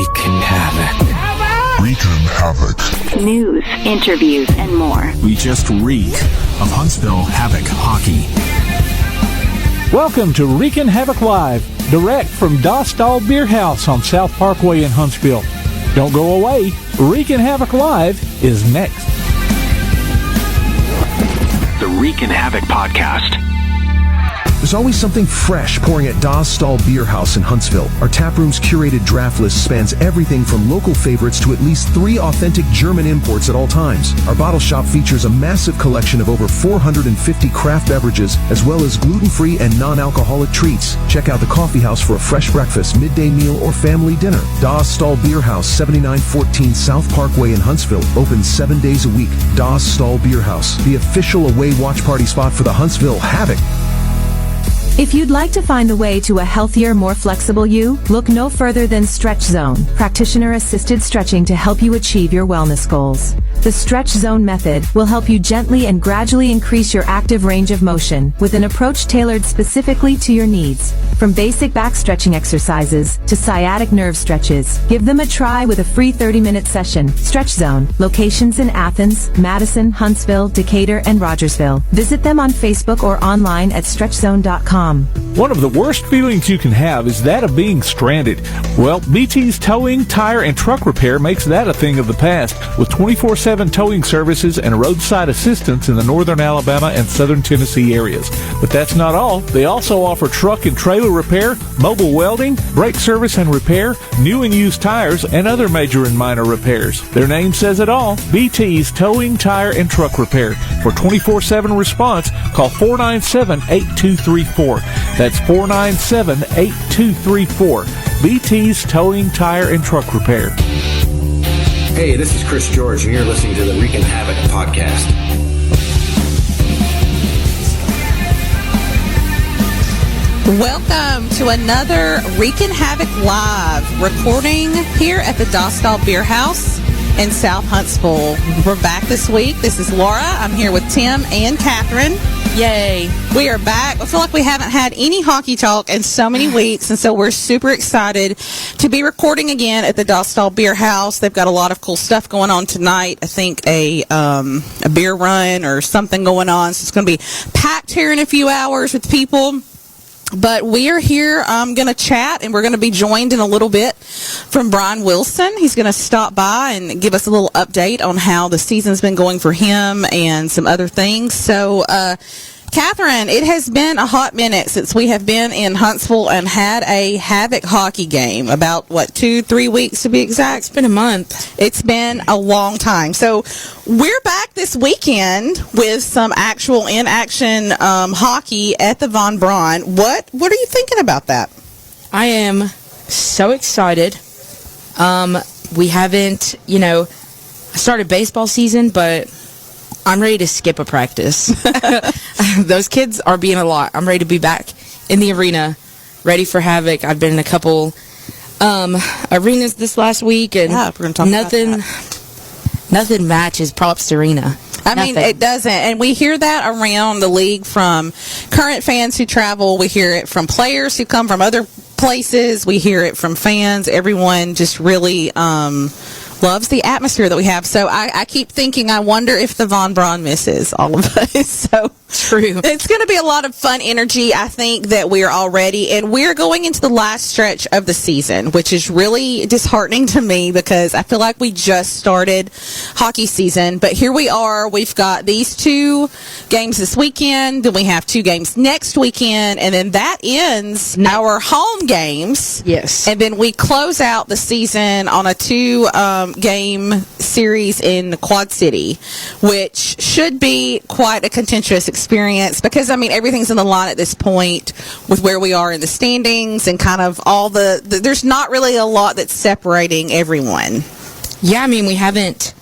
Reekin Havoc. Reekin Havoc. News, interviews, and more. We just reek of Huntsville Havoc hockey. Welcome to Reekin Havoc Live, direct from Stahl Bierhaus on South Parkway in Huntsville. Don't go away. Reekin Havoc Live is next. The Reekin Havoc Podcast. There's always something fresh pouring at Stahl Bierhaus in Huntsville. Our taproom's curated draft list spans everything from local favorites to at least 3 authentic German imports at all times. Our bottle shop features a massive collection of over 450 craft beverages, as well as gluten-free and non-alcoholic treats. Check out the coffee house for a fresh breakfast, midday meal, or family dinner. Stahl Bierhaus, 7914 South Parkway in Huntsville. Open 7 days a week. Stahl Bierhaus, the official away watch party spot for the Huntsville Havoc. If you'd like to find the way to a healthier, more flexible you, look no further than Stretch Zone, practitioner-assisted stretching to help you achieve your wellness goals. The Stretch Zone method will help you gently and gradually increase your active range of motion with an approach tailored specifically to your needs. From basic back stretching exercises to sciatic nerve stretches, give them a try with a free 30-minute session. Stretch Zone, locations in Athens, Madison, Huntsville, Decatur, and Rogersville. Visit them on Facebook or online at stretchzone.com. One of the worst feelings you can have is that of being stranded. Well, BT's Towing, Tire, and Truck Repair makes that a thing of the past with 24/7 towing services and roadside assistance in the northern Alabama and southern Tennessee areas. But that's not all. They also offer truck and trailer repair, mobile welding, brake service and repair, new and used tires, and other major and minor repairs. Their name says it all. BT's Towing, Tire, and Truck Repair. For 24/7 response, call 497-8234. That's 497-8234. BT's Towing, Tire, and Truck Repair. Hey, this is Chris George, and you're listening to the Reekin Havoc podcast. Welcome to another Reekin Havoc Live, recording here at the Stahl Bierhaus in South Huntsville. We're back this week. This is Laura. I'm here with Tim and Catherine. Yay. We are back. I feel like we haven't had any hockey talk in so many weeks, and so we're super excited to be recording again at the Stahl Bierhaus. They've got a lot of cool stuff going on tonight. I think a beer run or something going on, so it's going to be packed here in a few hours with people. But we are here going to chat, and we're going to be joined in a little bit from Brian Wilson. He's going to stop by and give us a little update on how the season's been going for him and some other things. So, Catherine, it has been a hot minute since we have been in Huntsville and had a Havoc hockey game. About, 2-3 weeks to be exact? It's been a month. It's been a long time. So we're back this weekend with some actual in-action hockey at the Von Braun. What are you thinking about that? I am so excited. We haven't, started baseball season, but I'm ready to skip a practice. Those kids are being a lot. I'm ready to be back in the arena, ready for Havoc. I've been in a couple arenas this last week, and we're gonna talk nothing matches Props Arena. I mean, it doesn't. And we hear that around the league from current fans who travel. We hear it from players who come from other places. We hear it from fans. Everyone just really loves the atmosphere that we have. So I keep thinking, I wonder if the Von Braun misses all of us. So true. It's going to be a lot of fun energy. I think that we're all ready, and we're going into the last stretch of the season, which is really disheartening to me because I feel like we just started hockey season. But here we are. We've got these 2 games this weekend, then we have 2 games next weekend, and then that ends our home games. Yes. And then we close out the season on a 2 game series in Quad City, which should be quite a contentious experience because, everything's in the line at this point with where we are in the standings and kind of all there's not really a lot that's separating everyone. Yeah, we haven't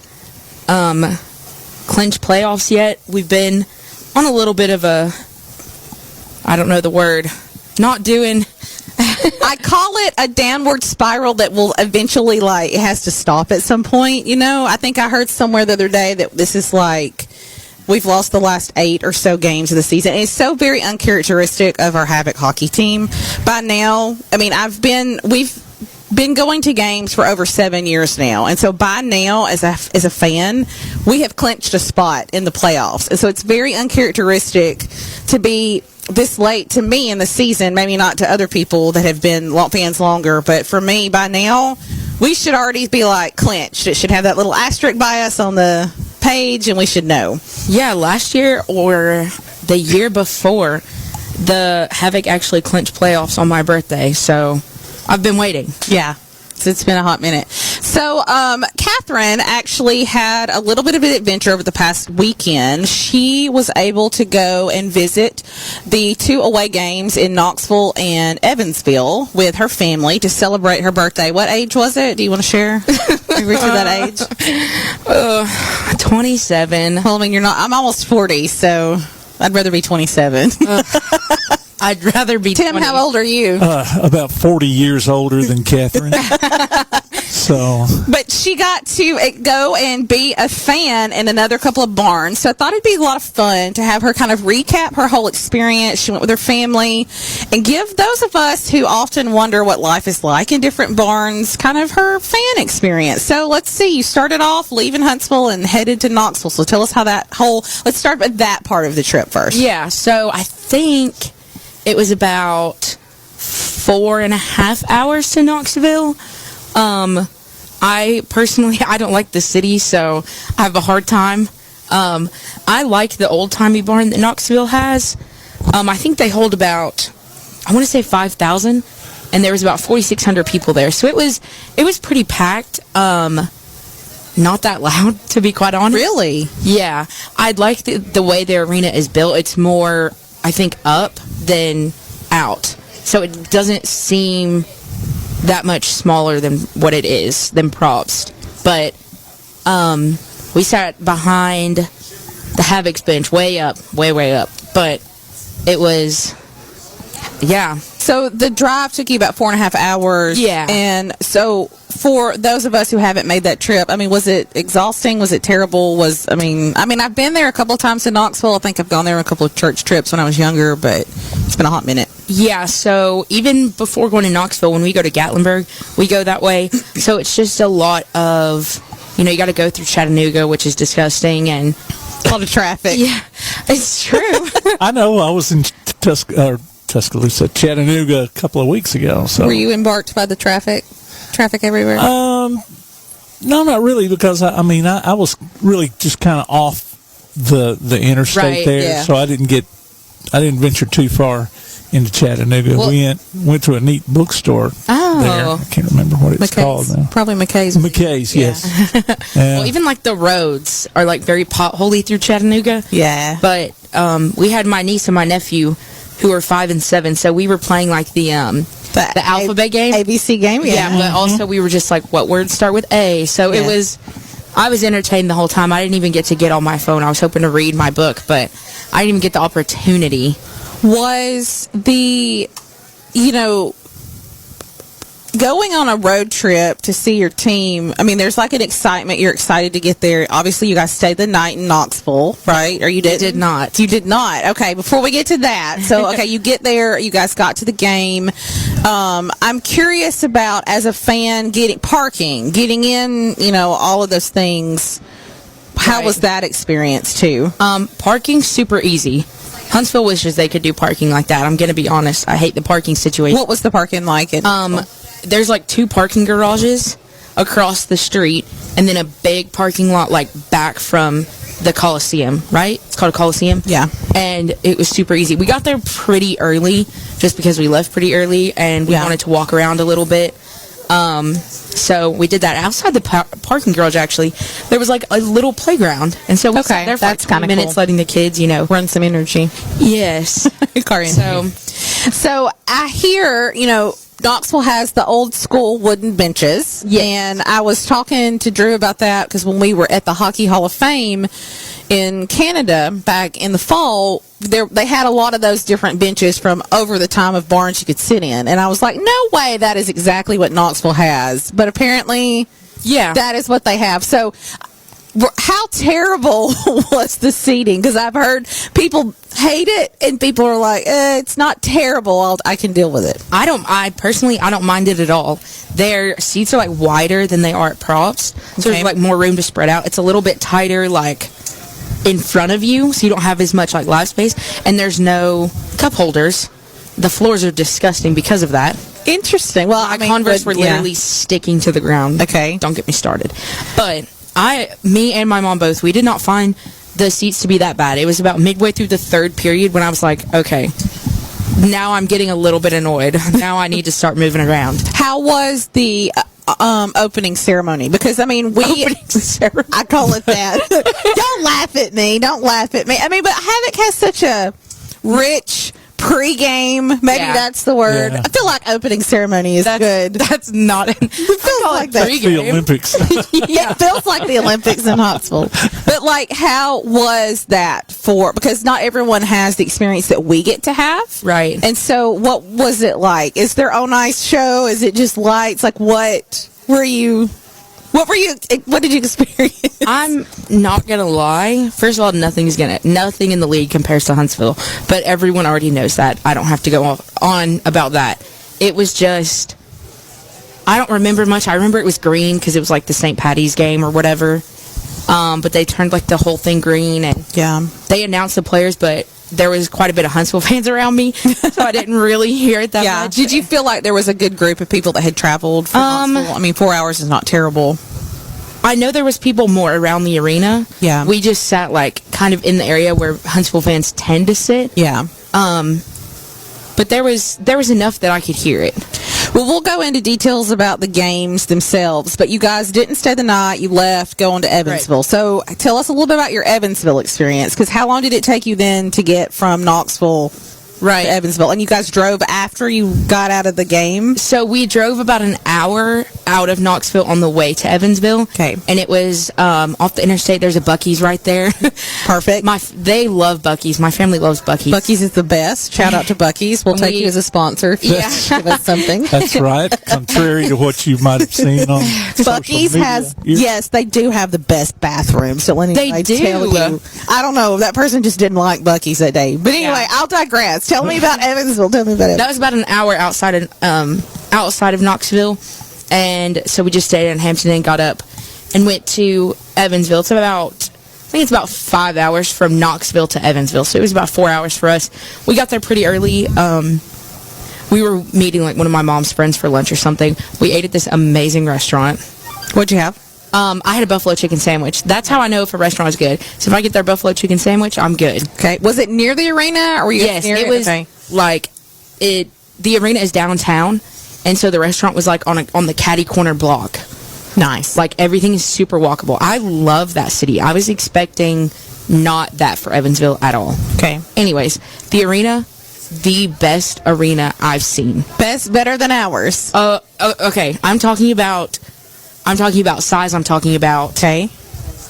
clinched playoffs yet. We've been on a little bit of I don't know the word, not doing I call it a downward spiral that will eventually, it has to stop at some point, I think I heard somewhere the other day that this is we've lost the last 8 or so games of the season. It's so very uncharacteristic of our Havoc hockey team. By now, we've been going to games for over 7 years now. And so by now, as a fan, we have clinched a spot in the playoffs. And so it's very uncharacteristic to be this late to me in the season, maybe not to other people that have been fans longer, but for me, by now, we should already be clinched. It should have that little asterisk by us on the page, and we should know. Yeah, last year or the year before, the Havoc actually clinched playoffs on my birthday, so I've been waiting. Yeah. So it's been a hot minute. So, Catherine actually had a little bit of an adventure over the past weekend. She was able to go and visit the 2 away games in Knoxville and Evansville with her family to celebrate her birthday. What age was it? Do you want to share? You reached that age? 27. Well, I mean, you're not. I'm almost 40, so I'd rather be 27. I'd rather be Tim, 20. how old are you? About 40 years older than Catherine. But she got to go and be a fan in another couple of barns. So I thought it'd be a lot of fun to have her kind of recap her whole experience. She went with her family and give those of us who often wonder what life is like in different barns kind of her fan experience. So let's see. You started off leaving Huntsville and headed to Knoxville. So tell us how let's start with that part of the trip first. Yeah, so I think it was about 4.5 hours to Knoxville. I personally, I don't like the city, so I have a hard time. I like the old-timey barn that Knoxville has. I think they hold about, I want to say 5,000, and there was about 4,600 people there. So it was pretty packed. Not that loud, to be quite honest. Really? Yeah. I'd like the way the arena is built. It's more, I think, up than out. So it doesn't seem that much smaller than what it is, than props. But we sat behind the Havoc's bench, way up. But it was, yeah. So the drive took you about 4.5 hours. Yeah. And so for those of us who haven't made that trip, I mean, was it exhausting? Was it terrible? I mean, I've been there a couple of times in Knoxville. I think I've gone there on a couple of church trips when I was younger, but it's been a hot minute. Yeah, so even before going to Knoxville, when we go to Gatlinburg, we go that way. So it's just a lot of, you got to go through Chattanooga, which is disgusting, and a lot of traffic. Yeah, it's true. I know. I was in Tuscaloosa, Chattanooga a couple of weeks ago. So were you embarked by the traffic? Traffic everywhere? No, not really, because I was really just kind of off the interstate there, yeah. So I didn't venture too far into Chattanooga. Well, we went to a neat bookstore there. I can't remember what it's called now. Probably McKay's. McKay's, yes. Well, even the roads are very potholey through Chattanooga. Yeah. But we had my niece and my nephew who are 5 and 7, so we were playing the alphabet game, ABC game. Yeah, but also we were just what words start with A. So I was entertained the whole time. I didn't even get to get on my phone. I was hoping to read my book, but I didn't even get the opportunity. Was the, going on a road trip to see your team, there's an excitement. You're excited to get there. Obviously, you guys stayed the night in Knoxville, right? Or you didn't? Did not. You did not. Okay, before we get to that. So, okay, you get there. You guys got to the game. I'm curious about, as a fan, getting in, all of those things. How was that experience, too? Parking, super easy. Huntsville wishes they could do parking like that. I'm going to be honest. I hate the parking situation. What was the parking like? There's 2 parking garages across the street, and then a big parking lot back from the Coliseum, right? It's called a Coliseum? Yeah. And it was super easy. We got there pretty early, just because we left pretty early, and we wanted to walk around a little bit. So we did that. Outside the parking garage, actually, there was a little playground. And so we sat there for 20 minutes cool. Letting the kids, run some energy. Yes. Car energy. So I hear, Knoxville has the old school wooden benches. Yes. And I was talking to Drew about that because when we were at the Hockey Hall of Fame in Canada back in the fall, they had a lot of those different benches from over the time of barns you could sit in. And I was like, no way that is exactly what Knoxville has. But apparently, that is what they have. So how terrible was the seating? Because I've heard people hate it, and people are like, it's not terrible. I can deal with it. I personally don't mind it at all. Their seats are like wider than they are at props, so there's like more room to spread out. It's a little bit tighter, like in front of you, so you don't have as much like live space, and there's no cup holders. The floors are disgusting because of that. Interesting. Well, my Converse were literally sticking to the ground. Okay. Don't get me started. But me and my mom both, we did not find the seats to be that bad. It was about midway through the third period when I was like, okay, now I'm getting a little bit annoyed. Now I need to start moving around. How was the opening ceremony? Because, I mean, I call it that. Don't laugh at me. Don't laugh at me. I mean, but Havoc has such a rich pre-game, maybe that's the word. I feel like opening ceremony is good. That's not it feels like that. The Olympics. It feels like the Olympics in Huntsville. But like, how was that because not everyone has the experience that we get to have, right? And so what was it like? Is their own nice show? Is it just lights? Like, what did you experience? I'm not gonna lie. First of all, nothing in the league compares to Huntsville, but everyone already knows that. I don't have to go on about that. It was just, I don't remember much. I remember it was green because it was like the St. Patty's game or whatever. But they turned like the whole thing green, and they announced the players, but there was quite a bit of Huntsville fans around me, so I didn't really hear it that much. Did you feel like there was a good group of people that had traveled from Huntsville? I mean, 4 hours is not terrible. I know there was people more around the arena. Yeah. We just sat like kind of in the area where Huntsville fans tend to sit. Yeah. But there was enough that I could hear it. Well, we'll go into details about the games themselves, but you guys didn't stay the night. You left, going to Evansville. Right. So tell us a little bit about your Evansville experience, because how long did it take you then to get from Knoxville to Evansville? And you guys drove after you got out of the game? So we drove about an hour out of Knoxville on the way to Evansville. Okay. And it was off the interstate. There's a Buc-ee's right there. Perfect. They love Buc-ee's. My family loves Buc-ee's. Buc-ee's is the best. Shout out to Buc-ee's. We'll take you as a sponsor if you give us something. That's right. Contrary to what you might have seen on Buc-ee's has, yes, they do have the best bathrooms. So let me tell you. I don't know. That person just didn't like Buc-ee's that day. But anyway, I'll digress. Tell me about Evansville. Tell me about it. That was about an hour outside of Knoxville, and so we just stayed in Hampton and got up and went to Evansville. It's about, I think it's about 5 hours from Knoxville to Evansville, so it was about 4 hours for us. We got there pretty early. We were meeting like one of my mom's friends for lunch or something. We ate at this amazing restaurant. What'd you have? I had a buffalo chicken sandwich. That's how I know if a restaurant is good. So if I get their buffalo chicken sandwich, I'm good. Okay. Was it near the arena, or were you near it? Was like it. The arena is downtown, and so the restaurant was like on the catty corner block. Nice. Like everything is super walkable. I love that city. I was expecting not that for Evansville at all. Okay. Anyways, the arena, the best arena I've seen. Better than ours. Okay. I'm talking about size. I'm talking about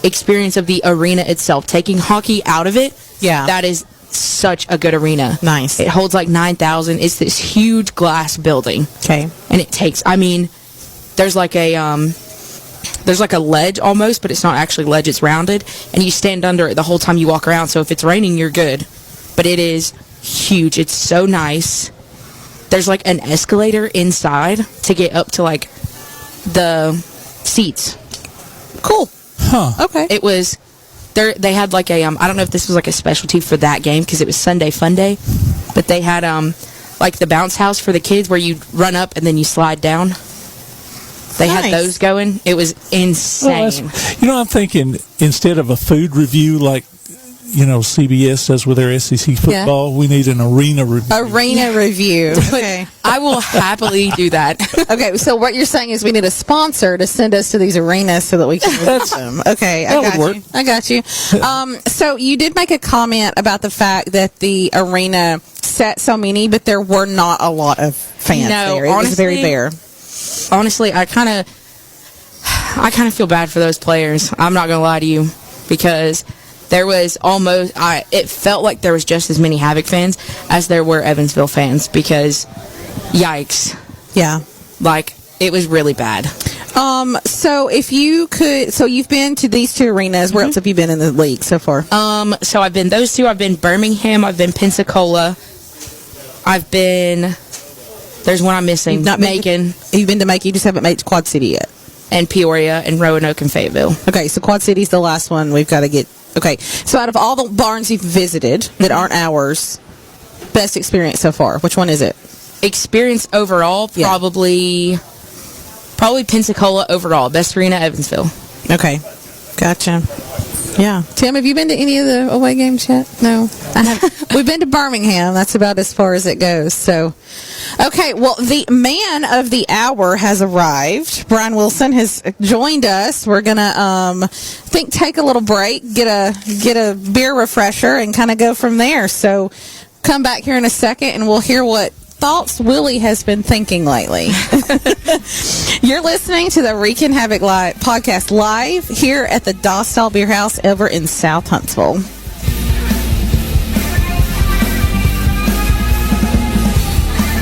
experience of the arena itself. Taking hockey out of it, that is such a good arena. Nice. It holds like 9,000. It's this huge glass building. Okay. And it takes, I mean, there's like a ledge almost, but it's not actually ledge, it's rounded, and you stand under it the whole time you walk around, so if it's raining, you're good. But it is huge. It's so nice. There's like an escalator inside to get up to like the seats. Cool. Huh. Okay. It was there. They had like a I don't know if this was like a specialty for that game because it was Sunday Fun Day, but they had like the bounce house for the kids where you run up and then you slide down. They had those going. It was insane. Well, I'm thinking instead of a food review like CBS does with their SEC football, we need an arena review. Arena review. Okay. I will happily do that. Okay, so what you're saying is we need a sponsor to send us to these arenas so that we can visit them. Okay, I got you. So you did make a comment about the fact that the arena sat so many, but there were not a lot of fans there. It was very bare. Honestly, I kind of feel bad for those players. I'm not going to lie to you, because there was it felt like there was just as many Havoc fans as there were Evansville fans, because yikes. Yeah. Like, it was really bad. So if you could, so you've been to these two arenas. Where else have you been in the league so far? So I've been those two. I've been Birmingham. I've been Pensacola. I've been. There's one I'm missing. Macon. You've been to Macon. You just haven't made Quad City yet. And Peoria and Roanoke and Fayetteville. Okay, so Quad City's the last one we've got to get. Okay, so out of all the barns you've visited that aren't ours, best experience so far. Which one is it? Experience overall, probably Pensacola overall. Best arena, Evansville. Okay, gotcha. Yeah. Tim, have you been to any of the away games yet? No, I haven't. We've been to Birmingham. That's about as far as it goes. So, okay. Well, the man of the hour has arrived. Brian Wilson has joined us. We're gonna, take a little break, get a beer refresher, and kind of go from there. So, come back here in a second, and we'll hear what thoughts Willie has been thinking lately. You're listening to the Reekin Havoc podcast live here at the Stahl Bierhaus over in South Huntsville.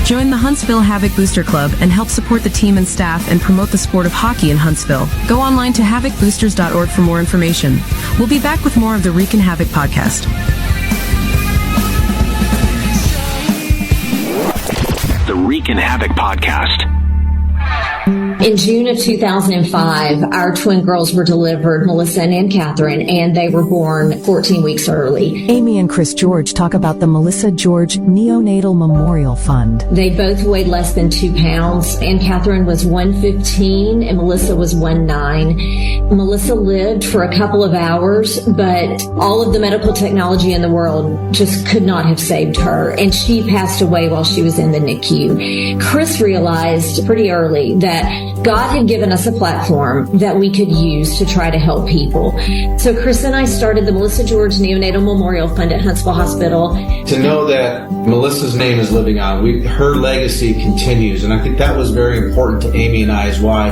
Join the Huntsville Havoc Booster Club and help support the team and staff and promote the sport of hockey in Huntsville. Go online to havocboosters.org for more information. We'll be back with more of the Reekin Havoc podcast. The Reekin Havoc podcast. In June of 2005, our twin girls were delivered, Melissa and Catherine, and they were born 14 weeks early. Amy and Chris George talk about the Melissa George Neonatal Memorial Fund. They both weighed less than 2 pounds, and Catherine was 115 and Melissa was 1'9". Melissa lived for a couple of hours, but all of the medical technology in the world just could not have saved her, and she passed away while she was in the NICU. Chris realized pretty early that God had given us a platform that we could use to try to help people. So Chris and I started the Melissa George Neonatal Memorial Fund at Huntsville Hospital. To know that Melissa's name is living on, her legacy continues, and I think that was very important to Amy and I, is why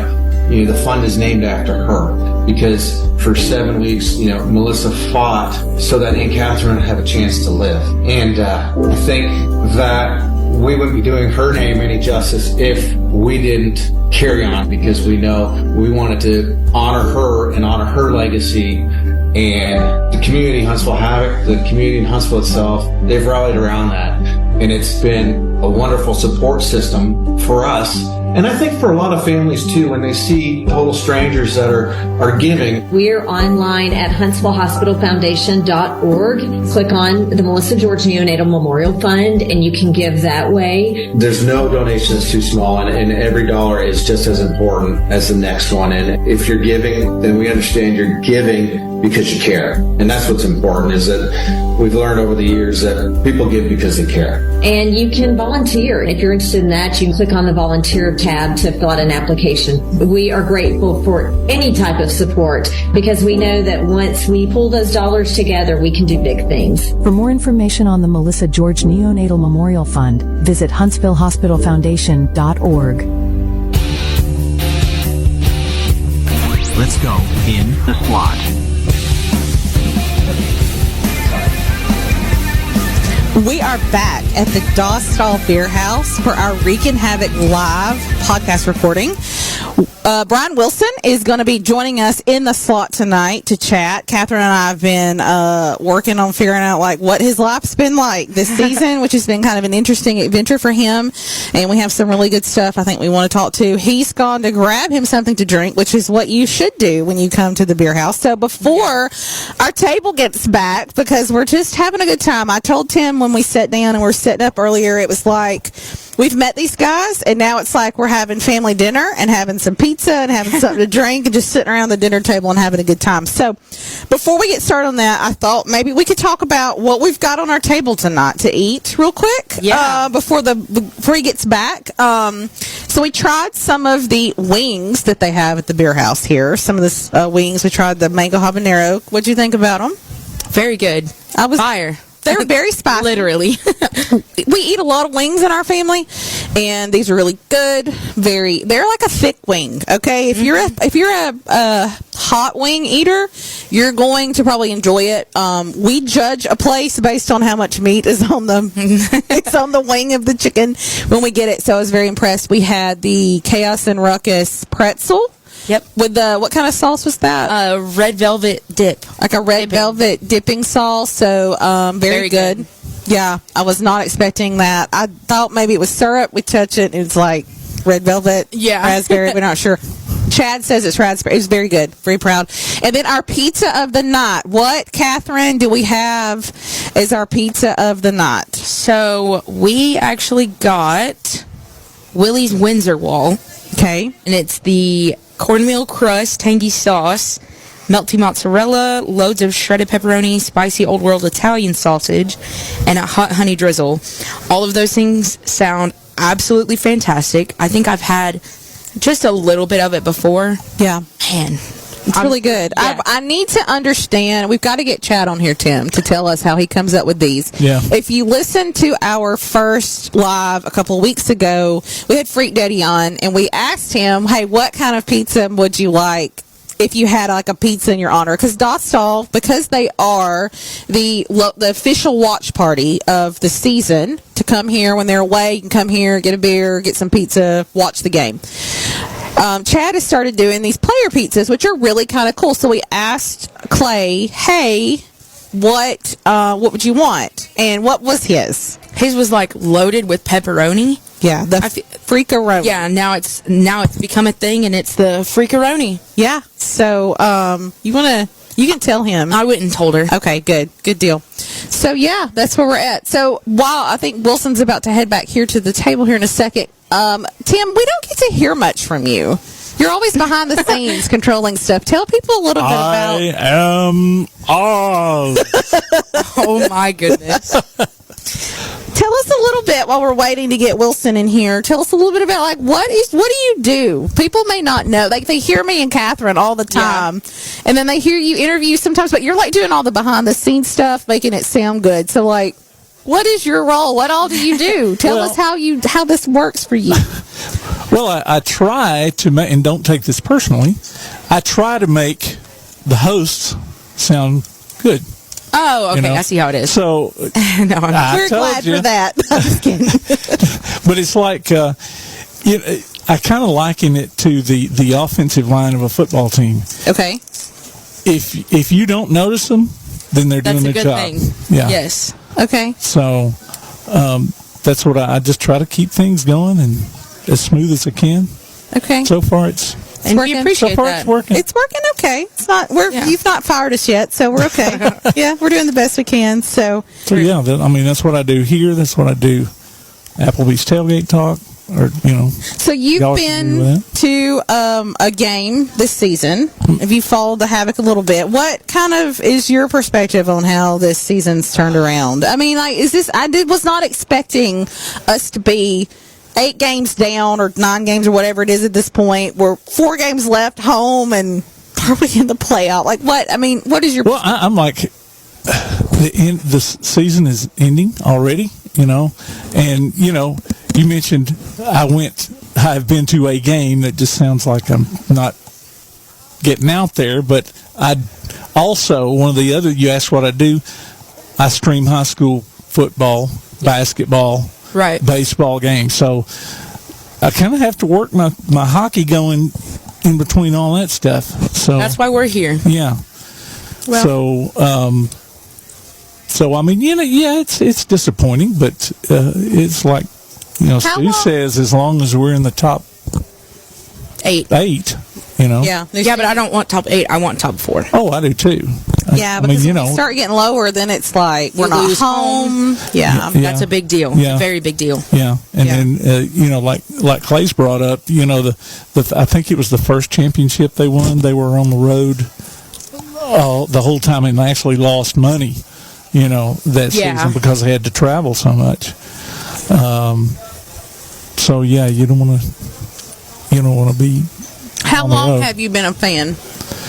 the fund is named after her. Because for 7 weeks, Melissa fought so that Aunt Catherine would have a chance to live. And I think that we wouldn't be doing her name any justice if we didn't carry on, because we know we wanted to honor her and honor her legacy. And the community, Huntsville Havoc, the community in Huntsville itself, they've rallied around that. And it's been a wonderful support system for us. And I think for a lot of families too, when they see total strangers that are giving. We're online at HuntsvilleHospitalFoundation.org. Click on the Melissa George Neonatal Memorial Fund and you can give that way. There's no donations too small, and every dollar is just as important as the next one. And if you're giving, then we understand you're giving because you care. And that's what's important, is that we've learned over the years that people give because they care. And you can volunteer. If you're interested in that, you can click on the volunteer tab to fill out an application. We are grateful for any type of support because we know that once we pull those dollars together, we can do big things. For more information on the Melissa George Neonatal Memorial Fund, visit HuntsvilleHospitalFoundation.org. Let's go in The slot. We are back at the Stahl Bierhaus for our Reekin Havoc live podcast recording. Brian Wilson is going to be joining us in the slot tonight to chat. Catherine and I have been working on figuring out what his life's been like this season, which has been kind of an interesting adventure for him. And we have some really good stuff I think we want to talk to. He's gone to grab him something to drink, which is what you should do when you come to the beer house. So before our table gets back, because we're just having a good time, I told Tim when we sat down and we're setting up earlier, it was like we've met these guys and now it's like we're having family dinner and having some pizza and having something to drink and just sitting around the dinner table and having a good time. So before we get started on that, I thought maybe we could talk about what we've got on our table tonight to eat real quick. Before he gets back. So we tried some of the wings that they have at the beer house here. Some of the wings. We tried the mango habanero. What'd you think about them? Very good. Fire. They were very spicy. Literally. We eat a lot of wings in our family, and these are really good. They're like a thick wing. Okay, if you're a hot wing eater, you're going to probably enjoy it. We judge a place based on how much meat is on the it's on the wing of the chicken when we get it. So I was very impressed. We had the Chaos and Ruckus pretzel. Yep. With what kind of sauce was that? Red velvet dip. Like a red velvet dipping sauce. So very good. Yeah, I was not expecting that. I thought maybe it was syrup. We touch it, and it's like red velvet, raspberry. We're not sure. Chad says it's raspberry. It was very good. Very proud. And then our pizza of the night. What, Catherine, do we have as our pizza of the night? So we actually got Willie's Windsor Wall. Okay. And it's the cornmeal crust, tangy sauce, melty mozzarella, loads of shredded pepperoni, spicy old world Italian sausage, and a hot honey drizzle. All of those things sound absolutely fantastic. I think I've had just a little bit of it before. Yeah. Man, it's really good. Yeah. I need to understand. We've got to get Chad on here, Tim, to tell us how he comes up with these. Yeah. If you listen to our first live a couple of weeks ago, we had Freak Daddy on, and we asked him, hey, what kind of pizza would you like if you had like a pizza in your honor? Because Stahl, because they are the official watch party of the season, to come here when they're away, you can come here, get a beer, get some pizza, watch the game. Chad has started doing these player pizzas, which are really kind of cool. So we asked Clay, hey, what would you want? And what was his? His was like loaded with pepperoni. Yeah, the freakaroni. Yeah, now it's become a thing, and it's the freakaroni. Yeah. So you can tell him. I wouldn't told her. Okay, good deal. So yeah, that's where we're at. So while I think Wilson's about to head back here to the table here in a second, Tim, we don't get to hear much from you. You're always behind the scenes controlling stuff. Tell people a little bit about. I am Oz. Oh my goodness. Tell us a little bit while we're waiting to get Wilson in here. Tell us a little bit about like what do you do? People may not know. Like they hear me and Catherine all the time, and then they hear you interview sometimes. But you're like doing all the behind the scenes stuff, making it sound good. So like, what is your role? What all do you do? Tell us how this works for you. Well, I try to make, and don't take this personally, I try to make the hosts sound good. Oh, okay. You know? I see how it is. So no, we're glad for that. I'm just kidding. But it's like I kind of liken it to the offensive line of a football team. Okay. If you don't notice them, then they're doing their job. That's a good thing. Yeah. Yes. Okay. So that's what I just try to keep things going and as smooth as I can. Okay. So far it's we appreciate so far that. it's working. It's working okay. It's not. You've not fired us yet, so we're okay. Yeah, we're doing the best we can. So yeah, that's what I do here. That's what I do. Applebee's Tailgate Talk, or So you've been to a game this season. Have you followed the Havoc a little bit? What kind of is your perspective on how this season's turned around? I mean, like, was not expecting us to be 8 games down or 9 games or whatever it is at this point. We're 4 games left home, and are we in the playoff? Like, what? I mean, what is your... Well, I'm like, the season is ending already, and, you mentioned I've been to a game. That just sounds like I'm not getting out there, but I also, one of the other, you asked what I do, I stream high school football, basketball, right, baseball games. So I kind of have to work my hockey going in between all that stuff. So that's why we're here. Yeah. Well, so I mean, it's disappointing, but it's like, Stu says, as long as we're in the top 8, Yeah, but I don't want top 8. I want top 4. Oh, I do too. Yeah, because when we start getting lower, then it's like we're not home. Yeah, that's a big deal. Yeah. A very big deal. Yeah, and then like Clay's brought up, I think it was the first championship they won. They were on the road the whole time and actually lost money, that season because they had to travel so much. So yeah, you don't want to be. How long have you been a fan?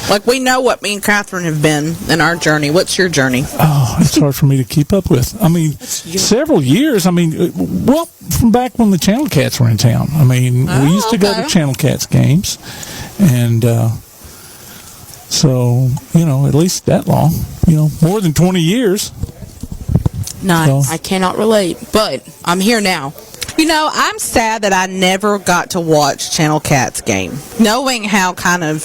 Like, we know what me and Catherine have been in our journey. What's your journey? Oh, it's hard for me to keep up with. I mean, several years. I mean, from back when the Channel Cats were in town. I mean, we used to go to Channel Cats games, and so at least that long. More than 20 years. Nice. So. I cannot relate, but I'm here now. You know, I'm sad that I never got to watch Channel Cat's game, knowing how kind of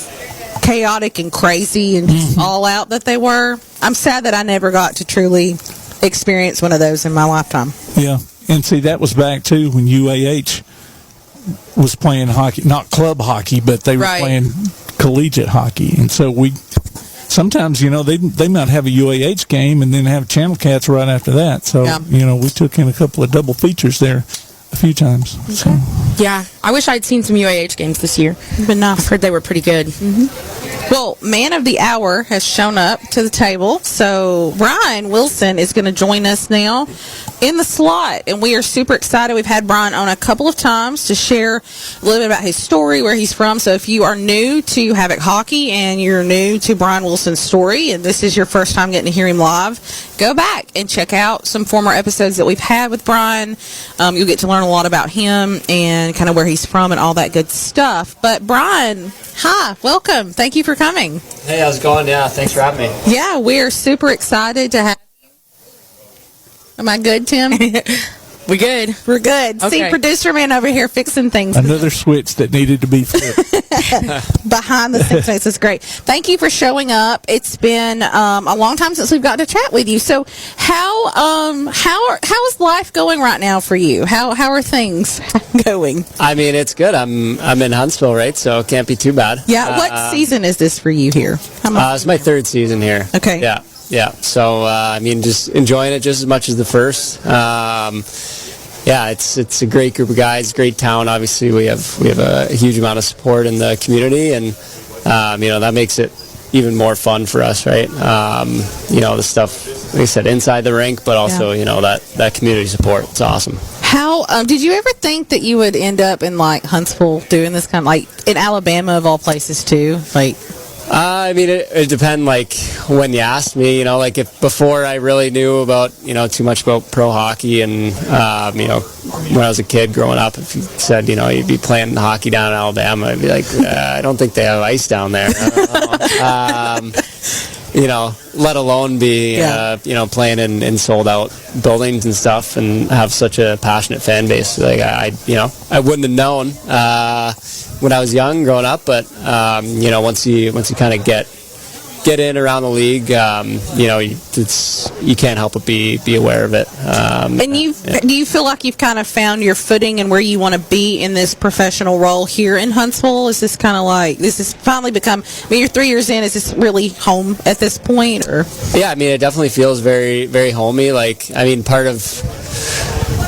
chaotic and crazy and just all out that they were. I'm sad that I never got to truly experience one of those in my lifetime. Yeah, and see, that was back, too, when UAH was playing hockey, not club hockey, but they were playing collegiate hockey. And so sometimes, you know, they might have a UAH game and then have Channel Cats right after that. So, you know, we took in a couple of double features there a few times. Okay. So. Yeah, I wish I'd seen some UAH games this year. But nice. I've heard they were pretty good. Well, man of the hour has shown up to the table, so Brian Wilson is going to join us now in the slot, and we are super excited. We've had Brian on a couple of times to share a little bit about his story, where he's from. So if you are new to Havoc Hockey and you're new to Brian Wilson's story, and this is your first time getting to hear him live, go back and check out some former episodes that we've had with Brian. You'll get to learn a lot about him and kind of where he's from and all that good stuff. But Brian, hi, welcome. Thank you for coming. Hey, how's it going? Yeah, thanks for having me. Yeah, we're super excited to have you. Am I good, Tim? We good. We're good. Okay. See, producer man over here fixing things. Another switch that needed to be flipped. Behind the scenes. This is great. Thank you for showing up. It's been a long time since we've gotten to chat with you. So how is life going right now for you? How are things going? I mean, it's good. I'm in Huntsville, right? So it can't be too bad. Yeah. What season is this for you here? It's my third season here. Okay. Yeah. So I mean, just enjoying it just as much as the first. Yeah, it's a great group of guys, great town. Obviously, we have a huge amount of support in the community, and you know, that makes it even more fun for us, right? You know, the stuff, like I said, inside the rink, but also you know, that community support. It's awesome. How did you ever think that you would end up in like Huntsville doing this kind of, like in Alabama of all places too? Like, I mean, it depends, like, when you asked me, you know, like, if before I really knew about, you know, too much about pro hockey, and, you know, when I was a kid growing up, if you said, you know, you'd be playing hockey down in Alabama, I'd be like, I don't think they have ice down there. I don't know. You know, let alone be, you know, playing in sold-out buildings and stuff, and have such a passionate fan base. Like, you know, I wouldn't have known when I was young growing up, but you know, once you kind of get in around the league, you know, you can't help but be aware of it. And do you feel like you've kind of found your footing and where you want to be in this professional role here in Huntsville? Is this kind of like, this has finally become, I mean, you're 3 years in, is this really home at this point? Or? Yeah, I mean, it definitely feels very, very homey. Like, I mean, part of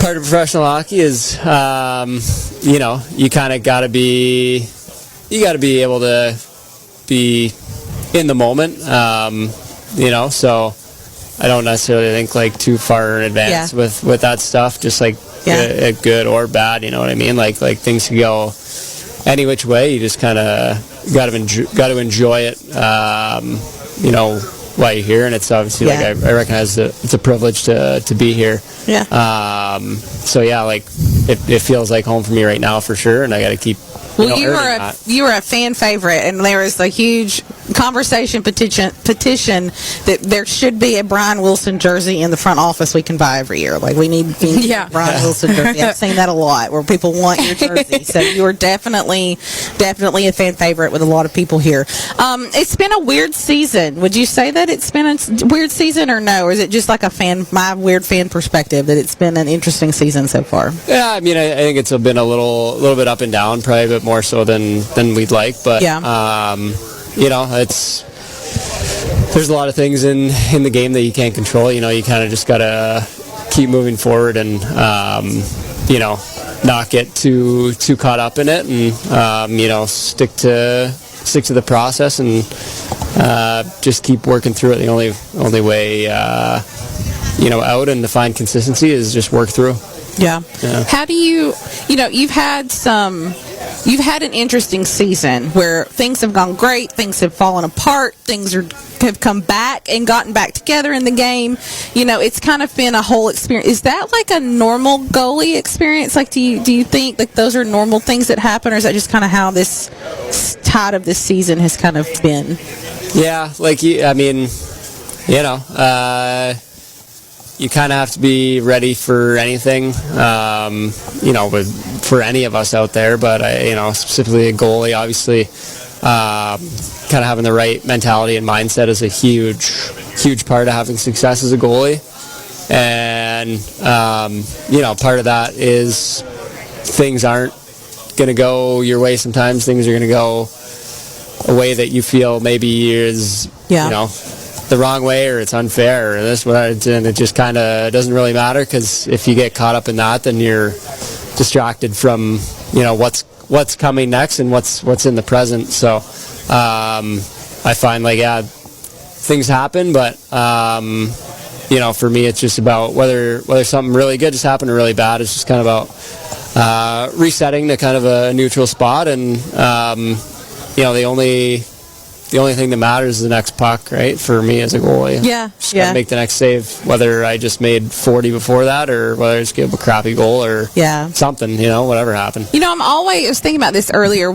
professional hockey is, you know, you kind of got to be able to be in the moment, you know, so I don't necessarily think like too far in advance with that stuff, just like good or bad, you know what I mean? Like things can go any which way. You just kind of got to enjoy it, you know, while you're here. And it's obviously like I recognize that it's a privilege to be here. Yeah. So yeah, like it feels like home for me right now for sure, and I got to keep. Well, you were a fan favorite, and there was a huge conversation petition that there should be a Brian Wilson jersey in the front office we can buy every year. Like, we need a Brian Wilson jersey. I've seen that a lot where people want your jersey. So you are definitely a fan favorite with a lot of people here. It's been a weird season. Would you say that it's been a weird season, or no? Or is it just like my weird fan perspective that it's been an interesting season so far? Yeah, I mean, I think it's been a little bit up and down, probably a bit more so than we'd like, but you know, there's a lot of things in the game that you can't control. You know, you kind of just gotta keep moving forward and you know, not get too caught up in it, and you know, stick to the process, and just keep working through it. The only way you know, out and to find consistency is just work through. Yeah. How do you know, you've had an interesting season where things have gone great, things have fallen apart, things have come back and gotten back together in the game. You know, it's kind of been a whole experience. Is that like a normal goalie experience? Like, do you think like those are normal things that happen, or is that just kind of how this tide of this season has kind of been? Yeah, like, I mean, you know, you kind of have to be ready for anything, for any of us out there, but, specifically a goalie, obviously, kind of having the right mentality and mindset is a huge part of having success as a goalie. And, part of that is things aren't going to go your way sometimes. Things are going to go a way that you feel maybe is, the wrong way, or it's unfair, or this, whatever, and it just kind of doesn't really matter, because if you get caught up in that, then you're distracted from, what's coming next and what's in the present. So I find things happen, but for me, it's just about whether something really good just happened or really bad. It's just kind of about resetting to kind of a neutral spot, and the only thing that matters is the next puck, right? For me as a goalie. Yeah. Just gotta make the next save, whether I just made 40 before that, or whether I just give a crappy goal, or something, whatever happened. I was thinking about this earlier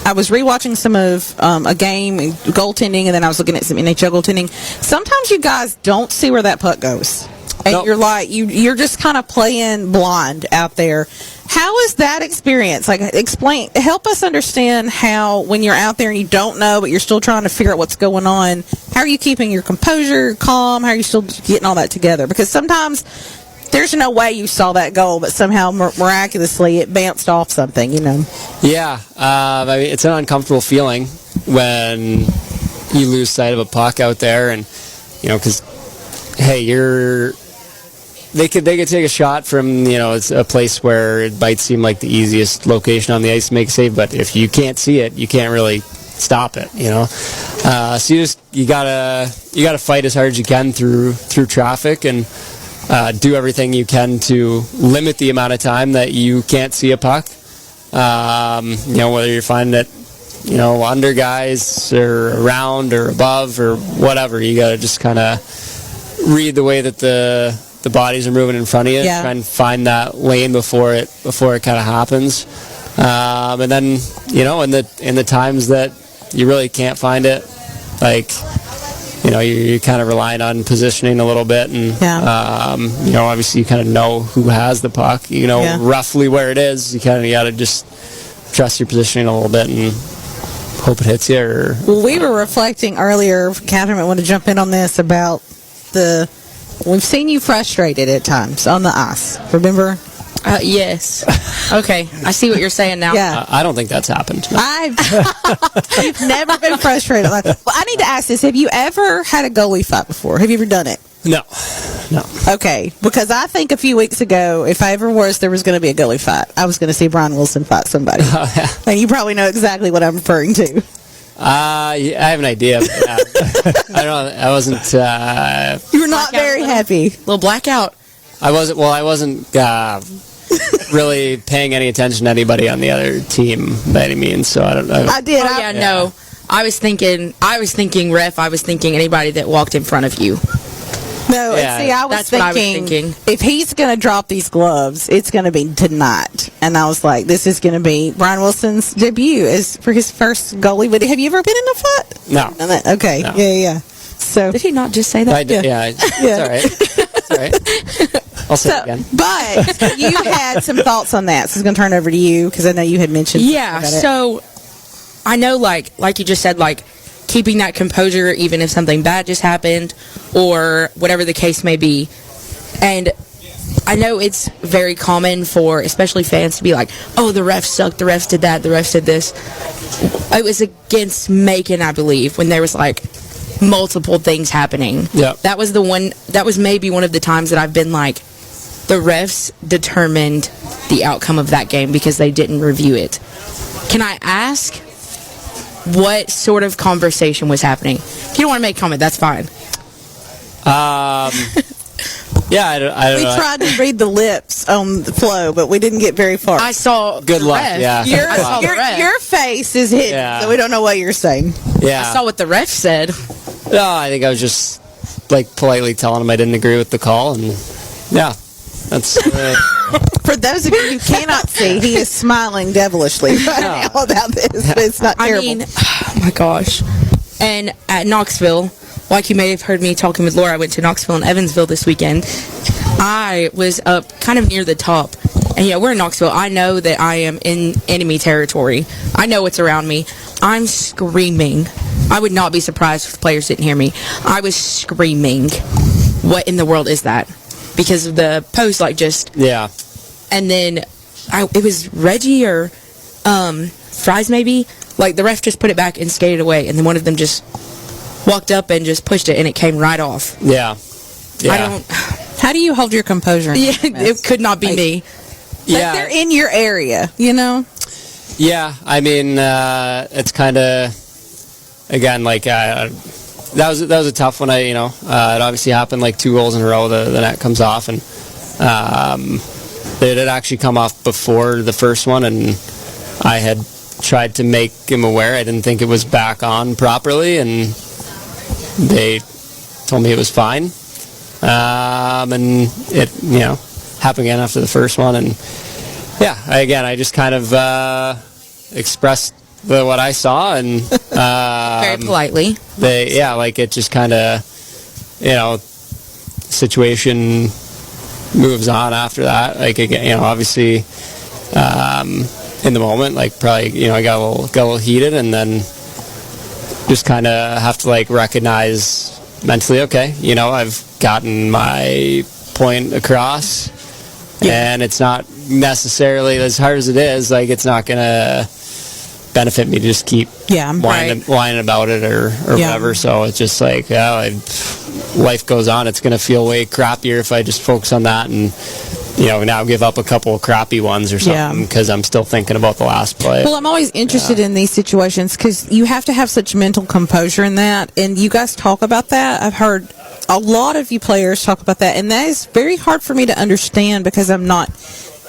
I was rewatching some of a game, goaltending, and then I was looking at some NHL goaltending. Sometimes you guys don't see where that puck goes. And you're like, you're just kind of playing blind out there. How is that experience? Help us understand how, when you're out there and you don't know, but you're still trying to figure out what's going on, how are you keeping your composure, calm? How are you still getting all that together? Because sometimes there's no way you saw that goal, but somehow miraculously it bounced off something, Yeah. It's an uncomfortable feeling when you lose sight of a puck out there, and, because, hey, they could take a shot from, it's a place where it might seem like the easiest location on the ice to make a save, but if you can't see it, you can't really stop it, So you gotta fight as hard as you can through traffic, and do everything you can to limit the amount of time that you can't see a puck. Whether you're finding it, under guys, or around, or above, or whatever, you gotta just kind of read the way that the bodies are moving in front of you. Yeah. Try and find that lane before it kind of happens. And then, in the times that you really can't find it, you're kind of relying on positioning a little bit, and obviously you kind of know who has the puck, roughly where it is. You kind of got to just trust your positioning a little bit and hope it hits you. Well, we were reflecting earlier, Catherine might want to jump in on this, about we've seen you frustrated at times on the ice, remember? Yes. Okay, I see what you're saying now. Yeah. I don't think that's happened. You've never been frustrated. Well, I need to ask this. Have you ever had a goalie fight before? Have you ever done it? No. Okay, because I think a few weeks ago, if there was going to be a goalie fight, I was going to see Brian Wilson fight somebody. And you probably know exactly what I'm referring to. I have an idea. I wasn't. You were not very happy. Little blackout. I wasn't really paying any attention to anybody on the other team by any means. So I don't know. I did. No. I was thinking ref. I was thinking anybody that walked in front of you. No, I was thinking if he's going to drop these gloves, it's going to be tonight. And I was like, this is going to be Brian Wilson's debut for his first goalie. But have you ever been in a fight? No. Okay. No. Yeah. So did he not just say that? I did. Yeah. It's all right. I'll say it again. But you had some thoughts on that, so I was going to turn it over to you, because I know you had mentioned. Yeah. So I know, like you just said, keeping that composure even if something bad just happened, or whatever the case may be. And I know it's very common for especially fans to be like, oh, the refs sucked, the refs did that, the refs did this. It was against Macon, I believe, when there was multiple things happening. Yeah. That was maybe one of the times that I've been like, the refs determined the outcome of that game because they didn't review it. Can I ask what sort of conversation was happening? If you don't want to make a comment, that's fine. Yeah, I don't we know. tried to read the lips on the flow, but we didn't get very far. I saw Good luck, ref. yeah. Your face is hidden, so we don't know what you're saying. Yeah. I saw what the ref said. No, I think I was just politely telling him I didn't agree with the call, and yeah, that's. For those of you who cannot see, he is smiling devilishly right now about this, but it's not terrible. I mean, oh my gosh. And at Knoxville, like you may have heard me talking with Laura, I went to Knoxville and Evansville this weekend. I was up kind of near the top. And yeah, we're in Knoxville. I know that I am in enemy territory. I know what's around me. I'm screaming. I would not be surprised if the players didn't hear me. I was screaming. What in the world is that? Because of the post, like, just... Yeah. And then it was Reggie or Fries, maybe. Like, the ref just put it back and skated away. And then one of them just walked up and just pushed it, and it came right off. Yeah. I don't... How do you hold your composure? Yeah, it could not be me. Yeah. They're in your area, you know? Yeah, I mean, it's kind of, again, like, that was a tough one. It obviously happened like 2 goals in a row. The net comes off, and it had actually come off before the first one, and I had tried to make him aware. I didn't think it was back on properly, and they told me it was fine. And it, happened again after the first one, and I just kind of expressed what I saw, and very politely. It just kind of, situation moves on after that. Like, again, obviously, in the moment, like, probably, I got a little heated, and then just kind of have to, like, recognize mentally, okay, I've gotten my point across, and it's not necessarily, as hard as it is, like, it's not gonna benefit me to just keep whining about it or whatever. So it's just like, life goes on. It's gonna feel way crappier if I just focus on that and now give up a couple of crappy ones or something because I'm still thinking about the last play. Well, I'm always interested in these situations because you have to have such mental composure in that, and you guys talk about that. I've heard a lot of you players talk about that, and that is very hard for me to understand because I'm not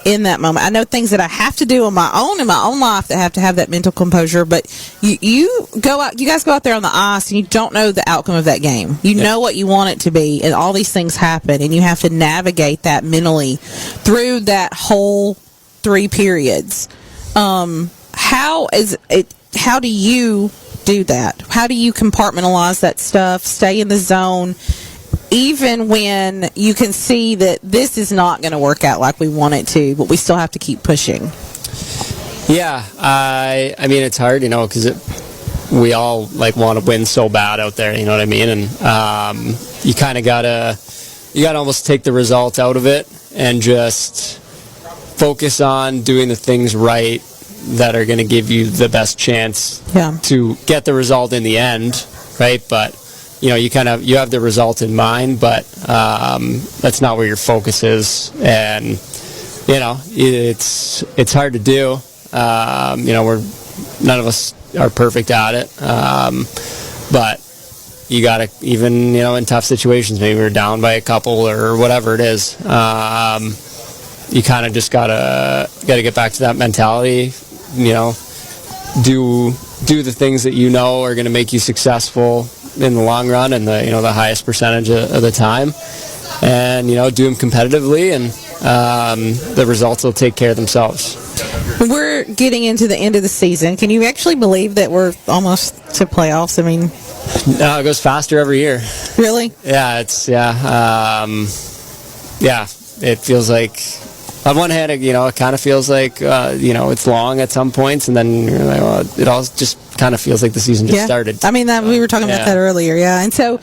in that moment. I know things that I have to do in my own life that have that mental composure, but you guys go out there on the ice and you don't know the outcome of that game. You know what you want it to be, and all these things happen, and you have to navigate that mentally through that whole 3 periods. How do you do that? How do you compartmentalize that stuff, stay in the zone, even when you can see that this is not going to work out like we want it to, but we still have to keep pushing? Yeah, I mean, it's hard, because we all, like, want to win so bad out there, you know what I mean? And you kind of gotta almost take the result out of it and just focus on doing the things right that are going to give you the best chance to get the result in the end, right? But you have the result in mind, but that's not where your focus is, and it's hard to do. None of us are perfect at it, but you gotta, even in tough situations, maybe we're down by a couple or whatever it is, you kind of just gotta get back to that mentality. Do the things that are going to make you successful in the long run and the highest percentage of the time, and do them competitively, and the results will take care of themselves. We're getting into the end of the season. Can you actually believe that we're almost to playoffs? I mean, no, it goes faster every year. Really? Yeah, it feels like, on one hand, it kind of feels like, it's long at some points, and then you're like, well, it all just kind of feels like the season just started. I mean, we were talking about that earlier, and so,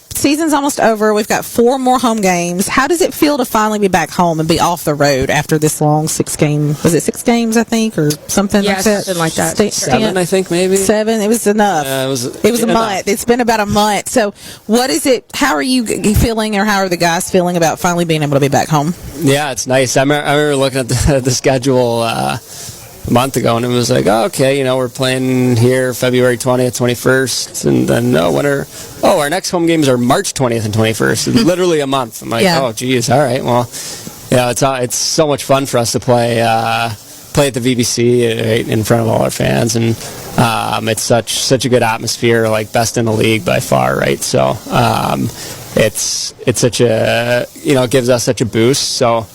season's almost over. We've got 4 more home games. How does it feel to finally be back home and be off the road after this long 6-game, was it 6 games, I think, or something like that? Something like that. 7, I think, maybe. 7, it was enough. It was a month. It's been about a month. So what is it, how are you feeling, or how are the guys feeling about finally being able to be back home? Yeah, it's nice. I remember looking at the schedule a month ago, and it was like, oh, okay, we're playing here February 20th, 21st, and then our next home games are March 20th and 21st. It's literally a month. I'm like, oh, geez, all right, well, it's so much fun for us to play at the VBC right, in front of all our fans, and it's such a good atmosphere, like best in the league by far, right? So it's such a, it gives us such a boost. So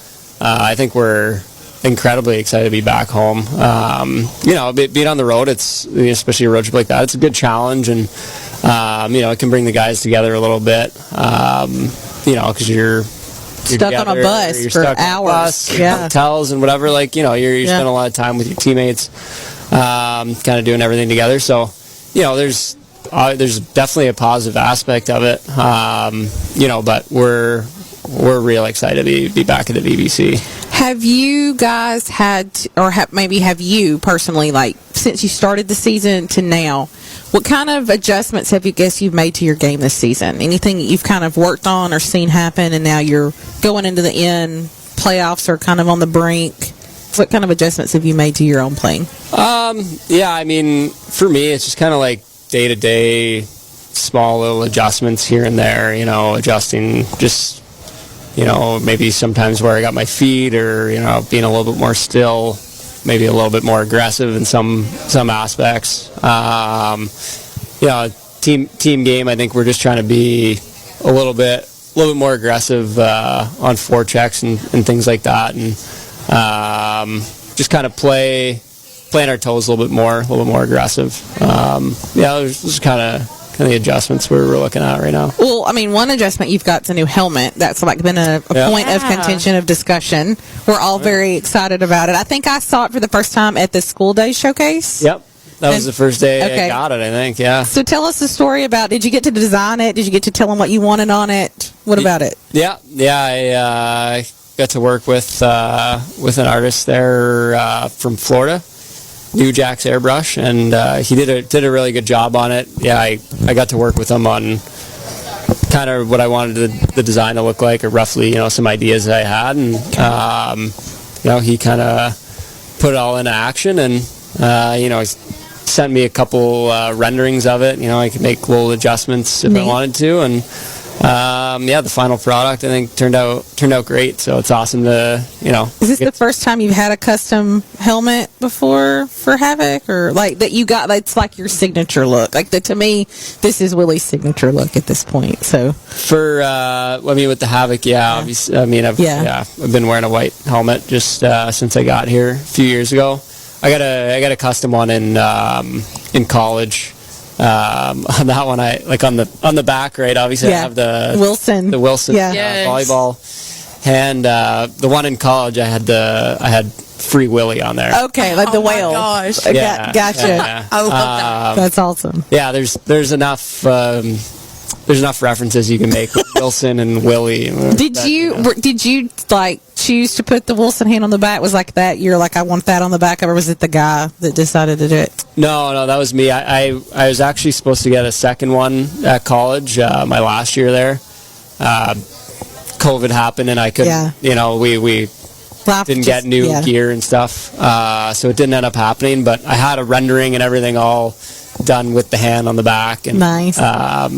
I think we're incredibly excited to be back home. Being on the road, it's, especially a road trip like that, it's a good challenge, and it can bring the guys together a little bit, because you're stuck on a bus for hours, hotels and whatever. You're spending a lot of time with your teammates, kind of doing everything together. So, there's definitely a positive aspect of it. But we're real excited to be back at the BBC. Have you guys had, maybe have you personally, since you started the season to now, what kind of adjustments have you've made to your game this season? Anything that you've kind of worked on or seen happen, and now you're going into the end, playoffs are kind of on the brink? What kind of adjustments have you made to your own playing? For me, it's just kind of day-to-day, small little adjustments here and there, adjusting just, maybe sometimes where I got my feet, or, being a little bit more still, maybe a little bit more aggressive in some aspects. Team game, I think we're just trying to be a little bit more aggressive on forechecks and things like that, and just kind of playing our toes a little bit more aggressive. There's kind of the adjustments we're looking at right now. Well, one adjustment you've got is a new helmet. That's been a point of contention, of discussion. We're all very excited about it. I think I saw it for the first time at the School Day Showcase. Yep. That was the first day I got it, I think, yeah. So tell us the story about, did you get to design it? Did you get to tell them what you wanted on it? What about it? Yeah, I got to work with an artist there from Florida, New Jack's Airbrush, and he did a really good job on it. Yeah, I got to work with him on kind of what I wanted the design to look like, or roughly, some ideas that I had, and he kind of put it all into action, and he sent me a couple renderings of it. I could make little adjustments if I wanted to, and the final product I think turned out great. So it's awesome to Is this the first time you've had a custom helmet before for Havoc, or that you got? It's your signature look. To me, this is Willie's signature look at this point. So for with the Havoc, obviously, I've been wearing a white helmet just since I got here a few years ago. I got a custom one in college. On that one, I on the back, right? Obviously, I have the Wilson volleyball, and the one in college, I had Free Willy on there. Okay, the whale. Gosh, gotcha. Yeah. I love that. That's awesome. Yeah, there's enough. There's enough references you can make with Wilson and Willie. Did you choose to put the Wilson hand on the back? Was that you're I want that on the back, or was it the guy that decided to do it? No, that was me. I was actually supposed to get a second one at college, my last year there. COVID happened, and I couldn't. We didn't get new gear and stuff, so it didn't end up happening. But I had a rendering and everything all done with the hand on the back, and nice.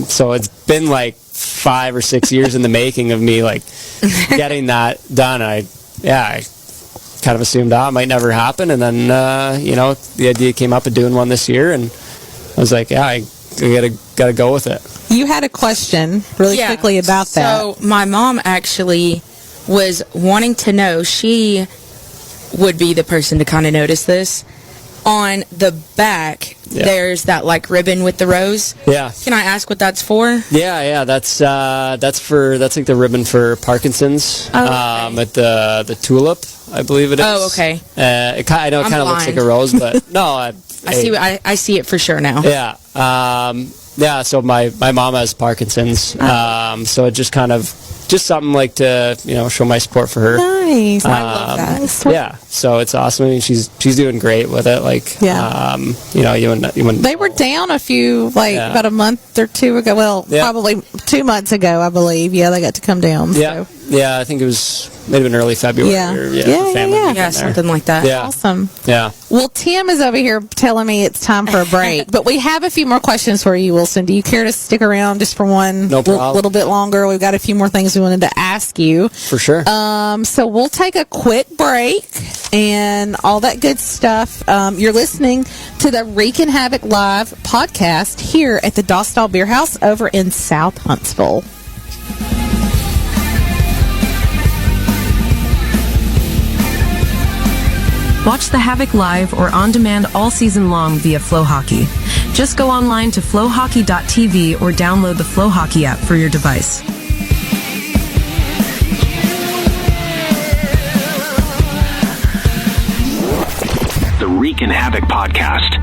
So it's been 5 or 6 years in the making of me getting that done. I kind of assumed it might never happen, and then the idea came up of doing one this year, and I was like, I gotta go with it. You had a question really quickly about that. So my mom actually was wanting to know, she would be the person to kind of notice this. On the back, there's that ribbon with the rose. Yeah. Can I ask what that's for? Yeah. That's the ribbon for Parkinson's. Oh, okay. At the tulip, I believe it is. Oh, okay. I know it kind of looks like a rose, but no. I see it for sure now. Yeah. So my mom has Parkinson's. So it just something to show my support for her. Nice. I love that. Yeah. So it's awesome. I mean, she's doing great with it. They were down a few about a month or two ago. Well, probably 2 months ago, I believe. Yeah, they got to come down. Yeah. So. Yeah, I think it was maybe in early February. Yeah, something like that. Yeah. Awesome. Yeah. Well, Tim is over here telling me it's time for a break, but we have a few more questions for you, Wilson. Do you care to stick around just for one little bit longer? We've got a few more things we wanted to ask you. For sure. So we'll take a quick break and all that good stuff. You're listening to the Reekin Havoc Live podcast here at the Stahl Bierhaus over in South Huntsville. Watch the Havoc live or on demand all season long via Flow Hockey. Just go online to flowhockey.tv or download the Flow Hockey app for your device. The Reekin Havoc podcast.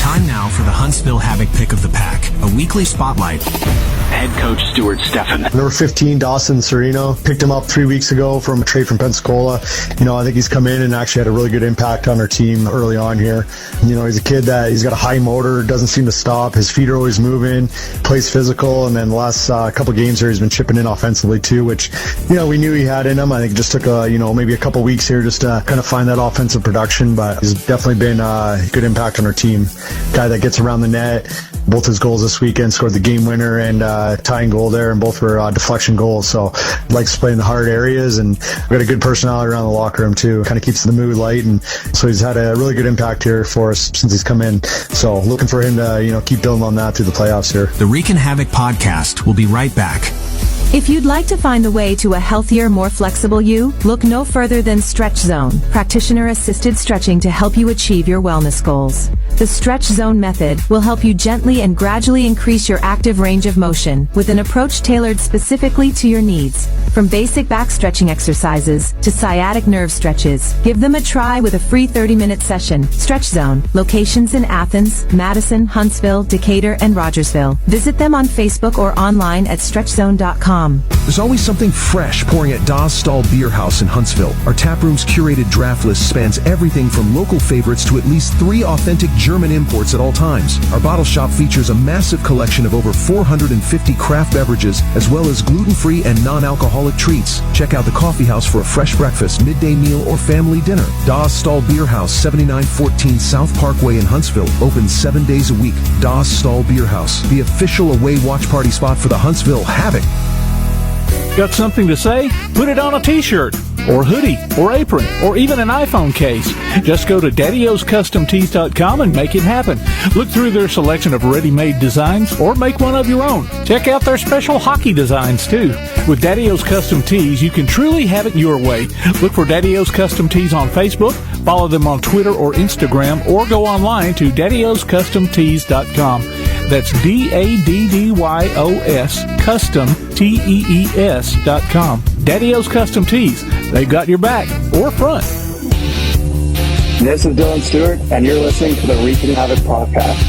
Time now for the Huntsville Havoc Pick of the Pack, a weekly spotlight. Head coach Stuart Steffen. Number 15, Dawson Serino. Picked him up 3 weeks ago from a trade from Pensacola. I think he's come in and actually had a really good impact on our team early on here. He's a kid that he's got a high motor, doesn't seem to stop. His feet are always moving, plays physical, and then the last couple games here he's been chipping in offensively too, which, we knew he had in him. I think it just took maybe a couple weeks here just to kind of find that offensive production, but he's definitely been a good impact on our team. Guy that gets around the net. Both his goals this weekend scored the game winner and tying goal there, and both were deflection goals. So likes to play in the hard areas, and we've got a good personality around the locker room too. Kind of keeps the mood light, and so he's had a really good impact here for us since he's come in. So looking for him to keep building on that through the playoffs here. The Reekin Havoc podcast will be right back. If you'd like to find the way to a healthier, more flexible you, look no further than Stretch Zone, practitioner-assisted stretching to help you achieve your wellness goals. The Stretch Zone method will help you gently and gradually increase your active range of motion with an approach tailored specifically to your needs. From basic back stretching exercises to sciatic nerve stretches, give them a try with a free 30-minute session. Stretch Zone, locations in Athens, Madison, Huntsville, Decatur, and Rogersville. Visit them on Facebook or online at stretchzone.com. There's always something fresh pouring at Stahl Bierhaus in Huntsville. Our taproom's curated draft list spans everything from local favorites to at least 3 authentic German imports at all times. Our bottle shop features a massive collection of over 450 craft beverages, as well as gluten-free and non-alcoholic treats. Check out the coffee house for a fresh breakfast, midday meal, or family dinner. Stahl Bierhaus, 7914 South Parkway in Huntsville, open 7 days a week. Stahl Bierhaus, the official away watch party spot for the Huntsville Havoc. Got something to say? Put it on a t-shirt, or hoodie, or apron, or even an iPhone case. Just go to daddyoscustomtees.com and make it happen. Look through their selection of ready-made designs, or make one of your own. Check out their special hockey designs, too. With Daddy O's Custom Tees, you can truly have it your way. Look for Daddy O's Custom Tees on Facebook, follow them on Twitter or Instagram, or go online to daddyoscustomtees.com. That's DADDYOS Custom TEES.com. Daddy O's Custom Tees. They've got your back or front. This is Dylan Stewart, and you're listening to the Reekin Havoc podcast.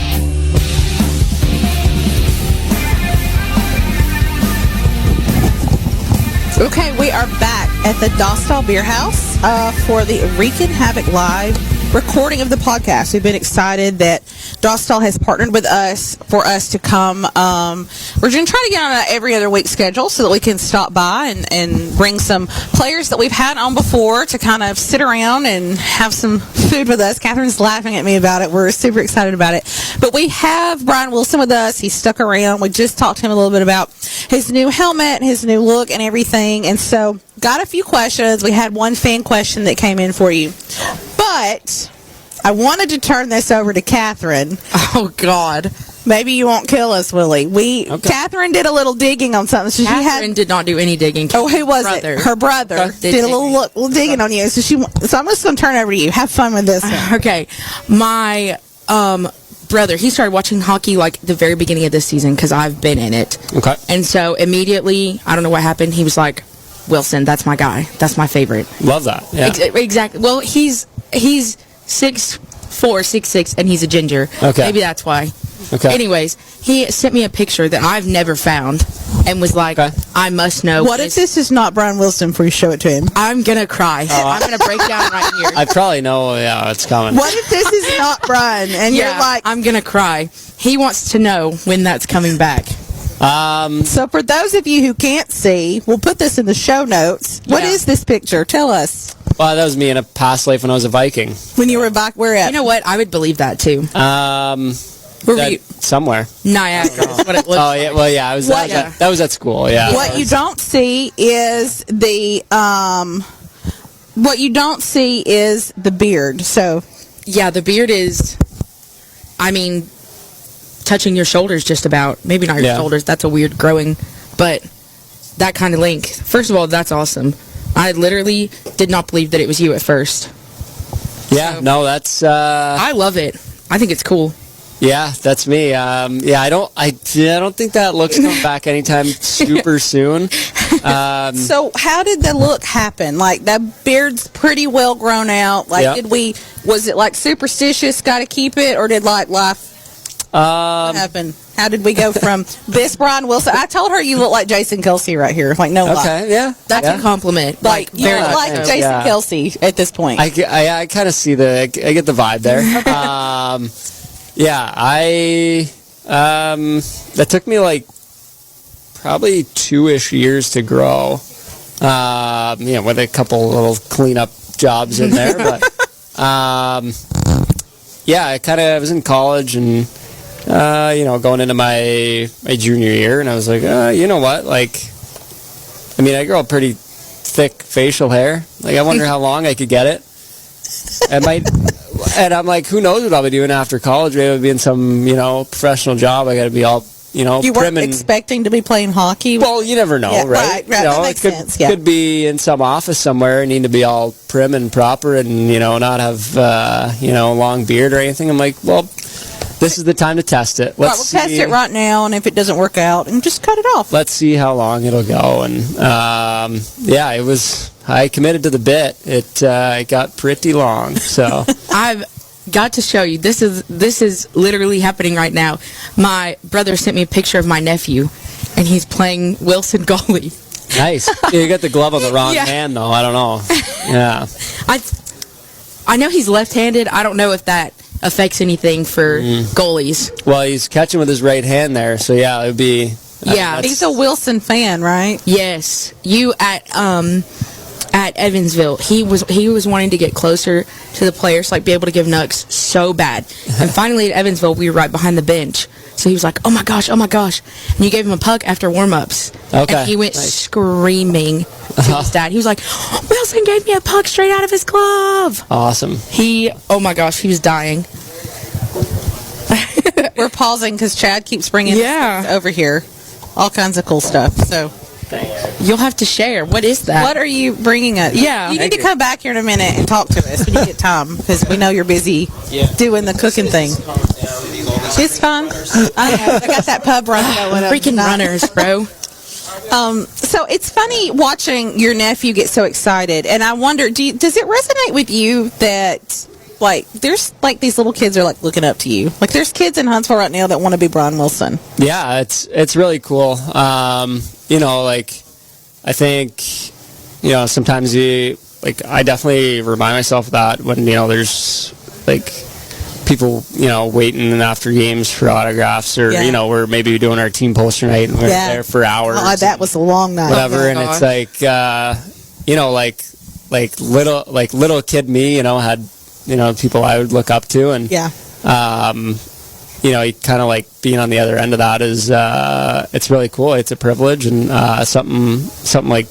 Okay, we are back at the Stahl Bierhaus for the Reekin Havoc Live recording of the podcast. We've been excited that Stahl has partnered with us for us to come. We're going to try to get on an every other week schedule so that we can stop by and bring some players that we've had on before to kind of sit around and have some food with us. Catherine's laughing at me about it. We're super excited about it. But we have Brian Wilson with us. He's stuck around. We just talked to him a little bit about his new helmet, his new look, and everything. And so got a few questions. We had one fan question that came in for you. But I wanted to turn this over to Catherine. Oh, God. Maybe you won't kill us, Willie. Catherine did a little digging on something. So Catherine did not do any digging. Oh, who was it? Her brother did a little digging on you. So I'm just going to turn it over to you. Have fun with this one. Okay. My brother, he started watching hockey like the very beginning of this season because I've been in it. Okay. And so immediately, I don't know what happened, he was like, Wilson, that's my guy. That's my favorite. Love that. Yeah. Exactly. Well, he's 6'4", 6'6", and he's a ginger. Okay. Maybe that's why. Okay. Anyways, he sent me a picture that I've never found and was like, I must know. What if this is not Brian Wilson before you show it to him? I'm going to cry. I'm going to break down right here. I probably know, it's coming. What if this is not Brian and you're like... I'm going to cry. He wants to know when that's coming back. So for those of you who can't see, we'll put this in the show notes. What is this picture? Tell us. Well, that was me in a past life when I was a Viking. When you were back, where at? You know what? I would believe that too. Where were you? Somewhere. Niagara. That's what it looks like. Yeah. Well, yeah. That was at school. Yeah. What you don't see is the beard. So, yeah, the beard is. I mean, touching your shoulders just about. Maybe not your shoulders. That's a weird growing, but that kind of length. First of all, that's awesome. I literally did not believe that it was you at first. Yeah. So, no, that's. I love it. I think it's cool. Yeah, that's me. I don't think that look's coming back anytime super soon. So how did the look happen? Like, that beard's pretty well grown out. Like, was it like superstitious, got to keep it, or did like life happen? How did we go from this Brian Wilson? I told her you look like Jason Kelsey right here. Like, no lie. Okay, yeah. That's a compliment. Like, you look like Jason Kelsey at this point. I kind of see I get the vibe there. That took me like probably 2-ish years to grow. With a couple little cleanup jobs in there, but I was in college and going into my junior year, and I was like, you know what? Like, I grow up pretty thick facial hair. Like, I wonder how long I could get it. And I'm like, who knows what I'll be doing after college? Maybe I'll be in some, professional job. I got to be all, You weren't expecting to be playing hockky? Well, you never know, right? Right. That makes sense. Could be in some office somewhere and need to be all prim and proper and, not have, long beard or anything. I'm like, well, this is the time to test it. We'll test it right now, and if it doesn't work out, and just cut it off. Let's see how long it'll go. And, it was... I committed to the bit. It got pretty long, so I've got to show you. This is literally happening right now. My brother sent me a picture of my nephew, and he's playing Wilson goalie. Nice. You got the glove on the wrong hand, though. I don't know. Yeah. I know he's left-handed. I don't know if that affects anything for goalies. Well, he's catching with his right hand there, so yeah, it would be. He's a Wilson fan, right? Yes. You at Evansville, he was wanting to get closer to the players, like be able to give Nux so bad. And finally at Evansville, we were right behind the bench. So he was like, oh my gosh. And you gave him a puck after warm-ups. Okay. And he went screaming to his dad. He was like, Wilson gave me a puck straight out of his glove. Awesome. Oh my gosh, he was dying. We're pausing because Chad keeps bringing stuff over here. All kinds of cool stuff. So you'll have to share. What is that? What are you bringing us? Yeah. You need to come back here in a minute and talk to us when you get time, because we know you're busy doing the cooking thing. It's fun. I got that pub run going. Freaking runners, bro. So it's funny watching your nephew get so excited, and I wonder, does it resonate with you that, like, there's, like, these little kids are, like, looking up to you? Like, there's kids in Huntsville right now that want to be Brian Wilson. Yeah, it's really cool. I think, sometimes I definitely remind myself of that when, there's, people, waiting after games for autographs, or, we're maybe doing our team poster night and we're there for hours. Oh, that was a long night. Whatever, and it's little kid me, had, people I would look up to, and, you kind of like being on the other end of that is, it's really cool. It's a privilege, and something like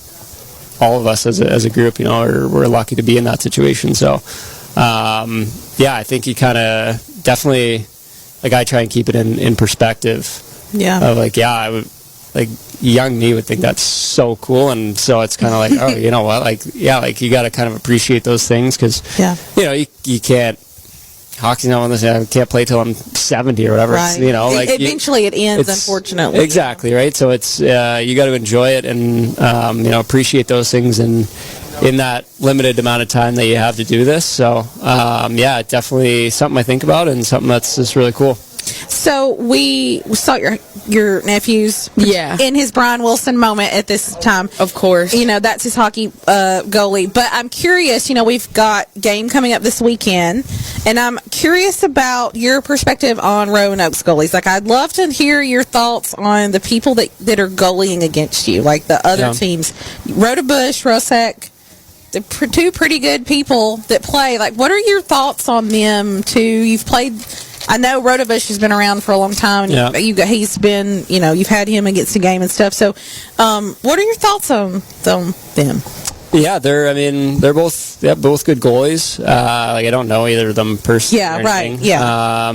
all of us as a group, we're lucky to be in that situation. So, I think you kind of definitely, I try and keep it in perspective. Yeah. Of I would, young me would think that's so cool, and so it's kind of like, oh, you know what, you got to kind of appreciate those things, because you can't. Hockey's not one of those. I can't play till I'm 70 or whatever. Right. It's, eventually it ends, unfortunately. Exactly, right? So it's you got to enjoy it and appreciate those things in that limited amount of time that you have to do this. So definitely something I think about, and something that's just really cool. So we saw your nephew's in his Brian Wilson moment at this time. Of course. That's his hockey goalie. But I'm curious, we've got game coming up this weekend, and I'm curious about your perspective on Roanoke's goalies. I'd love to hear your thoughts on the people that are goalieing against you, like the other teams. Rhoda Bush, Rosek, the two pretty good people that play. What are your thoughts on them too? You've played... I know Rhoda Bush has been around for a long time. And he's been, you've had him against the game and stuff. So, what are your thoughts on them? Yeah, they're both good goalies. I don't know either of them personally. Yeah, right. Yeah.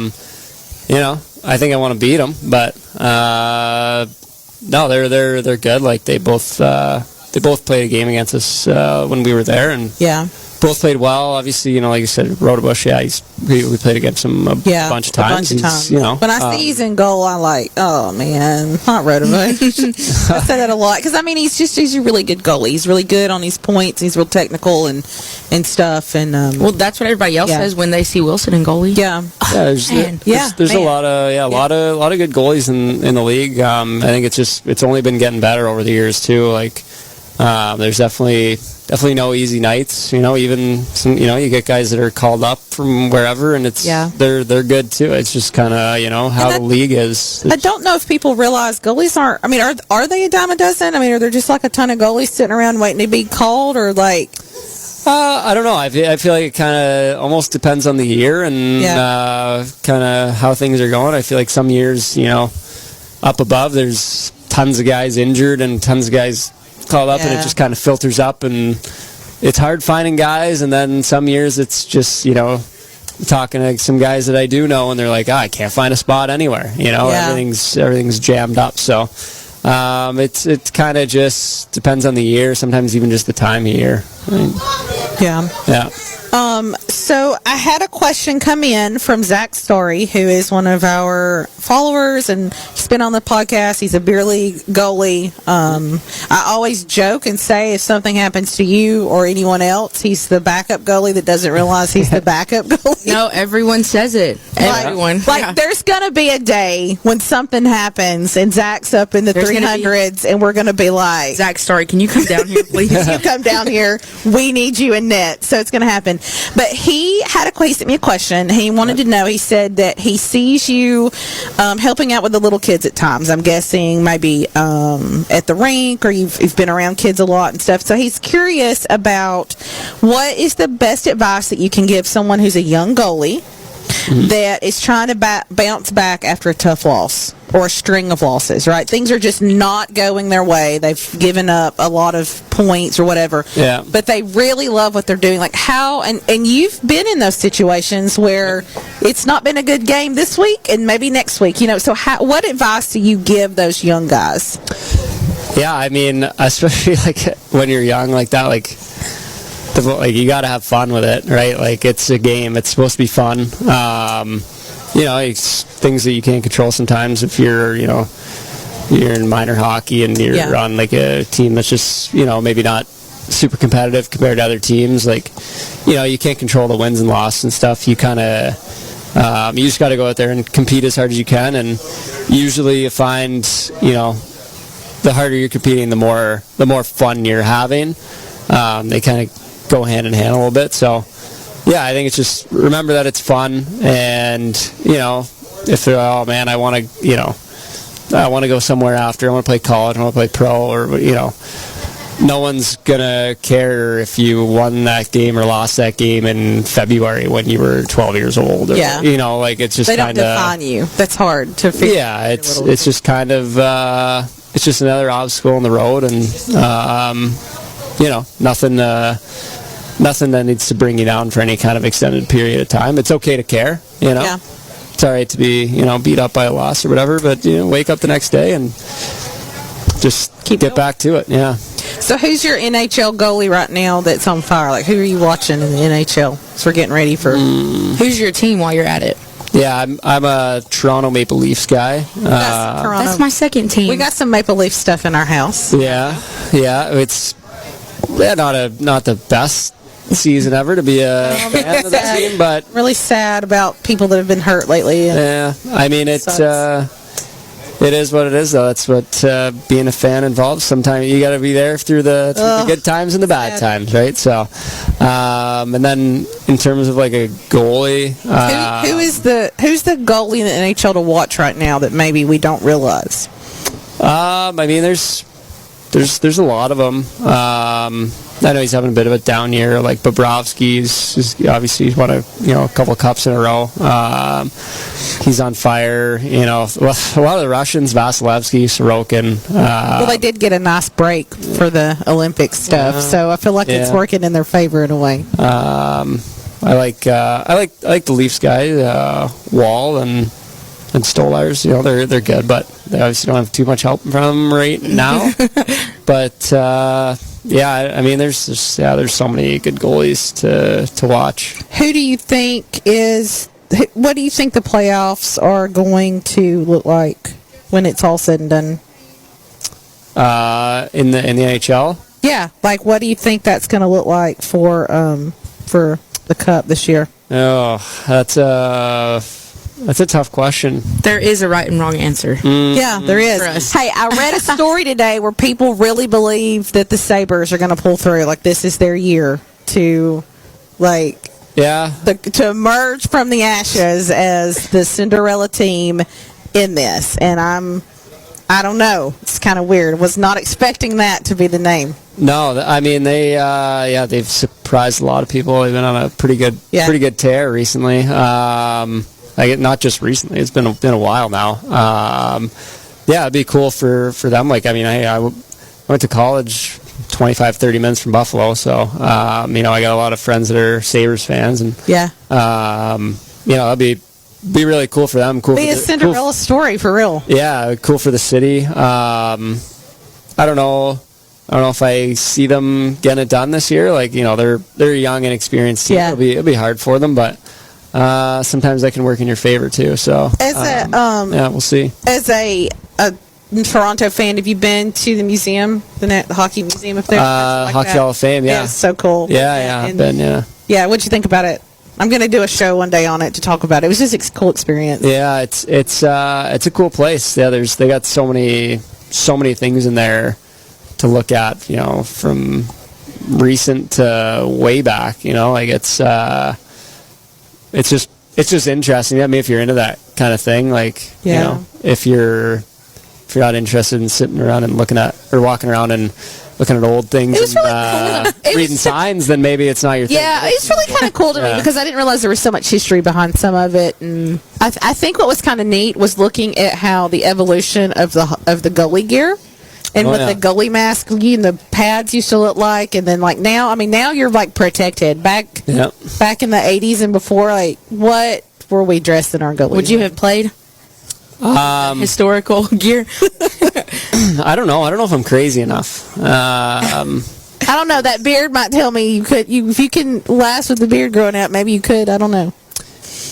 I think I want to beat them, but no, they're good. They both played a game against us when we were there, and both played well. Obviously, like you said, Rodebush, we played against him a bunch of times. When I see he's in goal, I like, oh man, not Rodebush. I say that a lot because he's a really good goalie. He's really good on his points. He's real technical and stuff. And well, that's what everybody else says when they see Wilson in goalie. Yeah, there's a lot of good goalies in the league. I think it's only been getting better over the years too. Like there's definitely no easy nights. Even some, you get guys that are called up from wherever, and they're good too. It's just kind of how the league is. I don't know if people realize goalies aren't. Are they a dime a dozen? Are there just like a ton of goalies sitting around waiting to be called, or like? I don't know. I feel like it kind of almost depends on the year and kind of how things are going. I feel like some years, up above, there's tons of guys injured and tons of guys called up, and it just kind of filters up, and it's hard finding guys. And then some years it's just, talking to some guys that I do know, and they're like, I can't find a spot anywhere. Everything's jammed up. So it kind of just depends on the year, sometimes even just the time of year. Yeah. So I had a question come in from Zach Story, who is one of our followers, and he's been on the podcast. He's a beer league goalie. I always joke and say if something happens to you or anyone else, he's the backup goalie that doesn't realize he's the backup goalie. No, everyone says it. Everyone. There's going to be a day when something happens and Zach's up in the 300s, and we're going to be like, Zach Story, can you come down here, please? You come down here. We need you in net. So it's going to happen. But he sent me a question. He wanted to know, he said that he sees you helping out with the little kids at times. I'm guessing maybe at the rink, or you've been around kids a lot and stuff. So he's curious about what is the best advice that you can give someone who's a young goalie that is trying to bounce back after a tough loss or a string of losses, right? Things are just not going their way. They've given up a lot of points or whatever. Yeah. But they really love what they're doing. Like how, and you've been in those situations where it's not been a good game this week and maybe next week, so what advice do you give those young guys? Yeah, especially like when you're young like that, you got to have fun with it, right? Like, it's a game. It's supposed to be fun. It's things that you can't control sometimes if you're in minor hockey and you're on like a team that's just, maybe not super competitive compared to other teams. Like, you can't control the wins and losses and stuff. You kind of, you just got to go out there and compete as hard as you can. And usually you find, the harder you're competing, the more fun you're having. They kind of go hand in hand a little bit. So yeah, I think it's just remember that it's fun, and if they're, oh man, I want to go somewhere after, I want to play college, I want to play pro, or no one's gonna care if you won that game or lost that game in February when you were 12 years old. Or, it's just they don't kinda define you. That's hard to figure. Yeah, it's just kind of it's just another obstacle on the road, and nothing that needs to bring you down for any kind of extended period of time. It's okay to care, Yeah. It's all right to be, beat up by a loss or whatever, but, wake up the next day and just get back to it, yeah. So who's your NHL goalie right now that's on fire? Like, who are you watching in the NHL? So we're getting ready for... Who's your team while you're at it? Yeah, I'm a Toronto Maple Leafs guy. That's my second team. We got some Maple Leaf stuff in our house. Yeah. It's not the best season ever to be a fan of the team, but really sad about people that have been hurt lately. Yeah, it is what it is, though. That's what being a fan involves. Sometimes you got to be there through the good times and the bad times, right? So, and then in terms of like a goalie, who's the goalie in the NHL to watch right now that maybe we don't realize? There's a lot of them. I know he's having a bit of a down year. Like Bobrovsky's obviously won a couple cups in a row. He's on fire. A lot of the Russians, Vasilevsky, Sorokin. Well, they did get a nice break for the Olympic stuff, so I feel like it's working in their favor in a way. I like the Leafs guy, Wall and Stolarz. They're good, but they obviously don't have too much help from them right now. But I mean, there's so many good goalies to watch. Who do you think what do you think the playoffs are going to look like when it's all said and done? In the NHL? Yeah, like what do you think that's going to look like for the Cup this year? Oh, that's a tough question. There is a right and wrong answer. Yeah, there is. Hey, I read a story today where people really believe that the Sabres are going to pull through. Like this is their year to, to emerge from the ashes as the Cinderella team in this. And I don't know. It's kind of weird. Was not expecting that to be the name. No, I mean they've surprised a lot of people. They've been on a pretty good tear recently. Not just recently. It's been a while now. It'd be cool for them. Like I mean, I went to college 25-30 minutes from Buffalo, so I got a lot of friends that are Sabres fans, and that'd be really cool for them. Cool. Be a Cinderella story for real. Yeah, cool for the city. I don't know if I see them getting it done this year. Like they're a young and experienced team. Yeah. It'll be hard for them, but sometimes that can work in your favor too. So we'll see. As a Toronto fan, have you been to the museum, the hockey museum up there? Hockey Hall of Fame. Yeah, it's so cool. Yeah, I've been. Yeah, what'd you think about it? I'm going to do a show one day on it to talk about it. It was just a cool experience. Yeah, it's a cool place. Yeah, they got so many things in there to look at. From recent to way back. It's just interesting. I mean, if you're into that kind of thing, if you're not interested in sitting around and walking around and looking at old things and reading signs, then maybe it's not your thing. Yeah, it's really kind of cool to me because I didn't realize there was so much history behind some of it. And I think what was kind of neat was looking at how the evolution of the goalie gear. And the goalie mask and the pads used to look like, and then now you're protected. Back in the 80s and before, what were we dressed in our goalie? Would you have played historical gear? I don't know. I don't know if I'm crazy enough. I don't know. That beard might tell me you could. If you can last with the beard growing out, maybe you could. I don't know.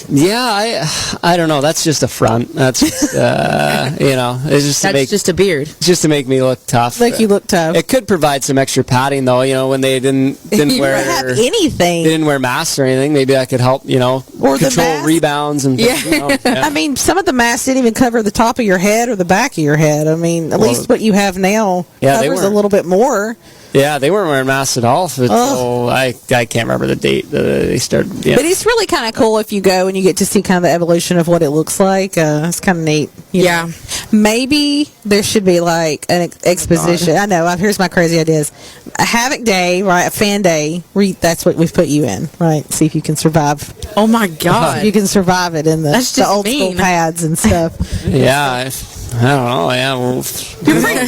Yeah, I don't know. That's just a front. That's just, it's just just a beard. Just to make me look tough. Like you look tough. It could provide some extra padding though. When they didn't wear have anything. They didn't wear masks or anything. Maybe that could help. Or control rebounds and things, I mean, some of the masks didn't even cover the top of your head or the back of your head. I mean, at least what you have now covers a little bit more. Yeah, they weren't wearing masks at all. So I can't remember the date that they started. Yeah. But it's really kind of cool if you go and you get to see kind of the evolution of what it looks like. It's kind of neat. You know? Maybe there should be an exposition. I know. Here's my crazy ideas. A Havoc Day, right? A fan day. That's what we've put you in, right? See if you can survive. Oh my God! See if you can survive it in the old school pads and stuff. Yeah. I don't know. Yeah, well,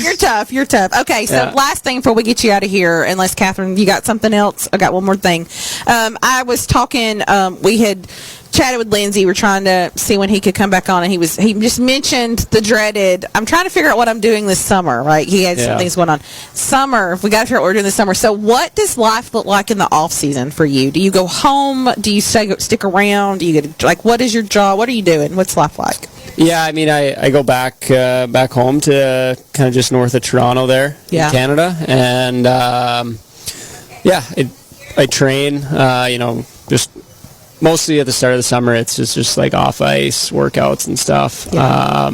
you're tough. You're tough. Okay, so last thing before we get you out of here, unless Catherine, you got something else? I got one more thing. I was talking. We had chatted with Lindsay. We're trying to see when he could come back on, and he just mentioned the dreaded. I'm trying to figure out what I'm doing this summer. Right? He had some things going on. Summer. We got to figure out what we're doing this summer. So, what does life look like in the off season for you? Do you go home? Do you stick around? Do you get what is your job? What are you doing? What's life like? Yeah, I mean, I go back home to kind of just north of Toronto there in Canada, and I train. Just mostly at the start of the summer, it's just like off ice workouts and stuff. Yeah.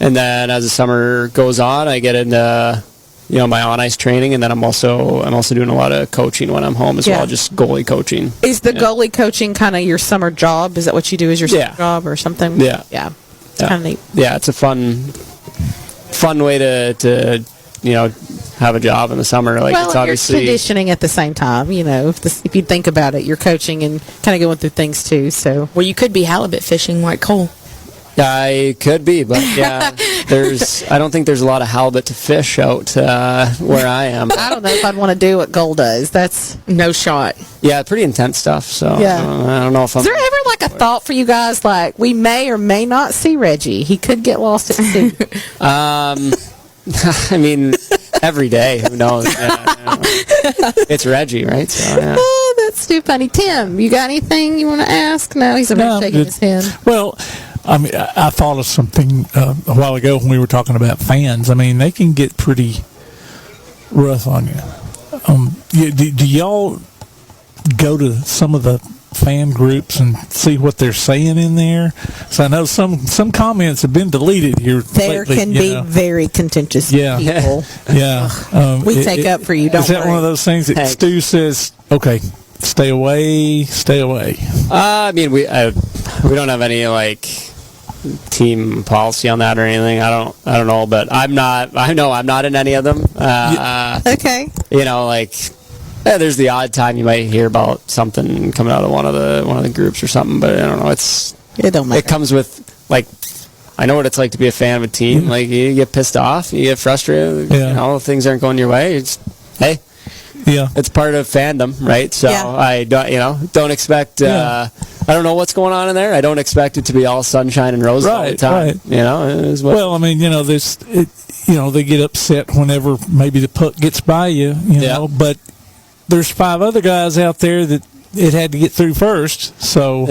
And then as the summer goes on, I get into my on ice training, and then I'm also doing a lot of coaching when I'm home as well, just goalie coaching. Is the goalie coaching kind of your summer job? Is that what you do as your summer job or something? Yeah. Yeah. Kind of neat. Yeah, it's a fun way to have a job in the summer. It's obviously you're conditioning at the same time. If you think about it, you're coaching and kind of going through things too. So you could be halibut fishing like Cole. I could be, but I don't think there's a lot of halibut to fish out where I am. I don't know if I'd want to do what Cole does. That's no shot. Yeah, pretty intense stuff. So I don't know if I'm. Is there ever a thought for you guys we may or may not see Reggie? He could get lost at sea. I mean, every day. Who knows? It's Reggie, right? So, yeah. Oh, that's too funny. Tim, you got anything you want to ask? No, he's already shaking his head. Well, I mean, I thought of something a while ago when we were talking about fans. I mean, they can get pretty rough on you. Do y'all go to some of the fan groups and see what they're saying in there? So I know some comments have been deleted here. There lately, can be very contentious people. Yeah. We take up for you, don't Is that worry. one of those things that Stu says, okay, stay away? I mean, we don't have any, like, team policy on that or anything. I don't know, but I know I'm not in any of them. Okay. You know, like, there's the odd time you might hear about something coming out of one of the groups or something, but I don't know. It don't matter. It comes with, like, I know what it's like to be a fan of a team. Like, you get pissed off, you get frustrated. You know, things aren't going your way. It's part of fandom, right? So I don't expect. I don't know what's going on in there. I don't expect it to be all sunshine and roses all the time. Right. You know, well, I mean, you know, they get upset whenever maybe the puck gets by you, you know, but there's 5 other guys out there that it had to get through first, so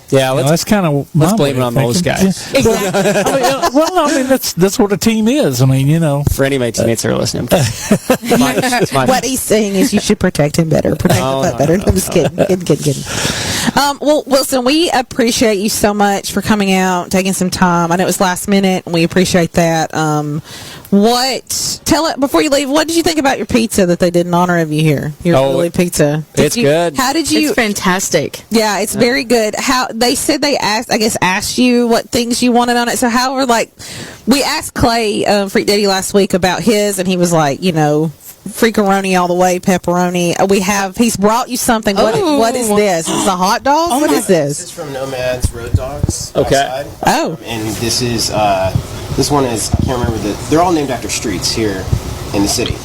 that's kind of let's blame it on those guys. Yeah. Well, I mean, that's what a team is. I mean, you know, for any of my teammates that are listening, what he's saying is you should protect him better, protect the putt better. I'm just kidding. Well, Wilson, we appreciate you so much for coming out, taking some time. I know it was last minute, and we appreciate that. Before you leave, what did you think about your pizza that they did in honor of you here? Your Philly pizza. It's good. How did you? It's fantastic. Yeah, it's very good. How they said they asked you what things you wanted on it. So we asked Clay Freak Daddy last week about his, and he was like, you know, freakaroni all the way, pepperoni. He's brought you something. What is this? It's a hot dog? What is this? This is from Nomad's Road Dogs. Okay. Outside. Oh. And this is, this one is, I can't remember they're all named after streets here in the city.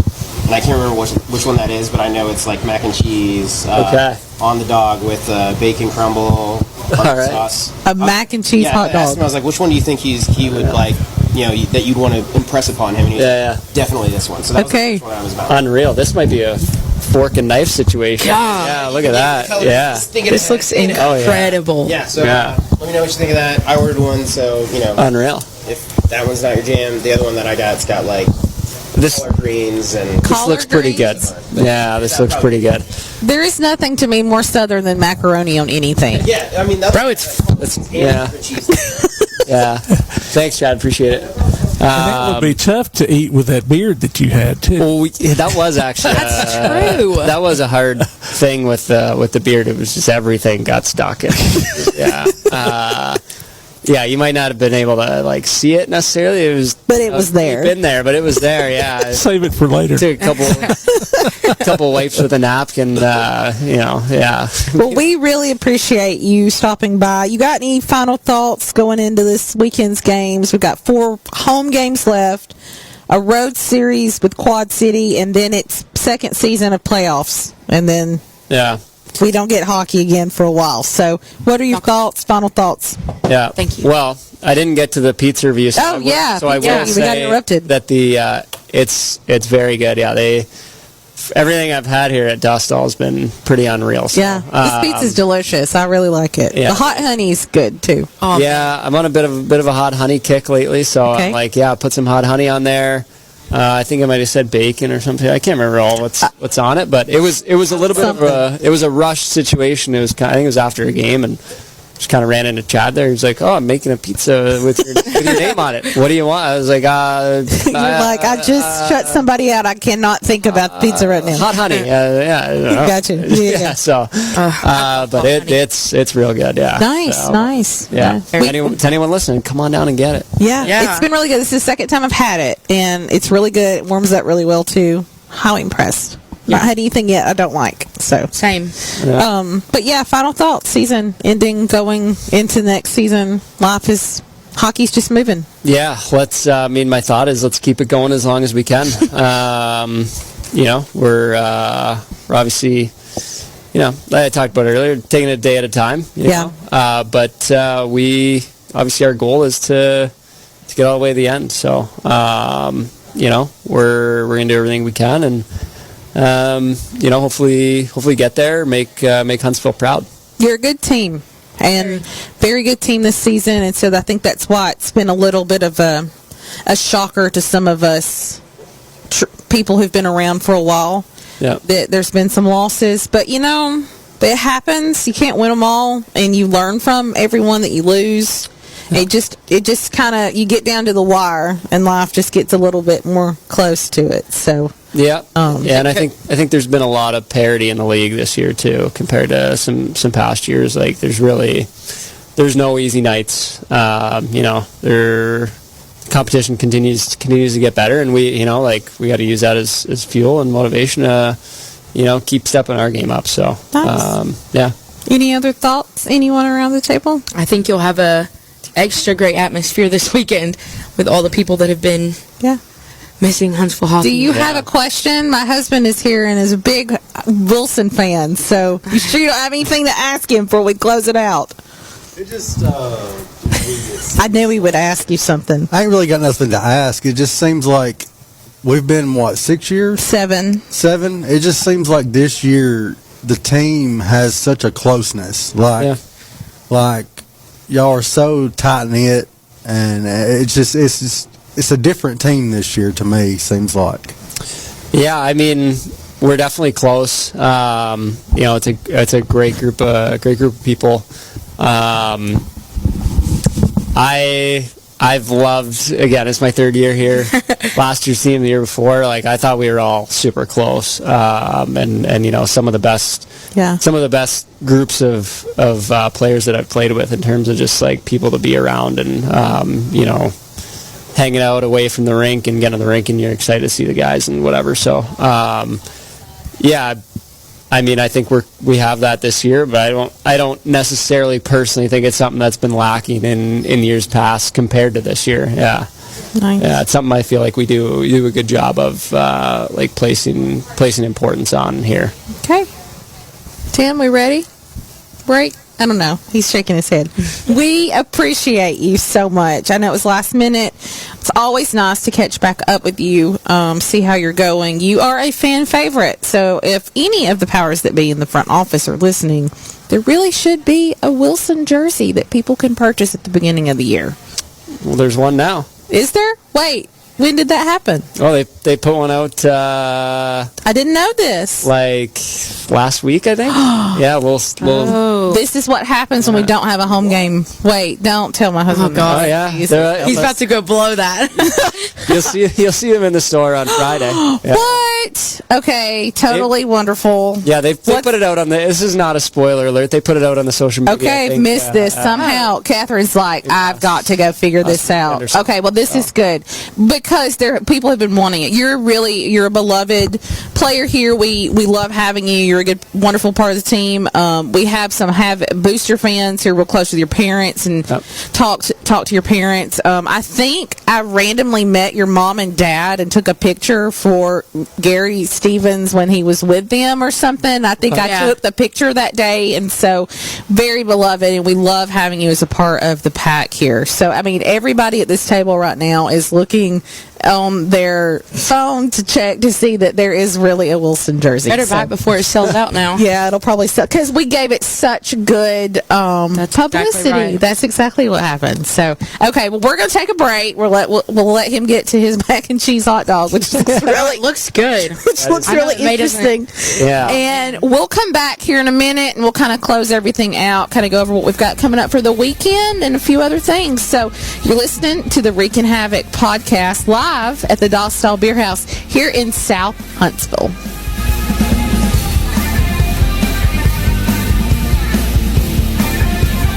And I can't remember which one that is, but I know it's like mac and cheese on the dog with bacon crumble, sauce. A mac and cheese hot I dog. asked him, I was like, which one do you think he would like, you know, that you'd want to impress upon him? And he was like, definitely this one. So that was the first one I was about. Unreal. This might be a fork and knife situation. God. Yeah, look at that. Yeah. This looks incredible. Yeah, so let me know what you think of that. I ordered one, so, you know. Unreal. If that one's not your jam, the other one that I got's got, like, collard greens and... This looks pretty good. Yeah, this looks pretty good. There is nothing to me more southern than macaroni on anything. Yeah, I mean, that's... Bro, it's yeah. Yeah. Thanks, Chad. Appreciate it. And that would be tough to eat with that beard that you had, too. Well, that was actually... That's true. That was a hard thing with the beard. It was just everything got stuck in. Yeah, you might not have been able to like see it necessarily. It was, but it was there. Been there, but it was there. Yeah. Save it for later. Took a couple wipes with a napkin. Yeah. Well, we really appreciate you stopping by. You got any final thoughts going into this weekend's games? We've got 4 home games left, a road series with Quad City, and then it's second season of playoffs, and then we don't get hockey again for a while. So what are your thoughts, final thoughts? Yeah. Thank you. Well, I didn't get to the pizza review. So I will say we got interrupted. That it's very good. Yeah, everything I've had here at Stahl has been pretty unreal. So, this pizza's delicious. I really like it. Yeah. The hot honey's good too. I'm on a bit of a hot honey kick lately, so I'm like, put some hot honey on there. I think I might have said bacon or something. I can't remember what's on it, but it was a little bit of a rushed situation. I think it was after a game, and just kind of ran into Chad there. He's like, "Oh, I'm making a pizza with your name on it. What do you want?" I was like, You're like, I just shut somebody out. I cannot think about pizza right now. Hot honey. Gotcha. Yeah. So, but it's real good. Yeah. Nice. Yeah. To anyone listening, come on down and get it. Yeah. It's been really good. This is the second time I've had it, and it's really good. It warms up really well too. Highly impressed. Not had anything yet I don't like. So same. But final thoughts. Season ending, going into next season. Hockey's just moving. Yeah. My thought is let's keep it going as long as we can. We're obviously, I talked about it earlier, taking it a day at a time. But we obviously our goal is to get all the way to the end. So we're going to do everything we can, and hopefully get there, make Huntsville proud. You're a good team, and very good team this season, and so I think that's why it's been a little bit of a shocker to some of us people who've been around for a while. Yeah, there's been some losses, but it happens. You can't win them all, and you learn from everyone that you lose. Yeah. It just kind of, you get down to the wire, and life just gets a little bit more close to it. So and I think there's been a lot of parity in the league this year too, compared to some past years. Like there's no easy nights. Competition continues to get better, and we got to use that as fuel and motivation to keep stepping our game up. So nice. Any other thoughts? Anyone around the table? I think you'll have a extra great atmosphere this weekend with all the people that have been missing Huntsville hockey. Do you have a question? My husband is here and is a big Wilson fan, so you sure you don't have anything to ask him before we close it out? It just I knew he would ask you something. I ain't really got nothing to ask. It just seems like we've been 6 years? 7. It just seems like this year the team has such a closeness. Like y'all are so tight knit, and it's a different team this year to me. Seems like. Yeah, I mean, we're definitely close. It's a great group of people. I've loved, again, it's my 3rd year here. Last year's team, the year before, I thought we were all super close. And some of the best groups of players that I've played with in terms of just people to be around, and hanging out away from the rink and getting to the rink, and you're excited to see the guys and whatever. So I mean, I think we have that this year, but I don't necessarily personally think it's something that's been lacking in years past compared to this year. Yeah. Nice. Yeah, it's something I feel like we do a good job of placing importance on here. Okay. Tim, we ready? Break? I don't know. He's shaking his head. We appreciate you so much. I know it was last minute. It's always nice to catch back up with you, see how you're going. You are a fan favorite. So if any of the powers that be in the front office are listening, there really should be a Wilson jersey that people can purchase at the beginning of the year. Well, there's one now. Is there? Wait. When did that happen? Oh, they put one out. I didn't know this. Last week, I think. Yeah, we'll. This is what happens when we don't have a home game. Wait, don't tell my husband. Oh God, yeah, he's about to go blow that. You'll see him in the store on Friday. Yeah. What? Okay, totally wonderful. Yeah, they put it out on the. This is not a spoiler alert. They put it out on the social media. Okay, I've missed this somehow. Catherine's like, I've got to go figure this out. Okay, well, this is good because people have been wanting it. You're a beloved player here. We love having you. You're a good, wonderful part of the team. We have some booster fans who are real close with your parents and talk to your parents. I think I randomly met your mom and dad and took a picture for Gary Stevens when he was with them or something. I think I took the picture that day, and so very beloved, and we love having you as a part of the pack here. So, I mean, everybody at this table right now is looking on their phone to check to see that there is really a Wilson jersey. Better buy it before it sells out now. Yeah, it'll probably sell because we gave it such good publicity. Exactly right. That's exactly what happened. So, okay, well, we're going to take a break. We'll let him get to his mac and cheese hot dog, which looks really looks good. Which looks really interesting. Yeah. And we'll come back here in a minute and we'll kind of close everything out, kind of go over what we've got coming up for the weekend and a few other things. So, you're listening to the Reekin Havoc podcast live at the Stahl Bierhaus here in South Huntsville.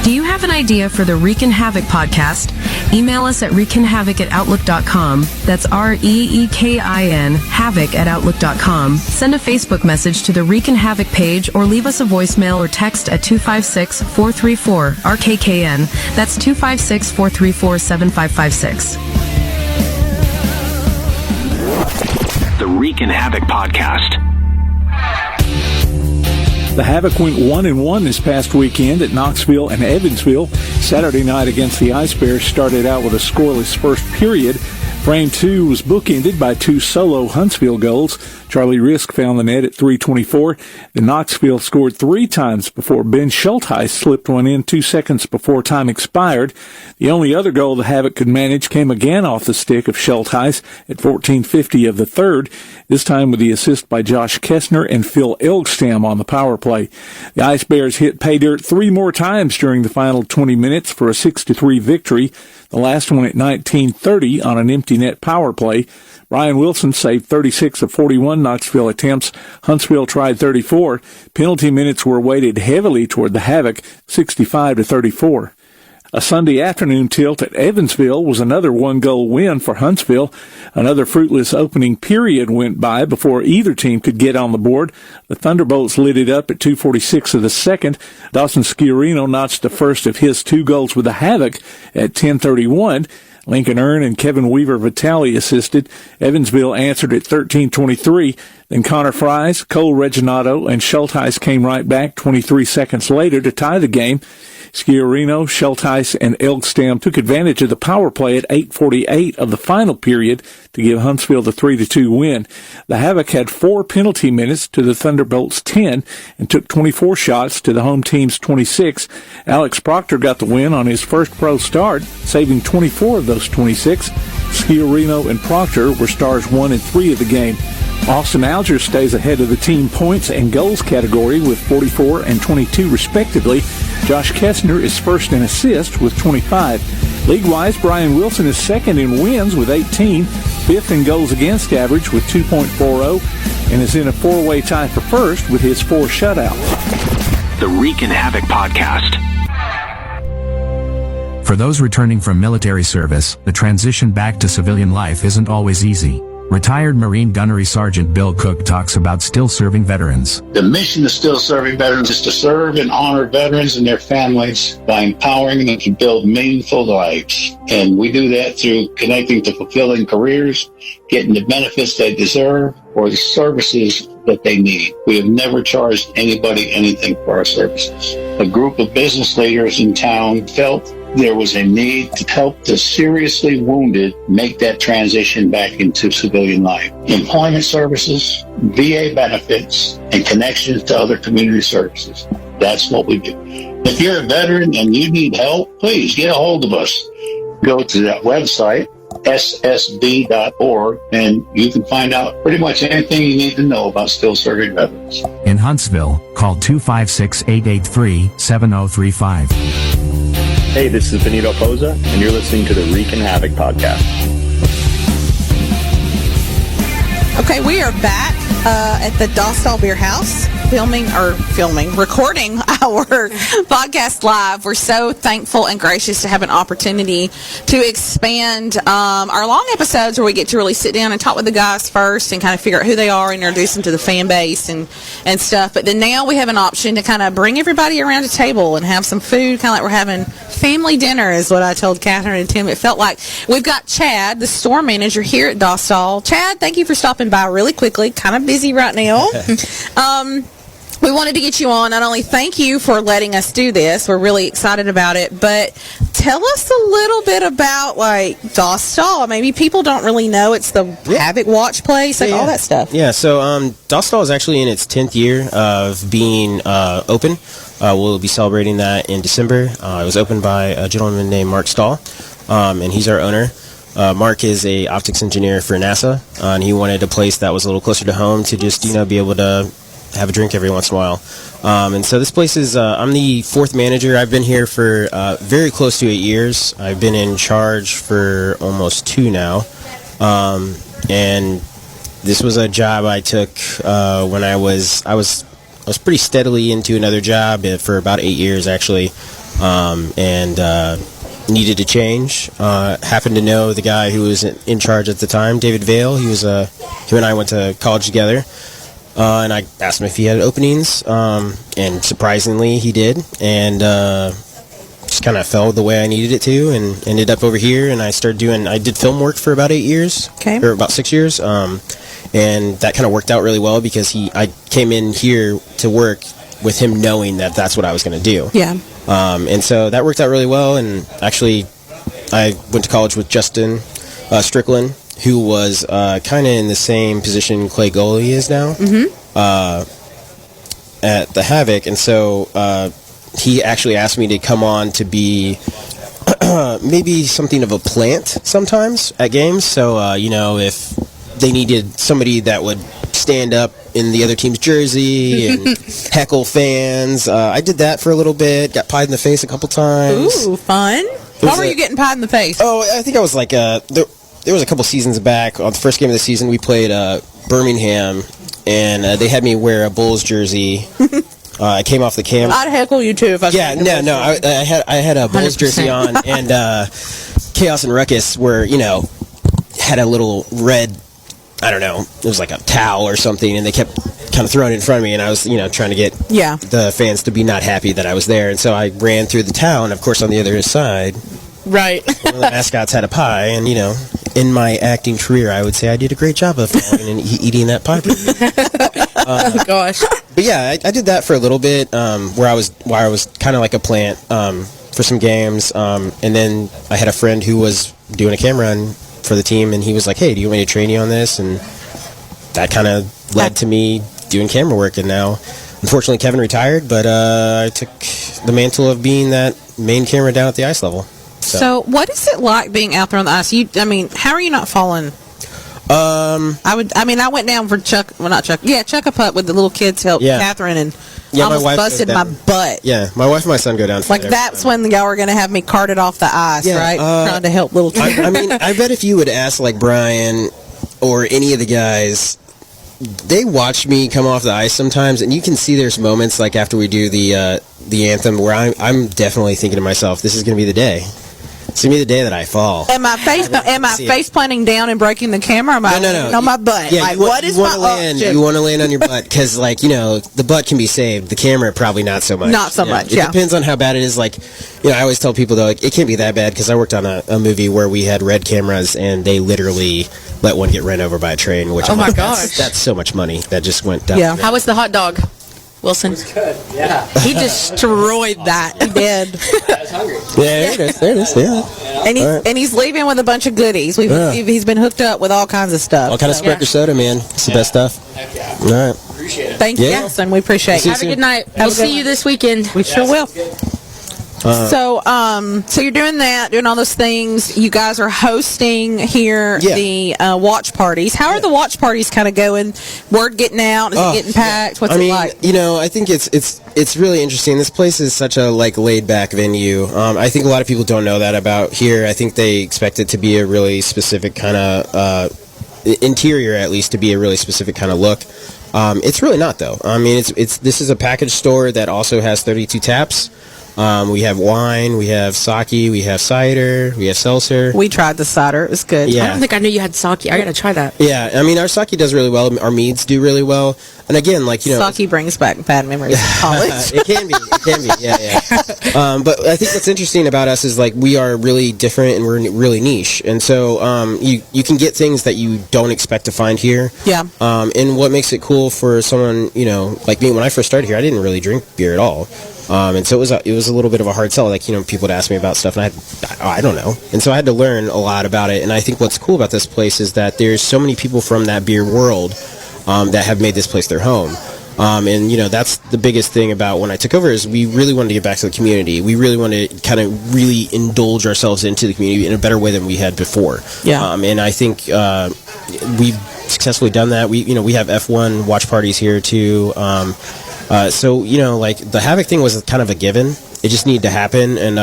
Do you have an idea for the Reekin Havoc podcast? Email us at reekinhavoc@outlook.com. That's REEKIN havoc@outlook.com. Send a Facebook message to the Reekin Havoc page or leave us a voicemail or text at 256-434-RKKN. That's 256-434-7556. The Reekin Havoc podcast. The Havoc went 1-1 this past weekend at Knoxville and Evansville. Saturday night against the Ice Bears started out with a scoreless first period. Frame 2 was bookended by 2 solo Huntsville goals. Charlie Risk found the net at 3:24. Then Knoxville scored 3 times before Ben Schultheis slipped one in 2 seconds before time expired. The only other goal the Havoc could manage came again off the stick of Schultheis at 14:50 of the third, this time with the assist by Josh Kessner and Phil Elgstam on the power play. The Ice Bears hit pay dirt 3 more times during the final 20 minutes for a 6-3 victory, the last one at 19:30 on an empty net power play. Brian Wilson saved 36 of 41 Knoxville attempts. Huntsville tried 34. Penalty minutes were weighted heavily toward the Havoc, 65-34. A Sunday afternoon tilt at Evansville was another 1-goal win for Huntsville. Another fruitless opening period went by before either team could get on the board. The Thunderbolts lit it up at 2:46 of the second. Dawson Sciorino notched the first of his 2 goals with the Havoc at 10:31. Lincoln Earn and Kevin Weaver Vitale assisted. Evansville answered at 13:23. Then Connor Fries, Cole Reginato, and Schultheis came right back 23 seconds later to tie the game. Sciorino, Schultheis, and Elgstam took advantage of the power play at 8:48 of the final period to give Huntsville the 3-2 win. The Havoc had 4 penalty minutes to the Thunderbolts' 10 and took 24 shots to the home team's 26. Alex Proctor got the win on his first pro start, saving 24 of those 26. Sciorino and Proctor were stars 1 and 3 of the game. Austin Alger stays ahead of the team points and goals category with 44 and 22 respectively. Josh Kessner is first in assists with 25. League-wise, Brian Wilson is second in wins with 18, fifth in goals against average with 2.40, and is in a 4-way tie for first with his 4 shutouts. The Reekin Havoc Podcast. For those returning from military service, the transition back to civilian life isn't always easy. Retired Marine Gunnery Sergeant Bill Cook talks about still serving veterans. The mission of Still Serving Veterans is to serve and honor veterans and their families by empowering them to build meaningful lives. And we do that through connecting to fulfilling careers, getting the benefits they deserve, or the services that they need. We have never charged anybody anything for our services. A group of business leaders in town felt there was a need to help the seriously wounded make that transition back into civilian life. Employment services, VA benefits, and connections to other community services. That's what we do. If you're a veteran and you need help, please get a hold of us. Go to that website, ssb.org, and you can find out pretty much anything you need to know about still serving veterans. In Huntsville, call 256-883-7035. Hey, this is Benito Poza, and you're listening to the Reekin Havoc Podcast. Okay, we are back at the Stahl Bierhaus recording our podcast live. We're so thankful and gracious to have an opportunity to expand our long episodes where we get to really sit down and talk with the guys first and kind of figure out who they are and introduce them to the fan base and stuff. But then now we have an option to kind of bring everybody around a table and have some food, kind of like we're having family dinner is what I told Catherine and Tim. It felt like we've got Chad, the store manager here at Stahl. Chad, thank you for stopping by really quickly. Kind of busy right now. We wanted to get you on. Not only thank you for letting us do this, we're really excited about it, but tell us a little bit about, like, Stahl. Maybe people don't really know it's the Havoc watch place, like all that stuff. Yeah, so Stahl is actually in its 10th year of being open. We'll be celebrating that in December. It was opened by a gentleman named Mark Stahl, and he's our owner. Mark is a optics engineer for NASA, and he wanted a place that was a little closer to home to just, be able to have a drink every once in a while. And so this place is, I'm the 4th manager. I've been here for very close to 8 years. I've been in charge for almost 2 now. And this was a job I took when I was pretty steadily into another job for about 8 years, actually, and needed to change. Happened to know the guy who was in charge at the time, David Vale. He and I went to college together. And I asked him if he had openings, and surprisingly he did, and just kind of fell the way I needed it to, and ended up over here, and I did film work for about 8 years, or about 6 years, and that kind of worked out really well because I came in here to work with him knowing that that's what I was going to do. Yeah. And so that worked out really well, and actually I went to college with Justin Strickland, who was kind of in the same position Clay Goalie is now at the Havoc, and so he actually asked me to come on to be maybe something of a plant sometimes at games. So if they needed somebody that would stand up in the other team's jersey and heckle fans, I did that for a little bit. Got pied in the face a couple times. Ooh, fun. Why were you getting pied in the face? Oh, I think I was like there was a couple seasons back. On the first game of the season, we played Birmingham, and they had me wear a Bulls jersey. I came off the camera. I'd heckle you too if I. Yeah, no. I had a Bulls 100%. Jersey on, and Chaos and Ruckus were had a little red. I don't know. It was like a towel or something, and they kept kind of throwing it in front of me, and I was trying to get the fans to be not happy that I was there, and so I ran through the town. Of course, on the other side, right, one of the mascots had a pie, and in my acting career, I would say I did a great job of following and eating that pie. Oh gosh. But yeah, I did that for a little bit, where I was kind of like a plant for some games, and then I had a friend who was doing a camera run for the team, and he was like, "Hey, do you want me to train you on this?" And that kind of led to me doing camera work. And now, unfortunately, Kevin retired, but I took the mantle of being that main camera down at the ice level. So what is it like being out there on the ice? How are you not falling? I went down for Chuck a Putt with the little kids help Catherine, and almost busted my butt. Yeah, my wife and my son go down. Like that's when y'all were going to have me carted off the ice, right? Trying to help little kids. I bet if you would ask like Brian or any of the guys, they watch me come off the ice sometimes, and you can see there's moments like after we do the anthem where I'm definitely thinking to myself, this is going to be the day. It's going to be the day that I fall. Am I face planting down and breaking the camera? Or am I no. on my butt? Yeah, like, you want to land on your butt because, the butt can be saved. The camera, probably not so much. Not so much, It depends on how bad it is. Like, I always tell people, though, it can't be that bad because I worked on a movie where we had red cameras and they literally let one get ran over by a train. Which my gosh. That's so much money that just went down. Yeah. How was the hot dog, Wilson? It was good, yeah. He destroyed that. He did. I was hungry. Yeah, there it is, yeah. And he's leaving with a bunch of goodies. He's been hooked up with all kinds of stuff. All kind of Sprecher soda, man. It's the best stuff. Heck yeah. All right. Appreciate it. Thank you, Wilson. We appreciate it. Have a good night. We'll see you this weekend. We sure will. So you're doing that, doing all those things. You guys are hosting here the watch parties. How are the watch parties kind of going? Word getting out? Is it getting packed? What's it like? I think it's really interesting. This place is such a laid back venue. I think a lot of people don't know that about here. I think they expect it to be a really specific kind of interior, at least, to be a really specific kind of look. It's really not, though. This is a package store that also has 32 taps. We have wine, we have sake, we have cider, we have seltzer. We tried the cider. It was good. Yeah. I don't think I knew you had sake. I got to try that. Yeah, our sake does really well. Our meads do really well. And again, sake brings back bad memories of college. It can be, yeah. But I think what's interesting about us is we are really different and we're really niche. And so you can get things that you don't expect to find here. Yeah. And what makes it cool for someone, like me, when I first started here, I didn't really drink beer at all. And so it was a little bit of a hard sell. People would ask me about stuff, and I don't know. And so I had to learn a lot about it. And I think what's cool about this place is that there's so many people from that beer world that have made this place their home. And that's the biggest thing about when I took over is we really wanted to get back to the community. We really wanted to kind of really indulge ourselves into the community in a better way than we had before. Yeah. And I think we've successfully done that. We have F1 watch parties here too. So the Havoc thing was kind of a given. It just needed to happen, and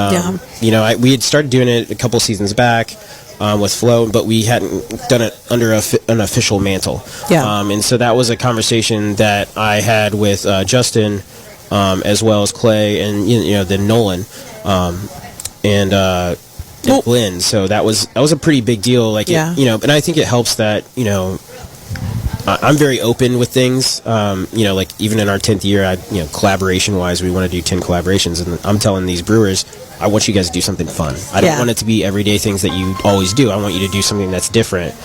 we had started doing it a couple seasons back with Flo, but we hadn't done it under an official mantle. Yeah. And so that was a conversation that I had with Justin, as well as Clay, and then Nolan, and Glenn. So that was a pretty big deal. And I think it helps that I'm very open with things. Even in our 10th year, collaboration-wise, we want to do 10 collaborations, and I'm telling these brewers, I want you guys to do something fun. I don't want it to be everyday things that you always do. I want you to do something that's different.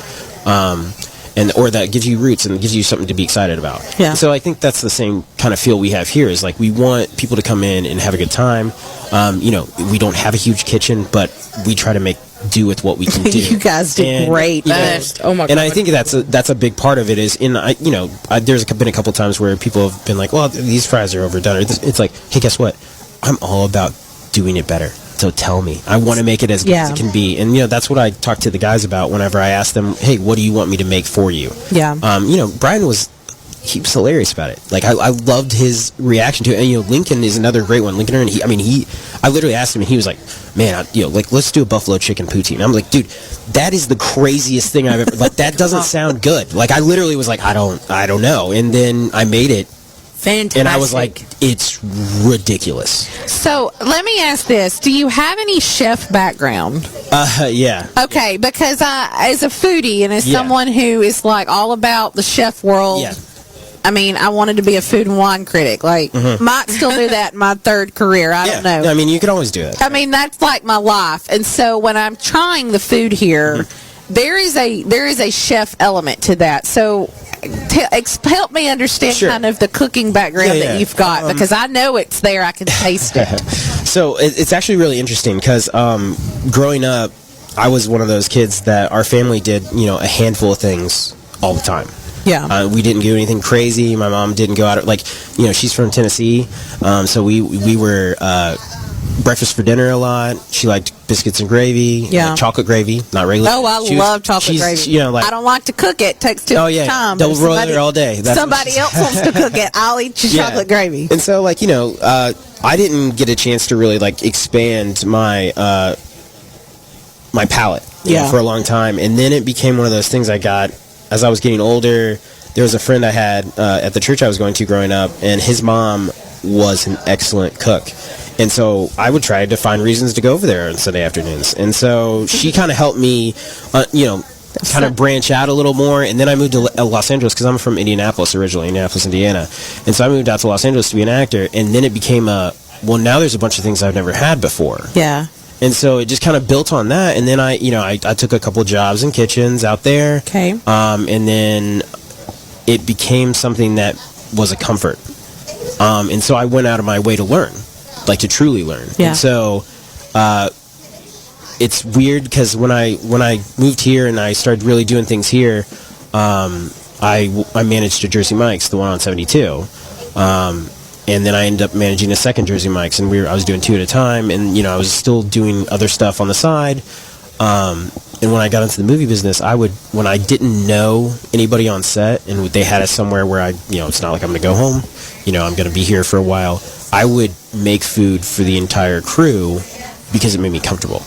or that gives you roots and gives you something to be excited about. Yeah. So I think that's the same kind of feel we have here. Is like we want people to come in and have a good time. We don't have a huge kitchen, but we try to make do with what we can do. You guys did great. Oh my god! And I think that's a big part of it. Is there's been a couple times where people have been like, well, these fries are overdone. Or it's like, hey, guess what? I'm all about doing it better. So tell me. I want to make it as good as it can be. And, that's what I talk to the guys about whenever I ask them, hey, what do you want me to make for you? Yeah. Brian was hilarious about it. Like, I loved his reaction to it. And, Lincoln is another great one. Lincoln, I literally asked him, and he was like, man, let's do a buffalo chicken poutine. I'm like, dude, that is the craziest thing I've ever, like, that doesn't sound good. Like, I literally was like, I don't know. And then I made it. Fantastic. And I was like, it's ridiculous. So let me ask this: do you have any chef background? Yeah. Okay, because as a foodie and as someone who is like all about the chef world, I wanted to be a food and wine critic. Like, might still do that in my third career. I don't know. You could always do it. That's like my life. And so when I'm trying the food here, there is a chef element to that. So help me understand kind of the cooking background that you've got, because I know it's there. I can taste it. So it's actually really interesting because growing up, I was one of those kids that our family did, a handful of things all the time. Yeah. We didn't do anything crazy. My mom didn't go out, she's from Tennessee. So we were breakfast for dinner a lot. She liked biscuits and gravy, chocolate gravy, not regular. Oh, I love chocolate gravy. I don't like to cook it. It takes too much time. Double broiler all day. Somebody else wants to cook it. I'll eat your chocolate gravy. And so, I didn't get a chance to really expand my my palate for a long time, and then it became one of those things I got as I was getting older. There was a friend I had at the church I was going to growing up, and his mom was an excellent cook. And so I would try to find reasons to go over there on Sunday afternoons. And so she kind of helped me, kind of branch out a little more. And then I moved to Los Angeles because I'm from Indianapolis originally, Indianapolis, Indiana. And so I moved out to Los Angeles to be an actor. And then it became now there's a bunch of things I've never had before. Yeah. And so it just kind of built on that. And then I took a couple of jobs in kitchens out there. Okay. And then it became something that was a comfort. And so I went out of my way to learn. To truly learn. Yeah. And so it's weird because when I moved here and I started really doing things here, I managed a Jersey Mike's, the one on 72, and then I ended up managing a second Jersey Mike's, and I was doing two at a time, and I was still doing other stuff on the side. And when I got into the movie business, when I didn't know anybody on set and they had us somewhere where it's not like I'm going to go home, I'm going to be here for a while, I would make food for the entire crew because it made me comfortable.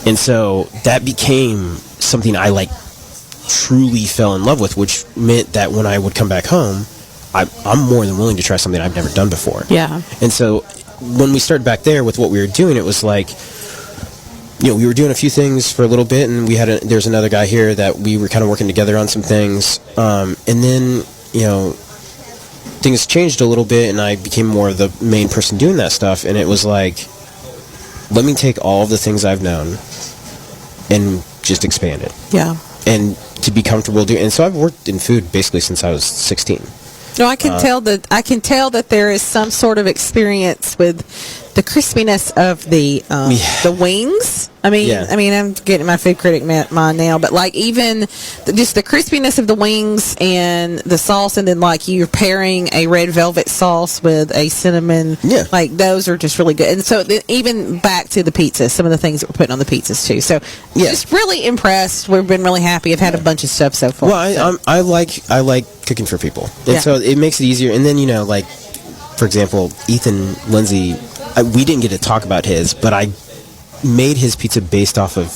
And so that became something I truly fell in love with, which meant that when I would come back home, I'm more than willing to try something I've never done before. Yeah. And so when we started back there with what we were doing, it was we were doing a few things for a little bit, and there's another guy here that we were kind of working together on some things. And then, things changed a little bit, and I became more of the main person doing that stuff. And it was let me take all of the things I've known and just expand it. Yeah. And to be comfortable doing. And so I've worked in food basically since I was 16. No, I can tell that there is some sort of experience with the crispiness of the wings. I'm getting my food critic mind now, but even just the crispiness of the wings and the sauce, and then you're pairing a red velvet sauce with a cinnamon. Yeah. Those are just really good. And so even back to the pizza, some of the things that we're putting on the pizzas too. So just really impressed. We've been really happy. I've had a bunch of stuff so far. Well, I like cooking for people, and so it makes it easier. And then for example, Ethan Lindsay, we didn't get to talk about his, but I made his pizza based off of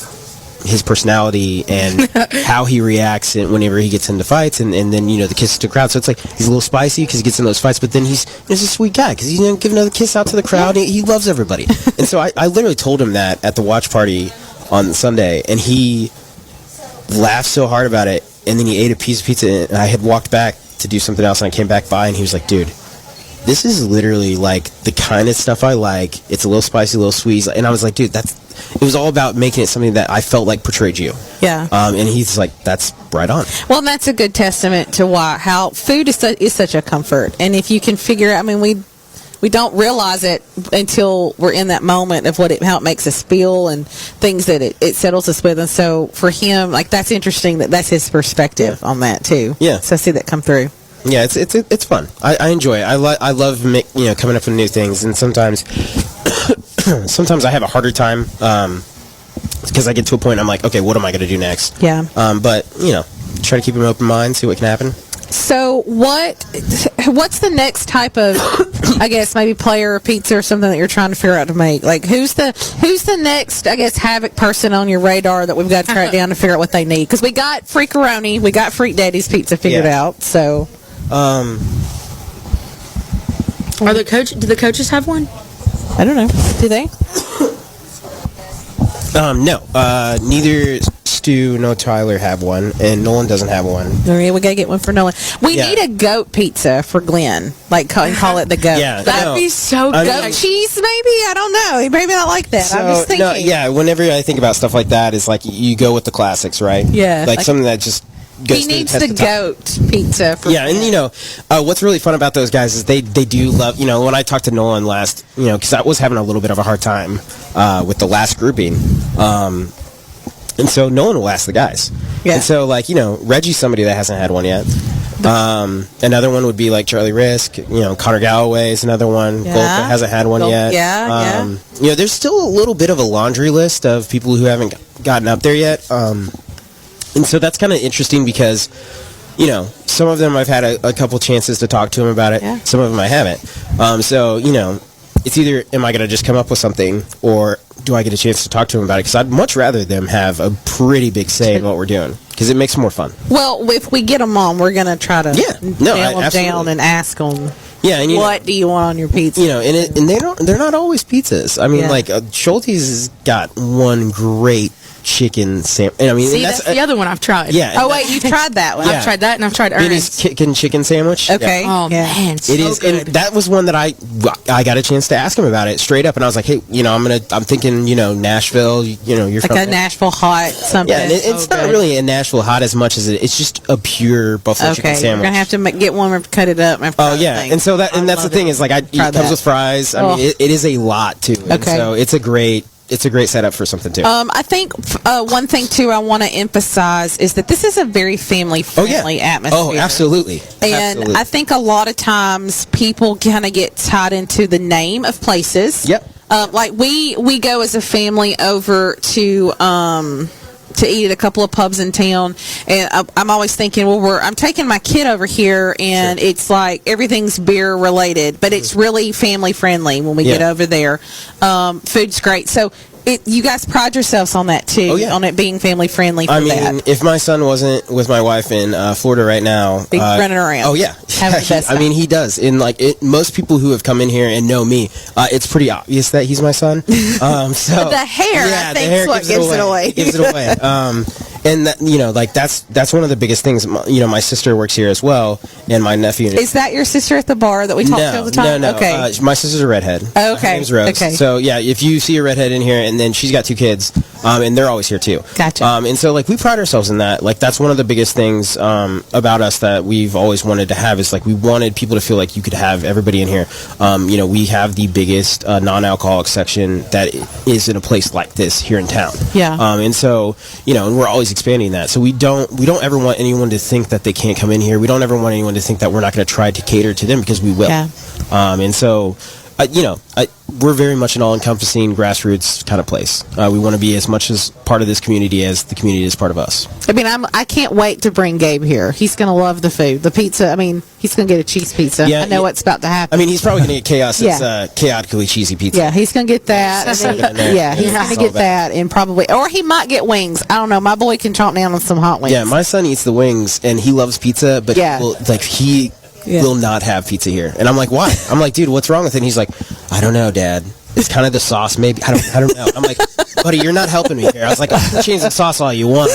his personality and how he reacts whenever he gets into fights, and then the kisses to the crowd. So it's he's a little spicy because he gets in those fights, but then he's a sweet guy because he's give another kiss out to the crowd. And he loves everybody. And so I literally told him that at the watch party on Sunday, and he laughed so hard about it. And then he ate a piece of pizza, and I had walked back to do something else, and I came back by, and he was like, dude, this is literally like the kind of stuff I like. It's a little spicy, a little sweet. And I was like, dude, it was all about making it something that I felt like portrayed you. Yeah. And he's like, that's right on. Well, and that's a good testament to how food is such a comfort. And if you can figure out, I mean, we don't realize it until we're in that moment of how it makes us feel and things that it settles us with. And so for him, like, that's interesting that's his perspective on that too. Yeah. So I see that come through. Yeah, it's fun. I enjoy it. I love coming up with new things, and sometimes I have a harder time because I get to a point I'm like, okay, what am I going to do next? Yeah. But try to keep an open mind, see what can happen. So what's the next type of, I guess, maybe player or pizza or something that you're trying to figure out to make? Like, who's the next, I guess, Havoc person on your radar that we've got to track down to figure out what they need? Because we got Freakaroni, we got Freak Daddy's Pizza figured out. So, do the coaches have one? I don't know. Do they? No. Neither Stu nor Tyler have one, and Nolan doesn't have one. We gotta get one for Nolan. We need a goat pizza for Glenn. Like, call it the goat. Yeah, that'd be so good. Goat cheese, maybe? I don't know. He maybe not like that. I'm just thinking. Whenever I think about stuff like that, it's like you go with the classics, right? Yeah. Like something that just he needs the goat pizza. And what's really fun about those guys is they do love. When I talked to Nolan last, because I was having a little bit of a hard time with the last grouping, and so Nolan will ask the guys. Yeah. And so Reggie's somebody that hasn't had one yet. Another one would be like Charlie Risk. Connor Galloway is another one. Yeah. Golka hasn't had one yet. Yeah. There's still a little bit of a laundry list of people who haven't gotten up there yet. And so that's kind of interesting because, some of them I've had a couple chances to talk to them about it. Yeah. Some of them I haven't. It's either am I going to just come up with something or do I get a chance to talk to them about it? Because I'd much rather them have a pretty big say in what we're doing because it makes it more fun. Well, if we get them on, we're going to try to nail them down and ask them. Yeah, and what do you want on your pizza? And they're not always pizzas. I mean, Schulte's has got one great chicken sandwich. That's the other one I've tried. Yeah. Oh wait, you've tried that one. Yeah. I've tried that, and I've tried Ernest's chicken sandwich. Okay. Yeah. Oh man, it is, good. And that was one that I got a chance to ask him about it straight up, and I was like, hey, I'm thinking, Nashville. You're like from a Nashville hot something. Yeah, and it's not really a Nashville hot as much as it's just a pure buffalo chicken sandwich. We're gonna have to get one, cut it up. Oh yeah, and so that's the thing is like it comes with fries. I mean, it is a lot too. Okay. And so it's a great setup for something too. I think one thing too I want to emphasize is that this is a very family-friendly atmosphere. Oh, absolutely. And I think a lot of times people kind of get tied into the name of places. Yep. Like we go as a family over to eat at a couple of pubs in town, and I'm always thinking, I'm taking my kid over here, and it's like everything's beer related, but it's really family friendly when we get over there. Food's great, so you guys pride yourselves on that too, on it being family friendly. If my son wasn't with my wife in Florida right now, he's running around. Oh yeah, he does. And most people who have come in here and know me, it's pretty obvious that he's my son. So the hair, I think, is what gives it away. Gives it away. And that, that's one of the biggest things. My sister works here as well, and my nephew. Is that your sister at the bar that we talk to all the time? No. Okay. My sister's a redhead. Okay. Her name's Rose. Okay. So yeah, if you see a redhead in here, and then she's got 2 kids, and they're always here too. Gotcha. And so we pride ourselves in that. That's one of the biggest things about us that we've always wanted to have is we wanted people to feel like you could have everybody in here. We have the biggest non-alcoholic section that is in a place like this here in town. Yeah. And so and we're always expanding that. So we don't ever want anyone to think that they can't come in here. We don't ever want anyone to think that we're not going to try to cater to them because we will. Yeah. And so we're very much an all-encompassing grassroots kind of place. We want to be as much as part of this community as the community is part of us. I can't wait to bring Gabe here. He's going to love the food. The pizza, he's going to get a cheese pizza. Yeah, I know what's about to happen. He's probably going to get chaos. It's chaotically cheesy pizza. Yeah, he's going to get that. He's going to get that, and probably, or he might get wings. I don't know. My boy can chomp down on some hot wings. Yeah, my son eats the wings, and he loves pizza, but he will not have pizza here. And I'm like, why? I'm like, dude, what's wrong with it? And he's like, I don't know, Dad. it's kind of the sauce, maybe. I don't know. I'm like, buddy, you're not helping me here. I was like, I can change the sauce all you want,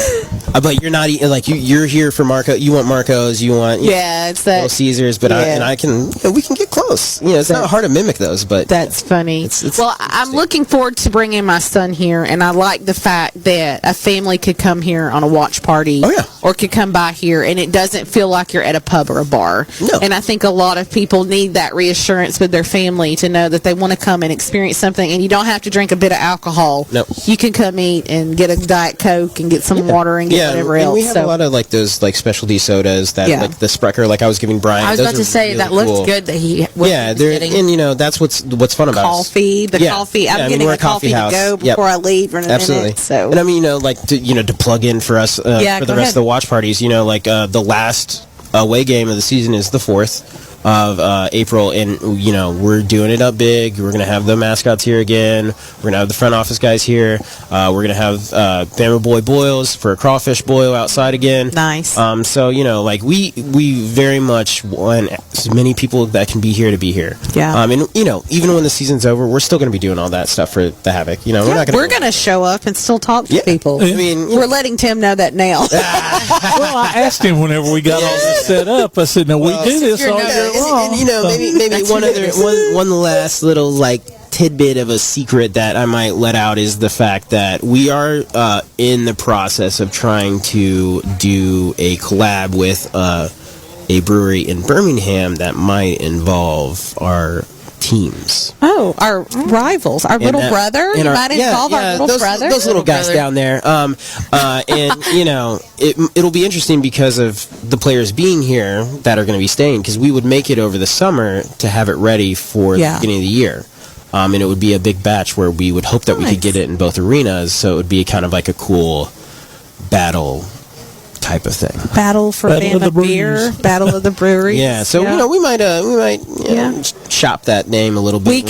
but you're not eating. Like you're here for Marco. You want Marco's. You want it's that Little Caesars. But I can. We can get close. It's not hard to mimic those. But that's funny. Well, I'm looking forward to bringing my son here, and I like the fact that a family could come here on a watch party, or could come by here, and it doesn't feel like you're at a pub or a bar. No. And I think a lot of people need that reassurance with their family to know that they want to come and experience something, and you don't have to drink a bit of alcohol. No. You can come eat and get a Diet Coke and get some water and get whatever and else. we have a lot of like those like specialty sodas that like the Sprecher, like I was giving Brian. I was about to say really that looks cool. good that he they're and that's what's fun about coffee. us. Coffee. I'm getting we're a coffee house. to go before I leave in a Absolutely. minute. So, and I mean, to plug in for us for the rest of the watch parties. The last away game of the season is the 4th of April, and we're doing it up big. We're gonna have the mascots here again. We're gonna have the front office guys here. We're gonna have Bama Boy boils for a crawfish boil outside again. Nice. So we very much want as many people that can be here to be here. Yeah. And even when the season's over, we're still gonna be doing all that stuff for the Havoc. We're gonna show up and still talk to people. I mean, we're letting Tim know that now. Well, I asked him whenever we got all this set up. I said, "No, we do this all year long." And, maybe one last little tidbit of a secret that I might let out is the fact that we are in the process of trying to do a collab with a brewery in Birmingham that might involve our teams. Oh, our rivals, our little brother. You might involve our little brother. Those little guys down there. And it'll be interesting because of the players being here that are going to be staying. Because we would make it over the summer to have it ready for the beginning of the year. And it would be a big batch where we would hope that we could get it in both arenas. So it would be kind of like a cool battle type of thing. Battle for Bama beer, Battle of the Breweries. Yeah, so we might shop that name a little bit. We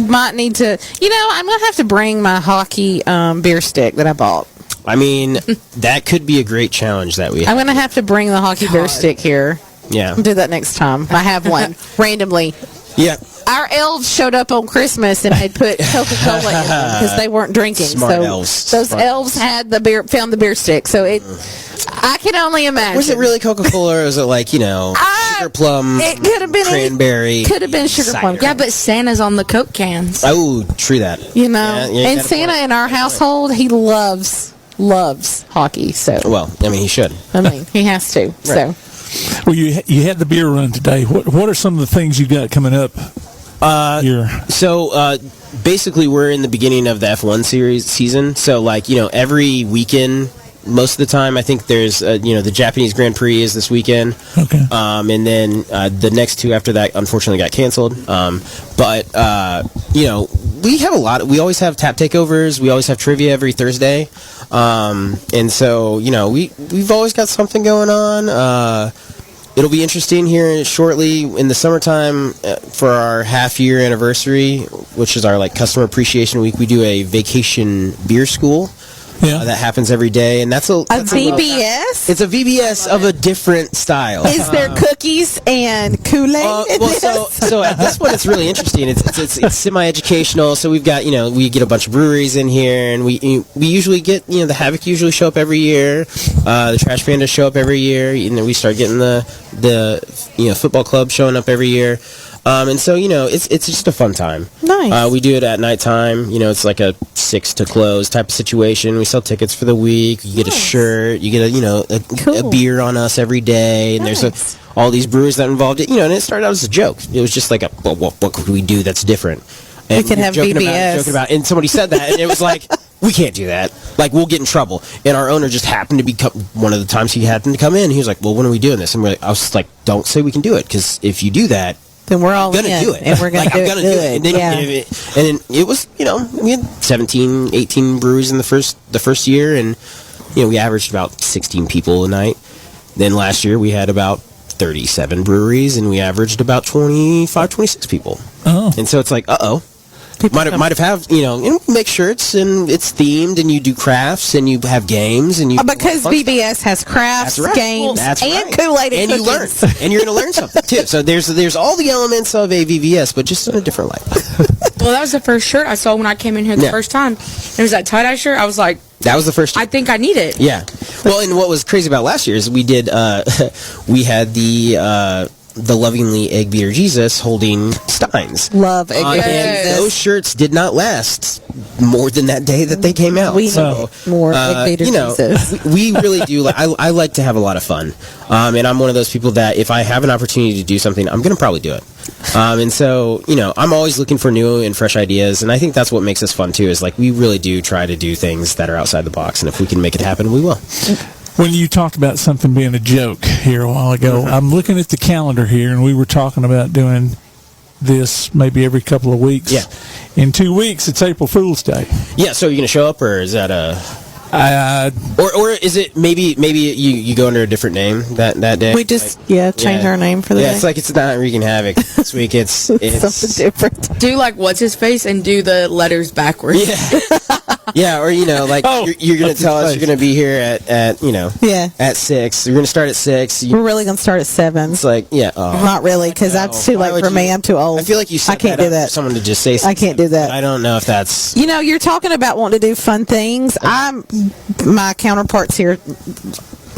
might need to. I'm gonna have to bring my hockey beer stick that I bought. I mean, that could be a great challenge that we have. I'm gonna have to bring the hockey beer stick here. Yeah, I'll do that next time. I have one randomly. Yeah. Our elves showed up on Christmas and had put Coca-Cola in them because they weren't drinking. Smart so elves. Those elves had found the beer stick. So I can only imagine. Was it really Coca-Cola or was it sugar plum? It could have been cranberry. Could have been sugar plum. Yeah, but Santa's on the Coke cans. Oh, true that. And Santa in our household, he loves hockey. So he should. He has to. Right. So. Well, you had the beer run today. What are some of the things you got coming up? So basically, we're in the beginning of the F1 season. So every weekend, most of the time, I think there's the Japanese Grand Prix is this weekend. Okay. And then the next two after that, unfortunately, got canceled. But we have a lot. We always have tap takeovers. We always have trivia every Thursday. And so we've always got something going on. It'll be interesting here shortly in the summertime for our half-year anniversary, which is our customer appreciation week. We do a vacation beer school. That happens every day, and that's a VBS. It's a VBS of a different style. Is there cookies and Kool-Aid? So at this point, it's really interesting. It's semi-educational. So we've got we get a bunch of breweries in here, and we usually get the Havoc usually show up every year. The Trash Pandas show up every year, and then we start getting the football club showing up every year. And so it's just a fun time. Nice. We do it at nighttime. It's like a 6 to close type of situation. We sell tickets for the week. You get a shirt. You get a beer on us every day. And there's all these brewers that are involved. And it started out as a joke. It was just what could we do that's different? And we can have VBS. And somebody said that, and it was like, we can't do that. We'll get in trouble. And our owner just happened to be one of the times he happened to come in. He was like, well, when are we doing this? And I was like, don't say we can do it, because if you do that, then we're all gonna do it. And we're going to do it. And then it was, we had 17, 18 breweries in the first year, and we averaged about 16 people a night. Then last year we had about 37 breweries, and we averaged about 25, 26 people. Oh. And so it's like, uh-oh. might have make shirts and it's themed and you do crafts and you have games and you because VBS has crafts, games, and Kool-Aid and you learn and you're going to learn something too. So there's all the elements of a VBS, but just in a different light. Well, that was the first shirt I saw when I came in here the first time. It was that tie-dye shirt. I was like, that was the first shirt. I think I need it. Yeah. Well, and what was crazy about last year is we did we had the Lovingly Egg Beater Jesus holding Steins. Love Egg Beater Jesus. Those shirts did not last more than that day that they came out. We need more Egg Beater Jesus. We really do. I like to have a lot of fun. And I'm one of those people that if I have an opportunity to do something, I'm going to probably do it. And so, I'm always looking for new and fresh ideas. And I think that's what makes us fun, too, is we really do try to do things that are outside the box. And if we can make it happen, we will. When you talked about something being a joke here a while ago, I'm looking at the calendar here, and we were talking about doing this maybe every couple of weeks. Yeah. In 2 weeks, it's April Fool's Day. Yeah, so are you going to show up, or is that or is it maybe you go under a different name that day? We just change our name for the day. It's it's not Reekin Havoc this week. It's something different. Do what's his face and do the letters backwards. Yeah. Yeah, or you're going to tell us you're going to be here at at 6. You're going to start at 6. We're really going to start at 7. It's not really, because that's too late for me. I'm too old. I feel like you I can't do that. For someone to just say something. I can't do that. I don't know if that's you're talking about wanting to do fun things. My counterparts here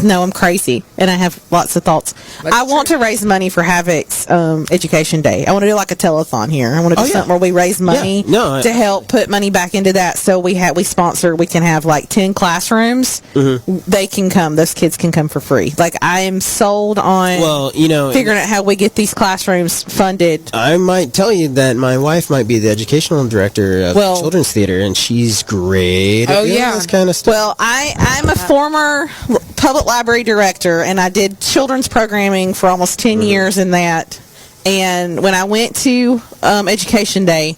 know I'm crazy, and I have lots of thoughts. I want to raise money for Havoc's Education Day. I want to do a telethon here. I want to do something where we raise money to help put money back into that. So we can have 10 classrooms. Mm-hmm. They can come. Those kids can come for free. I am sold on figuring out how we get these classrooms funded. I might tell you that my wife might be the educational director of Children's Theater, and she's great at doing this kind of stuff. Well, I'm a former public library director, and I did children's programming for almost 10 years in that. And when I went to Education Day,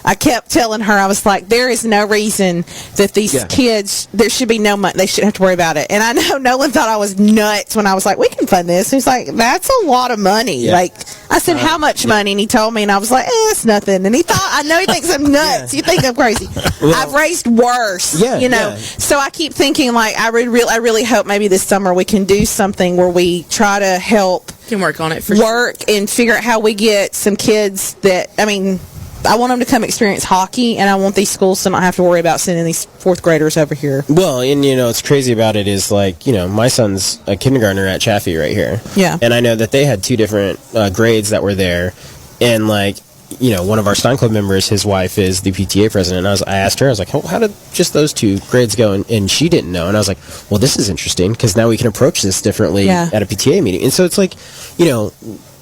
I kept telling her, I was like, there is no reason that these kids, there should be no money. They shouldn't have to worry about it. And I know Nolan thought I was nuts when I was like, we can fund this. He's like, that's a lot of money. Yeah. I said, how much money? And he told me, and I was like, it's nothing. And he thought, I know he thinks I'm nuts. You think I'm crazy. Well, I've raised worse, So I keep thinking, I really hope maybe this summer we can do something where we try to help. Can work on it for work and figure out how we get some kids that, I want them to come experience hockey, and I want these schools to not have to worry about sending these 4th graders over here. Well, and what's crazy about it is my son's a kindergartner at Chaffee right here. Yeah. And I know that they had 2 different grades that were there, and one of our Stein Club members, his wife is the PTA president, and I asked her, I was like, how did just those 2 grades go? And she didn't know, and I was like, well, this is interesting, because now we can approach this differently at a PTA meeting. And so it's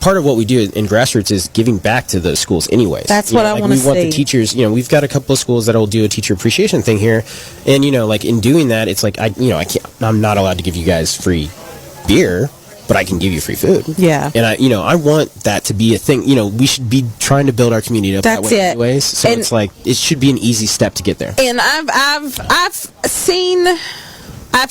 part of what we do in grassroots is giving back to those schools anyways. That's what I want to see. We want the teachers, we've got a couple of schools that'll do a teacher appreciation thing here, and in doing that, it's I'm not allowed to give you guys free beer, but I can give you free food. Yeah. And I want that to be a thing. We should be trying to build our community up that way anyways. So and it should be an easy step to get there. And I've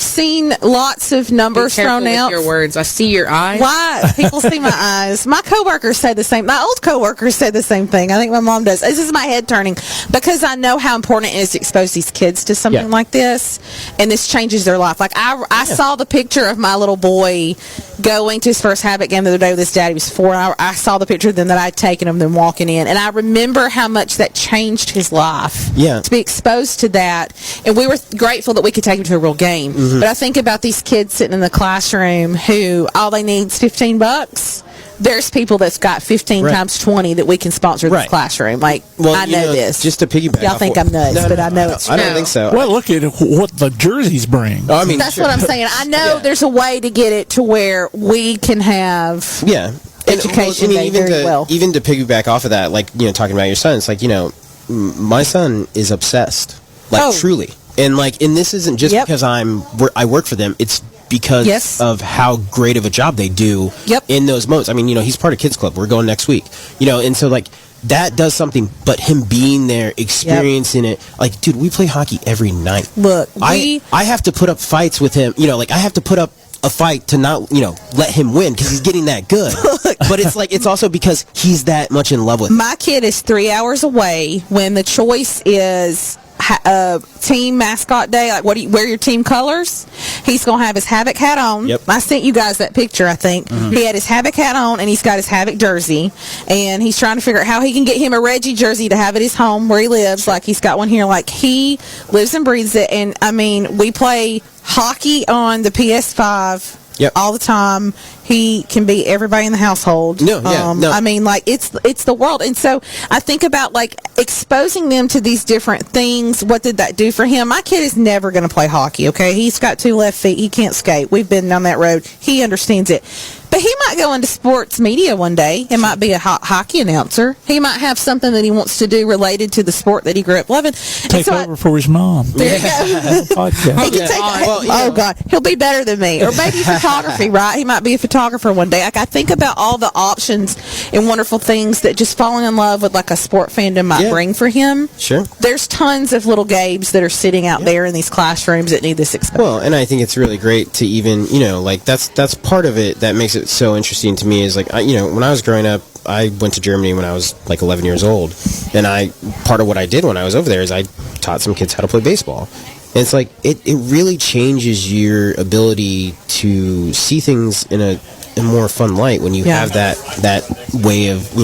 seen lots of numbers thrown out. With your words. I see your eyes. Why? People see my eyes. My coworkers say the same. My old coworkers say the same thing. I think my mom does. This is my head turning because I know how important it is to expose these kids to something like this, and this changes their life. I saw the picture of my little boy going to his first Havoc game the other day with his dad. He was 4 hours. I saw the picture of them that I'd taken of them walking in, and I remember how much that changed his life. Yeah. To be exposed to that, and we were grateful that we could take him to a real game. Mm-hmm. But I think about these kids sitting in the classroom who all they need is $15. There's people that's got 15 times 20 that we can sponsor this classroom. I know this. Just to piggyback. Y'all think I'm nuts, but I know it's true. I don't think so. Well, look at what the jerseys bring. That's what I'm saying. I know there's a way to get it to where we can have education day very well. Even to piggyback off of that, talking about your son, my son is obsessed. Truly. And this isn't just because I work for them. It's because of how great of a job they do in those moments. He's part of Kids Club. We're going next week. And so that does something, but him being there, experiencing it, dude, we play hockey every night. Look, I have to put up fights with him. I have to put up a fight to not, let him win because he's getting that good. But it's also because he's that much in love with it. My kid is 3 hours away when the choice is team mascot day, like wear your team colors. He's gonna have his Havoc hat on. Yep. I sent you guys that picture, I think. He had his Havoc hat on and he's got his Havoc jersey, and he's trying to figure out how he can get him a Reggie jersey to have at his home where he lives. Like, he's got one here. Like, he lives and breathes it. And I mean, we play hockey on the PS5 all the time. He can beat everybody in the household. No. I mean, like, it's the world. And so I think about, like, exposing them to these different things. What did that do for him? My kid is never going to play hockey, okay? He's got 2 left feet. He can't skate. We've been down that road. He understands it. But he might go into sports media one day. He might be a hockey announcer. He might have something that he wants to do related to the sport that he grew up loving. Take over for his mom. There you go. He can take, God, he'll be better than me. Or maybe photography, right? He might be a photographer one day. Like, I think about all the options and wonderful things that just falling in love with, like, a sport fandom might bring for him. Sure. There's tons of little Gabes that are sitting out there in these classrooms that need this exposure. Well, and I think it's really great to even, that's part of it that makes it so interesting to me is, like, when I was growing up, I went to Germany when I was like 11 years old, and part of what I did when I was over there is I taught some kids how to play baseball. And it's like, it really changes your ability to see things in a more fun light when you have that way of,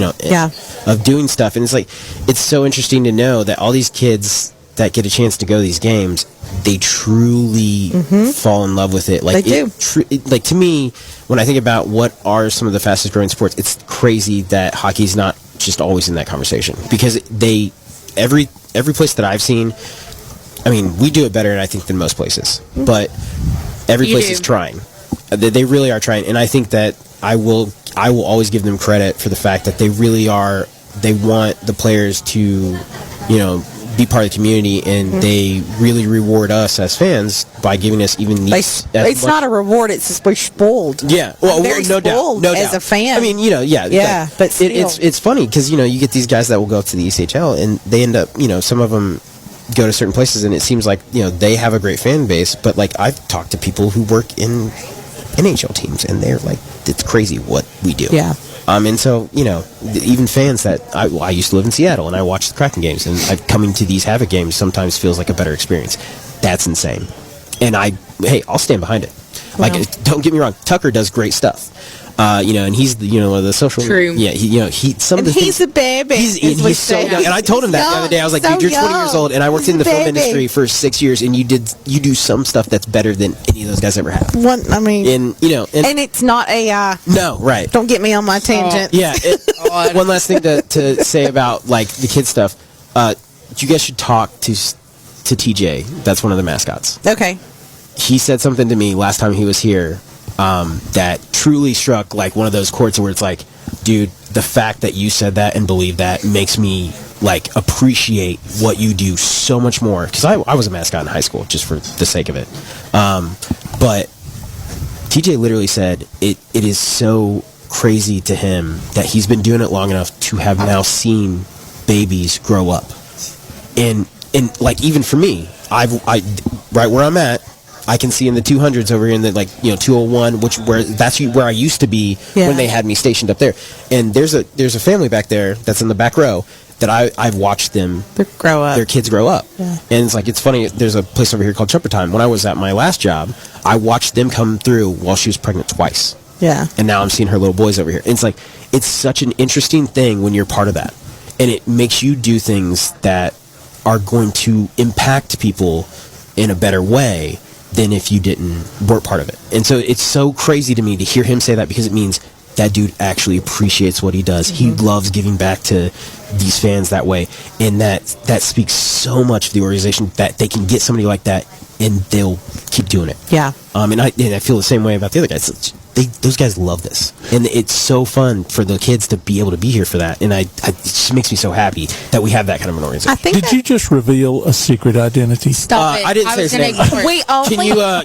of doing stuff. And it's like, it's so interesting to know that all these kids that get a chance to go to these games, they truly fall in love with it. Like, they do. Like, to me, when I think about what are some of the fastest growing sports, it's crazy that hockey's not just always in that conversation, because every place that I've seen, I mean, we do it better, I think, than most places, but every place is trying. They really are trying, and I think that I will always give them credit for the fact that they really are. They want the players to, be part of the community, and they really reward us as fans by giving us even these. It's not a reward; it's we're spoiled. Yeah, well, no doubt, as a fan. I mean, but still. it's funny because you get these guys that will go up to the ECHL, and they end up, some of them go to certain places, and it seems like they have a great fan base. But, like, I've talked to people who work in NHL teams, and they're like, it's crazy what we do. Yeah. And so, even fans that I used to live in Seattle, and I watched the Kraken games, and coming to these Havoc games sometimes feels like a better experience. That's insane. And I'll stand behind it. Wow. Like, don't get me wrong, Tucker does great stuff. And he's the social. True. Yeah, he's a baby. He's so young. And I told him that the other day. I was like, dude, you're 20 years old, and I worked in the film industry for 6 years, and you do some stuff that's better than any of those guys ever have. And it's not AI. No, right. Don't get me on my tangent. Yeah. One last thing to say about, like, the kid stuff. You guys should talk to TJ. That's one of the mascots. Okay. He said something to me last time he was here. That truly struck like one of those chords where it's like, dude, the fact that you said that and believe that makes me, like, appreciate what you do so much more. Because I was a mascot in high school just for the sake of it. But TJ literally said it is so crazy to him that he's been doing it long enough to have now seen babies grow up. And like, even for me, I right where I'm at, I can see in the 200s over here in the 201, that's where I used to be when they had me stationed up there. And there's a family back there that's in the back row that I've watched them grow up. Their kids grow up. Yeah. And it's like, it's funny, there's a place over here called Trumper Time. When I was at my last job, I watched them come through while she was pregnant twice. Yeah. And now I'm seeing her little boys over here. And it's like, it's such an interesting thing when you're part of that. And it makes you do things that are going to impact people in a better way than if you weren't part of it. And so it's so crazy to me to hear him say that, because it means that dude actually appreciates what he does. He loves giving back to these fans that way. And that speaks so much of the organization, that they can get somebody like that and they'll keep doing it. Yeah. And I feel the same way about the other guys. Those guys love this, and it's so fun for the kids to be able to be here for that. And it just makes me so happy that we have that kind of an organization. Did you just reveal a secret identity? Stop it. I didn't say his name.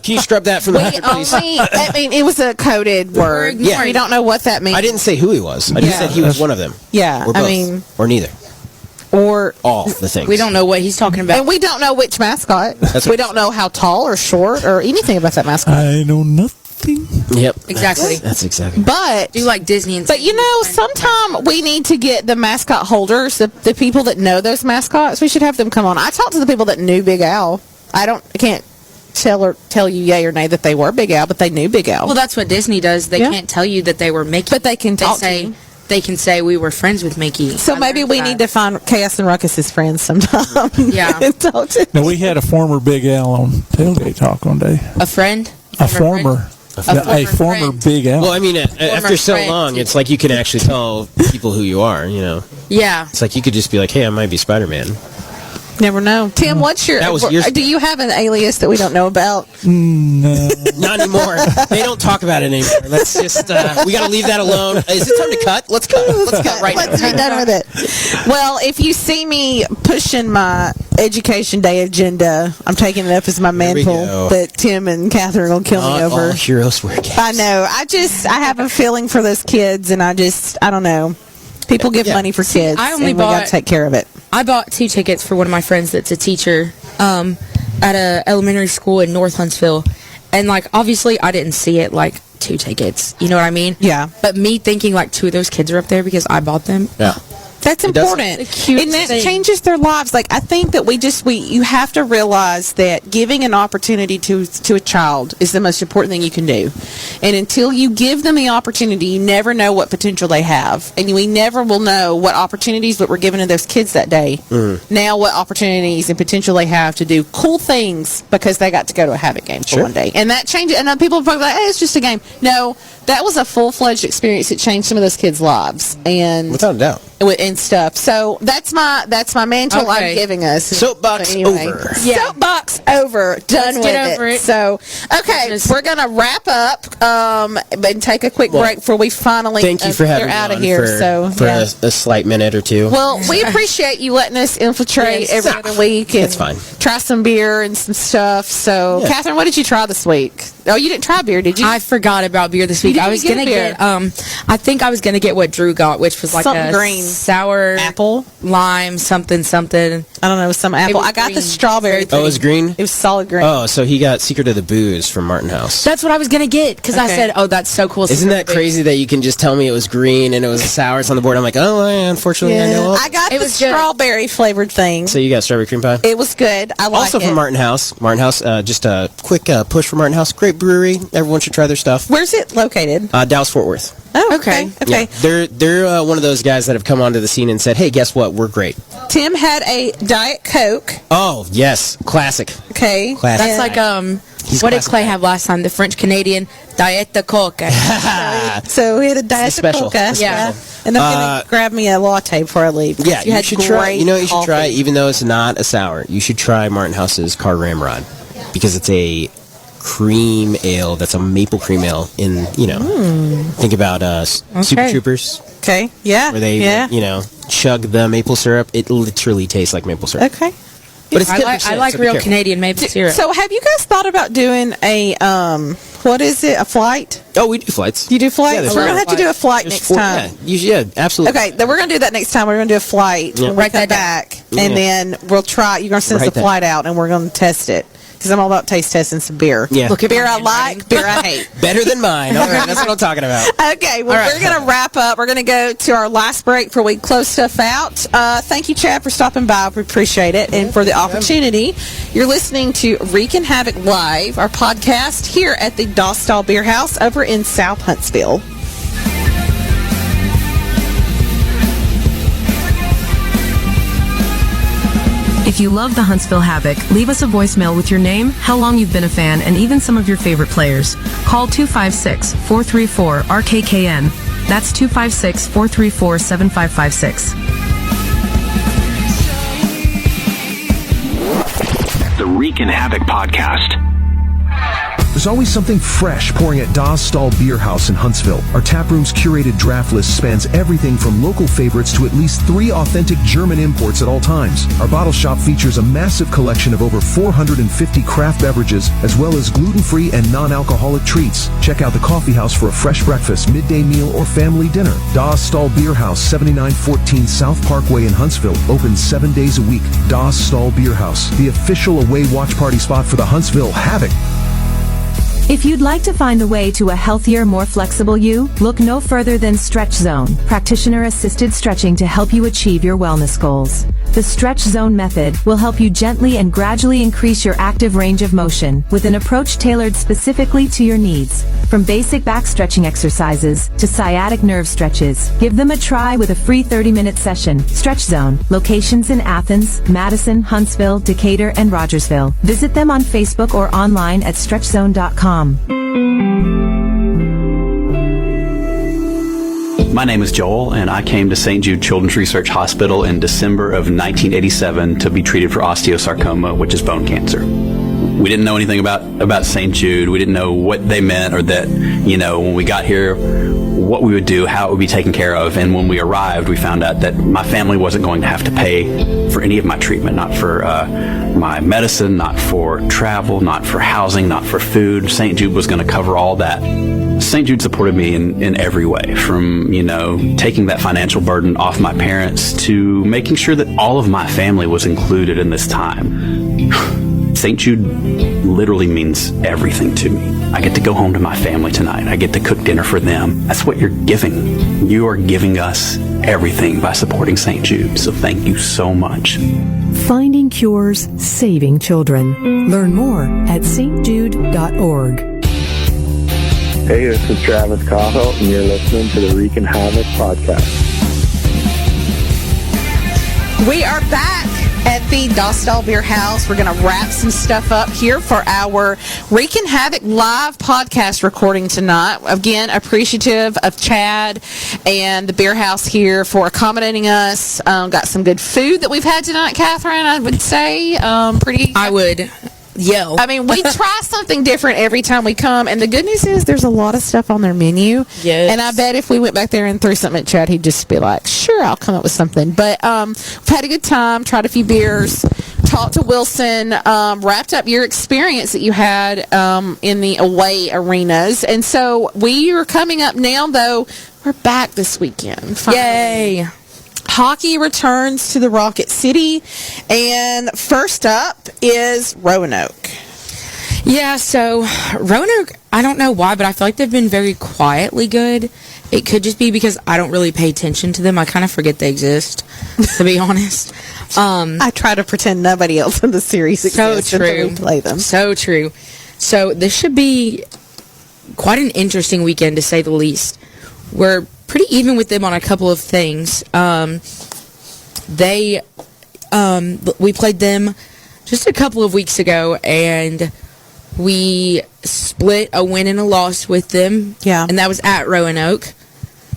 Can you scrub that from the record, please? I mean, it was a coded word. Yeah. We don't know what that means. I didn't say who he was. I just said he was one of them. Yeah. Or both. Or neither. Or all the things. We don't know what he's talking about. And we don't know which mascot. We don't know how tall or short or anything about that mascot. I know nothing Yep. Exactly. That's exactly. But do like Disney and But you know, sometime we need to get the mascot holders, the people that know those mascots. We should have them come on. I talked to the people that knew Big Al. I can't tell you yay or nay that they were Big Al, but they knew Big Al. Well, that's what Disney does. They can't tell you that they were Mickey, but they can talk to you. They can say we were friends with Mickey. So maybe we need to find Chaos and Ruckus's friends sometime. Yeah. And talk to Now, we had a former Big Al on Tailgate Talk one day. A friend? A former Big Al. Well, I mean, after so long, it's like you can actually tell people who you are, you know. Yeah. It's like you could just be like, hey, I might be Spider-Man. Never know. Tim, what's your... do you have an alias that we don't know about? No. Not anymore. They don't talk about it anymore. Let's just... we got to leave that alone. Is it time to cut? Let's cut. Let's cut right now. Let's be done with it. Well, if you see me pushing my Education Day agenda, I'm taking it up as my mantle that Tim and Catherine will kill me over. All heroes wear capes. I know. I have a feeling for those kids, and I don't know. People give money for kids, I only and we got to take care of it. I bought 2 tickets for one of my friends that's a teacher at a elementary school in North Huntsville. And, like, obviously I didn't see it, like, 2 tickets. You know what I mean? Yeah. But me thinking, like, 2 of those kids are up there because I bought them. Yeah. That's important. And that changes their lives. Like, I think that you have to realize that giving an opportunity to a child is the most important thing you can do. And until you give them the opportunity, you never know what potential they have. And we never will know what opportunities that were given to those kids that day. Now what opportunities and potential they have to do cool things because they got to go to a Havoc game for one day. And that changes. And people are probably like, hey, it's just a game. No, that was a full-fledged experience that changed some of those kids' lives. And without a doubt. And stuff. So that's my mantle I'm giving us. Soapbox over. Yeah. Soapbox over. Done with get over it. So we're gonna wrap up and take a quick break before we finally thank you for having me out of on here. for a slight minute or two. Well, we appreciate you letting us infiltrate every other week and That's fine. try some beer and some stuff. So Catherine, what did you try this week? Oh, you didn't try beer, did you? I forgot about beer this week. I was gonna get I think I was gonna get what Drew got, which was like something a green. Sour apple, lime, something. I don't know, some apple. I got the strawberry. Oh, it was green? It was solid green. Oh, so he got Secret of the Booze from Martin House. That's what I was gonna get because I said, "Oh, that's so cool." Isn't that crazy that you can just tell me it was green and it was a sour? It's on the board. I'm like, oh, unfortunately, I know. I got the strawberry flavored thing. So you got strawberry cream pie? It was good. I like also it. from Martin House. Martin House, just a quick push for Martin House. Great brewery. Everyone should try their stuff. Where's it located? Dallas Fort Worth. Oh, okay. Yeah. They're one of those guys that have come onto the scene and said, hey, guess what? We're great. Tim had a Diet Coke. Oh, yes. Classic. Okay. Classic. That's like, what did Clay have last time? The French Canadian Diet de Coca. So we had a Diet de Coca. Yeah. And I'm going to grab me a latte before I leave. Yeah, you should try. You know what you should coffee. try, even though it's not a sour, you should try Martin House's Car Ramrod because it's a cream ale that's a maple cream ale in, think about Super Troopers. Okay, yeah. Where they, chug the maple syrup. It literally tastes like maple syrup. Okay. But it's 10%, I like so be real careful. Canadian maple syrup. So have you guys thought about doing a, what is it, a flight? Oh, we do flights. You do flights? Yeah, we're going to have to do a flight next time. Yeah, absolutely. Okay, then we're going to do that next time. We're going to do a flight when we come back. And then we'll try, you're going to send us a flight out and we're going to test it. Because I'm all about taste testing some beer. Yeah. Look, beer I like, beer I hate. Better than mine. All right, that's what I'm talking about. Okay, well, we're going to wrap up. We're going to go to our last break before we close stuff out. Thank you, Chad, for stopping by. We appreciate it. And for the opportunity, you're listening to Reekin Havoc Live, our podcast here at the Stahl Bierhaus over in South Huntsville. If you love the Huntsville Havoc, leave us a voicemail with your name, how long you've been a fan, and even some of your favorite players. Call 256-434-RKKN. That's 256-434-7556. The Reekin Havoc Podcast. There's always something fresh pouring at Stahl Bierhaus in Huntsville. Our taproom's curated draft list spans everything from local favorites to at least 3 authentic German imports at all times. Our bottle shop features a massive collection of over 450 craft beverages, as well as gluten-free and non-alcoholic treats. Check out the coffee house for a fresh breakfast, midday meal, or family dinner. Stahl Bierhaus, 7914 South Parkway in Huntsville, open 7 days a week. Stahl Bierhaus, the official away watch party spot for the Huntsville Havoc. If you'd like to find the way to a healthier, more flexible you, look no further than Stretch Zone, practitioner-assisted stretching to help you achieve your wellness goals. The Stretch Zone method will help you gently and gradually increase your active range of motion with an approach tailored specifically to your needs. From basic back stretching exercises to sciatic nerve stretches, give them a try with a free 30-minute session. Stretch Zone, locations in Athens, Madison, Huntsville, Decatur, and Rogersville. Visit them on Facebook or online at stretchzone.com. My name is Joel, and I came to St. Jude Children's Research Hospital in December of 1987 to be treated for osteosarcoma, which is bone cancer. We didn't know anything about St. Jude. We didn't know what they meant, or that, when we got here, what we would do, how it would be taken care of. And when we arrived, we found out that my family wasn't going to have to pay for any of my treatment, not for my medicine, not for travel, not for housing, not for food. St. Jude was going to cover all that. St. Jude supported me in every way, from, taking that financial burden off my parents to making sure that all of my family was included in this time. St. Jude literally means everything to me. I get to go home to my family tonight. I get to cook dinner for them. That's what you're giving. You are giving us everything by supporting St. Jude. So thank you so much. Finding cures, saving children. Learn more at stjude.org. Hey, this is Travis Cahill, and you're listening to the Reekin Havoc podcast. We are back at the Stahl Bierhaus. We're going to wrap some stuff up here for our Reekin Havoc live podcast recording tonight. Again, appreciative of Chad and the Bierhaus here for accommodating us. Got some good food that we've had tonight, Catherine, I would say. I would yell. I mean, we try something different every time we come, and the good news is there's a lot of stuff on their menu. Yes. And I bet if we went back there and threw something at Chad, he'd just be like, sure, I'll come up with something. But we've had a good time, tried a few beers, talked to Wilson, wrapped up your experience that you had in the away arenas. And so we are coming up now, though. We're back this weekend. Finally. Yay. Hockey returns to the Rocket City, and first up is Roanoke. Yeah, so Roanoke, I don't know why, but I feel like they've been very quietly good. It could just be because I don't really pay attention to them. I kind of forget they exist, to be honest. I try to pretend nobody else in the series exists until we play them. So true. So this should be quite an interesting weekend, to say the least. We're pretty even with them on a couple of things. We played them just a couple of weeks ago, and we split a win and a loss with them. Yeah. And that was at Roanoke.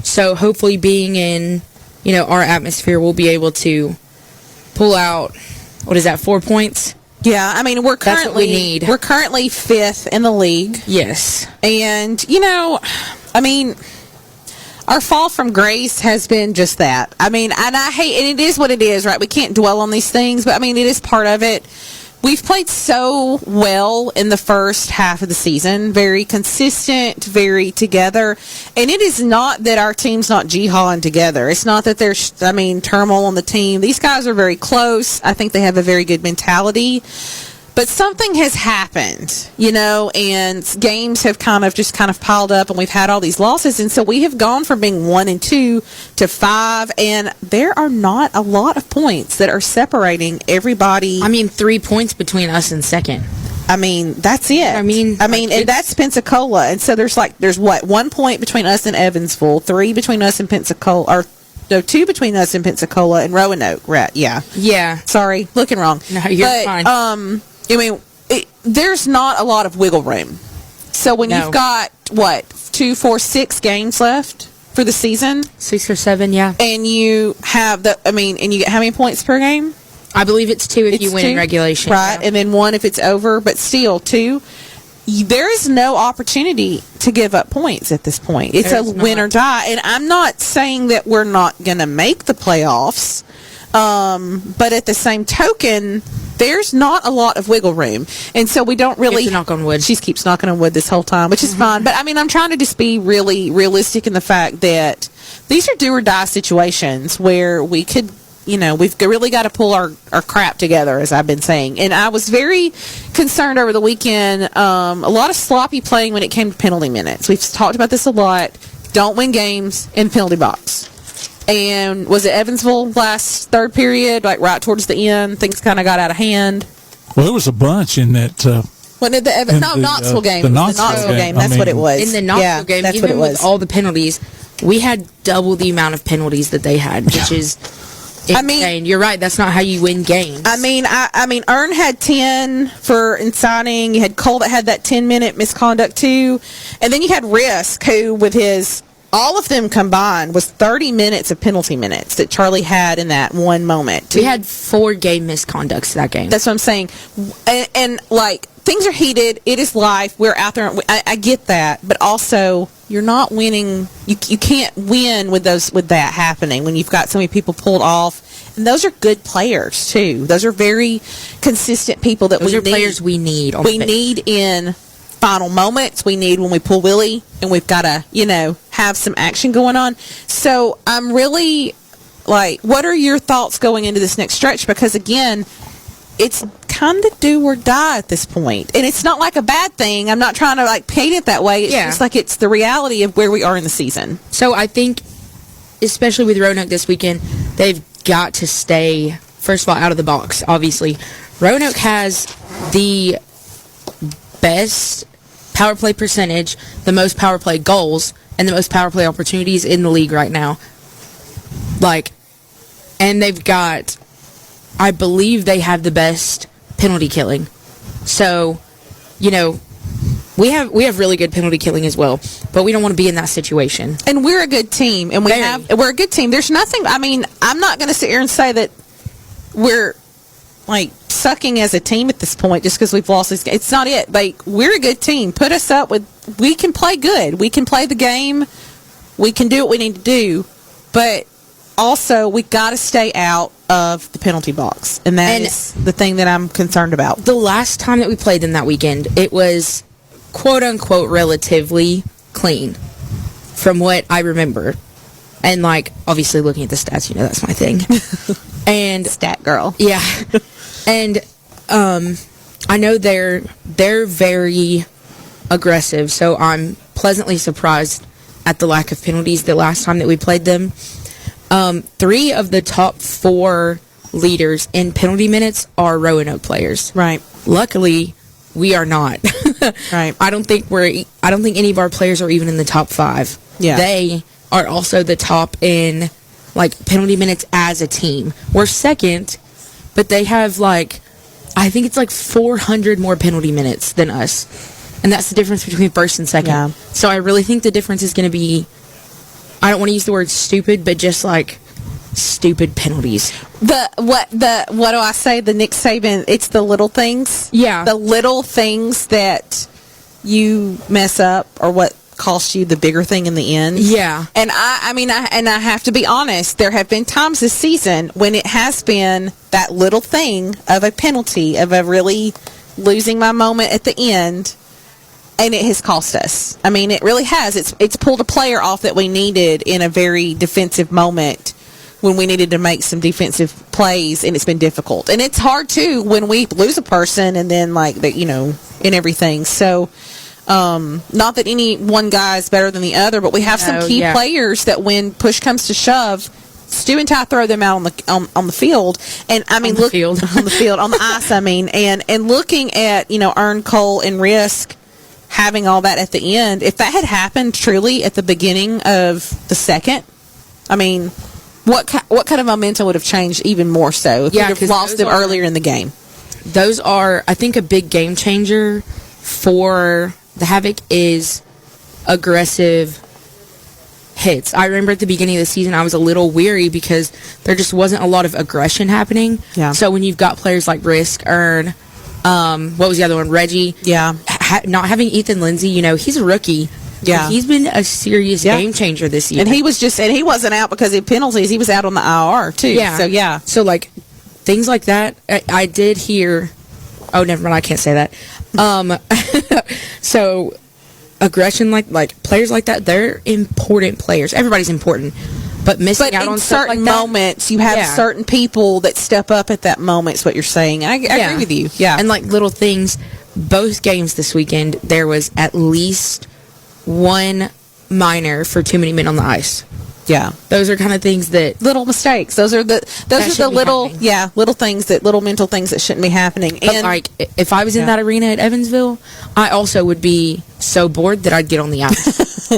So hopefully being in, our atmosphere, we'll be able to pull out, 4 points? Yeah, I mean, we're That's what we need. We're currently 5th in the league. Yes. And, our fall from grace has been just that. I mean, and I hate, and it is what it is, right? We can't dwell on these things, but it is part of it. We've played so well in the first half of the season, very consistent, very together. And it is not that our team's not jihading together. It's not that there's, turmoil on the team. These guys are very close. I think they have a very good mentality. But something has happened, and games have kind of piled up, and we've had all these losses. And so we have gone from being 1-2 to 5, and there are not a lot of points that are separating everybody. 3 points between us and second. That's it. And that's Pensacola. And so there's 1 point between us and Evansville, 3 between us and Pensacola, 2 between us and Pensacola and Roanoke. Right? Yeah. Yeah. Sorry, looking wrong. No, you're fine. There's not a lot of wiggle room. So when you've got 2, 4, 6 games left for the season, 6 or 7, yeah, and you have and you get how many points per game? I believe it's 2 if you win in regulation, right? Yeah. And then 1 if it's over, but still 2. There is no opportunity to give up points at this point. It's a win or die, and I'm not saying that we're not going to make the playoffs. But at the same token, there's not a lot of wiggle room. And so we don't really... knock on wood. She keeps knocking on wood this whole time, which is fine. But, I'm trying to just be really realistic in the fact that these are do-or-die situations where we could we've really got to pull our crap together, as I've been saying. And I was very concerned over the weekend. A lot of sloppy playing when it came to penalty minutes. We've talked about this a lot. Don't win games in penalty box. And was it Evansville last third period, like right towards the end? Things kind of got out of hand. Well, there was a bunch in that. Wasn't it the Knoxville game? The Knoxville game. That's what it was. In the Knoxville game, that's even what it was. with all the penalties, we had double the amount of penalties that they had, which is insane. You're right. That's not how you win games. I mean, Ern had 10 for signing. You had Cole that had that 10-minute misconduct too, and then you had Risk, who with his all of them combined was 30 minutes of penalty minutes that Charlie had in that one moment. We had 4 game misconducts that game. That's what I'm saying, and like. Things are heated. It is life. We're out there. I get that, but also you're not winning. You can't win with that happening when you've got so many people pulled off. And those are good players too. Those are very consistent people that those are players we need. We need in final moments. We need when we pull Willie, and we've got to have some action going on. So I'm really like, what are your thoughts going into this next stretch? Because again, it's kind of do or die at this point. And it's not like a bad thing. I'm not trying to like paint it that way. It's just like it's the reality of where we are in the season. So I think, especially with Roanoke this weekend, they've got to stay, first of all, out of the box, obviously. Roanoke has the best power play percentage, the most power play goals, and the most power play opportunities in the league right now. And they've got, I believe they have the best penalty killing. So, we have really good penalty killing as well, but we don't want to be in that situation. And we're a good team, and we're a good team. There's nothing. I mean, I'm not going to sit here and say that we're like sucking as a team at this point just because we've lost this game. It's not it. Like, we're a good team. Put us up with. We can play good. We can play the game. We can do what we need to do, but also we got to stay out of the penalty box, and that is the thing that I'm concerned about. The last time that we played them that weekend, it was quote unquote relatively clean from what I remember, and like obviously looking at the stats, that's my thing. And stat girl, yeah. And I know they're very aggressive, so I'm pleasantly surprised at the lack of penalties the last time that we played them. 3 of the top 4 leaders in penalty minutes are Roanoke players. Right. Luckily, we are not. Right. I don't think any of our players are even in the top 5. Yeah. They are also the top in penalty minutes as a team. We're second, but they have I think it's 400 more penalty minutes than us. And that's the difference between first and second. Yeah. So I really think the difference is going to be, I don't want to use the word stupid, but just stupid penalties. What do I say? The Nick Saban, it's the little things. Yeah. The little things that you mess up or what costs you the bigger thing in the end. Yeah. And I have to be honest, there have been times this season when it has been that little thing of a penalty, of a really losing my moment at the end, and it has cost us. I mean, it really has. It's pulled a player off that we needed in a very defensive moment when we needed to make some defensive plays, and it's been difficult. And it's hard, too, when we lose a person and then, and everything. So, not that any one guy is better than the other, but we have some key players that when push comes to shove, Stu and Ty throw them out on the field. And, on the field, on the ice, and looking at, Ern, Cole, and Risk, having all that at the end, if that had happened truly at the beginning of the second, what kind of momentum would have changed even more so if we would have lost them earlier in the game? Those are, I think, a big game changer for the Havoc is aggressive hits. I remember at the beginning of the season I was a little weary because there just wasn't a lot of aggression happening. Yeah. So when you've got players like Risk, Ern, what was the other one? Reggie. Yeah. Not having Ethan Lindsay, he's a rookie. Yeah. He's been a serious game changer this year. And he wasn't out because of penalties. He was out on the IR too. Yeah. So yeah. So things like that. I did hear. Oh, never mind. I can't say that. So aggression, like players like that, they're important players. Everybody's important, But missing out in on stuff certain like that, moments, you have certain people that step up at that moment. Is what you're saying. I agree with you. Yeah, and like little things. Both games this weekend, there was at least one minor for too many men on the ice. Yeah, those are kind of things that little mistakes. Those are the little little things little mental things that shouldn't be happening. But And like if I was in that arena at Evansville, I also would be so bored that I'd get on the ice.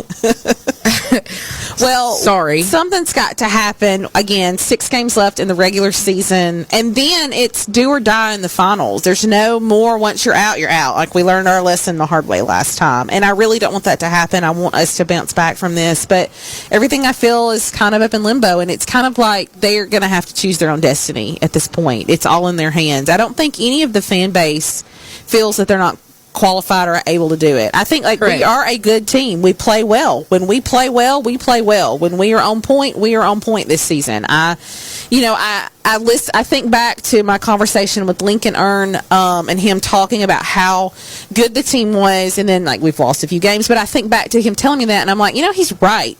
Well, sorry. Something's got to happen. Again, 6 games left in the regular season, and then it's do or die in the finals. There's no more once you're out, you're out. Like we learned our lesson the hard way last time, and I really don't want that to happen. I want us to bounce back from this, but everything I feel is kind of up in limbo, and it's kind of like they're going to have to choose their own destiny at this point. It's all in their hands. I don't think any of the fan base feels that they're not qualified or able to do it. I think we are a good team. We play well. When we play well, we play well. When we are on point, we are on point this season. I think back to my conversation with Lincoln Earn and him talking about how good the team was, and then like we've lost a few games, but I think back to him telling me that, and I'm like, he's right.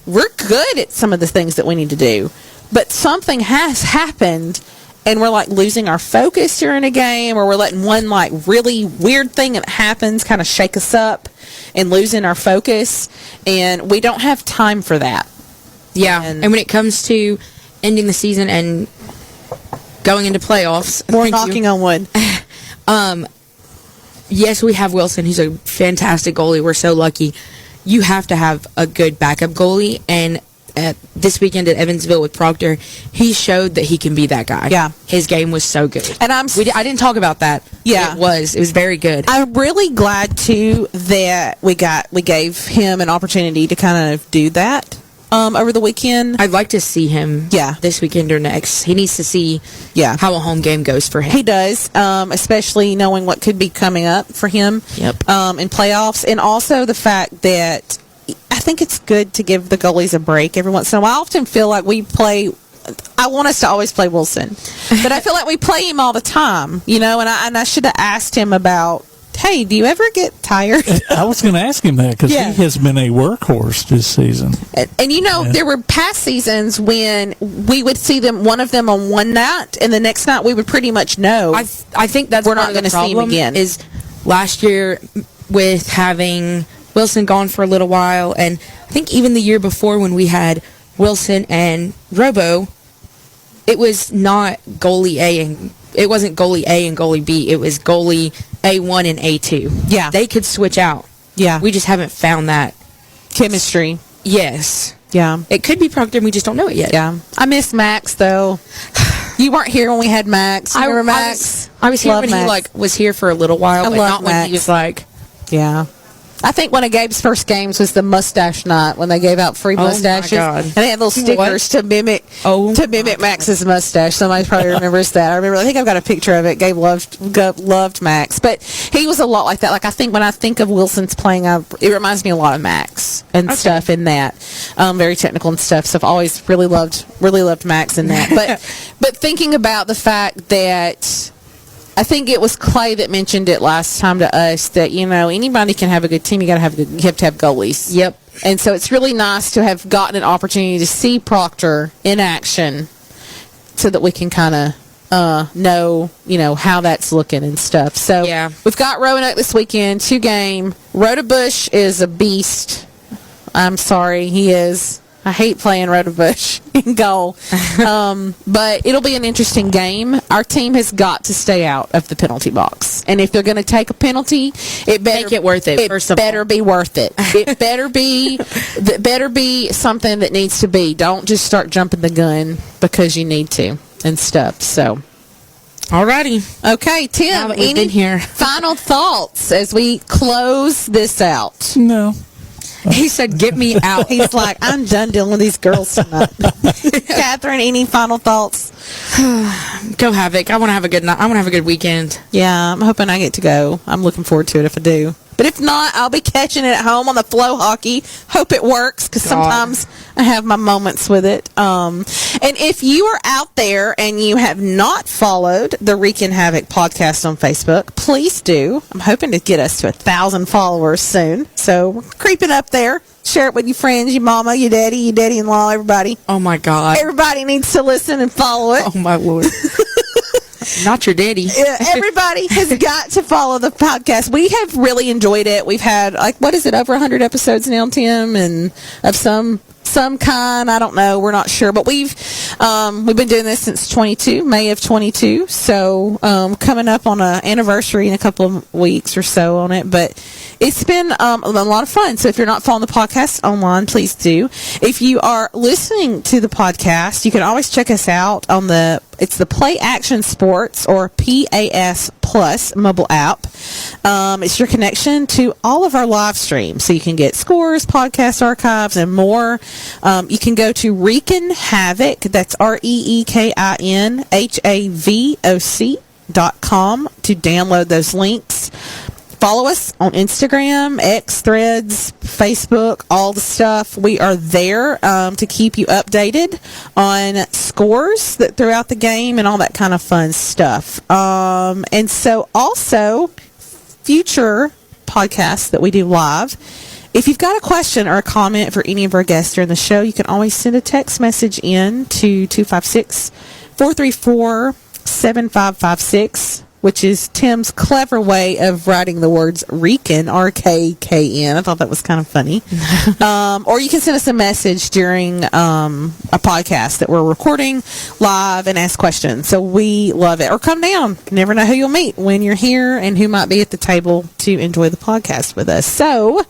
We're good at some of the things that we need to do, but something has happened. And we're like losing our focus during a game, or we're letting one like really weird thing that happens kind of shake us up and losing our focus. And we don't have time for that. Yeah. And when it comes to ending the season and going into playoffs, we're knocking on wood. Yes, we have Wilson, who's a fantastic goalie. We're so lucky. You have to have a good backup goalie, and this weekend at Evansville with Proctor, he showed that he can be that guy. Yeah. His game was so good. And I didn't talk about that. Yeah. It was very good. I'm really glad, too, that we gave him an opportunity to kind of do that over the weekend. I'd like to see him this weekend or next. He needs to see how a home game goes for him. He does, especially knowing what could be coming up for him in playoffs. And also the fact that I think it's good to give the goalies a break every once in a while. I often feel like I want us to always play Wilson, but I feel like we play him all the time, and I should have asked him about, hey, do you ever get tired? I was going to ask him that because he has been a workhorse this season. And there were past seasons when we would see one of them on one night, and the next night we would pretty much know. I think that's we're not going to see him again. Is last year with having Wilson gone for a little while, and I think even the year before when we had Wilson and Robo, it was not goalie A and it wasn't goalie A and goalie B. It was goalie A1 and A2. Yeah, they could switch out. Yeah, we just haven't found that chemistry. Yes. Yeah, it could be Proctor, and we just don't know it yet. Yeah, I miss Max though. You weren't here when we had Max. You remember Max? I was here when Max. He was here for a little while, but not when he was Yeah. I think one of Gabe's first games was the mustache night when they gave out free mustaches. Oh my God. And they had little stickers to mimic Max's mustache. Somebody probably remembers that. I think I've got a picture of it. Gabe loved Max. But he was a lot like that. Like I think when I think of Wilson's playing, it reminds me a lot of Max and stuff in that. Very technical and stuff. So I've always really loved Max in that. But thinking about the fact that I think it was Clay that mentioned it last time to us that, anybody can have a good team. You have to have goalies. Yep. And so it's really nice to have gotten an opportunity to see Proctor in action so that we can kind of know, how that's looking and stuff. So we've got Roanoke this weekend, 2-game. Rhoda Bush is a beast. I'm sorry, he is. I hate playing Rhoda Bush in goal. But it'll be an interesting game. Our team has got to stay out of the penalty box. And if they're going to take a penalty, it better make it worth it. It better be worth it. It better be something that needs to be. Don't just start jumping the gun because you need to and stuff. So alrighty. Okay, Tim, any here. Final thoughts as we close this out? No. He said, "Get me out." He's like, "I'm done dealing with these girls tonight." Catherine, any final thoughts? Go Havoc. I want to have a good night. I want to have a good weekend. Yeah, I'm hoping I get to go. I'm looking forward to it if I do. But if not, I'll be catching it at home on the flow hockey. Hope it works because sometimes I have my moments with it. And if you are out there and you have not followed the Reekin Havoc podcast on Facebook, please do. I'm hoping to get us to 1,000 followers soon. So we're creeping up there. Share it with your friends, your mama, your daddy-in-law, everybody. Oh, my God. Everybody needs to listen and follow it. Oh, my Lord. Not your daddy. Yeah, everybody has got to follow the podcast. We have really enjoyed it. We've had, like, what is it, over 100 episodes now, Tim? And of some kind, I don't know, we're not sure, but we've been doing this since May of 22, so coming up on an anniversary in a couple of weeks or so on it, but it's been a lot of fun. So if you're not following the podcast online, please do. If you are listening to the podcast, you can always check us out on it's the Play Action Sports, or PAS Plus mobile app. It's your connection to all of our live streams, so you can get scores, podcast archives, and more. You can go to Reekin Havoc, that's ReekinHavoc.com to download those links. Follow us on Instagram, X, Threads, Facebook, all the stuff. We are there to keep you updated on scores throughout the game and all that kind of fun stuff. And so also, future podcasts that we do live, if you've got a question or a comment for any of our guests during the show, you can always send a text message in to 256-434-7556, which is Tim's clever way of writing the words Reekin, R-K-K-N. I thought that was kind of funny. Or you can send us a message during a podcast that we're recording live and ask questions. So we love it. Or come down. You never know who you'll meet when you're here and who might be at the table to enjoy the podcast with us. So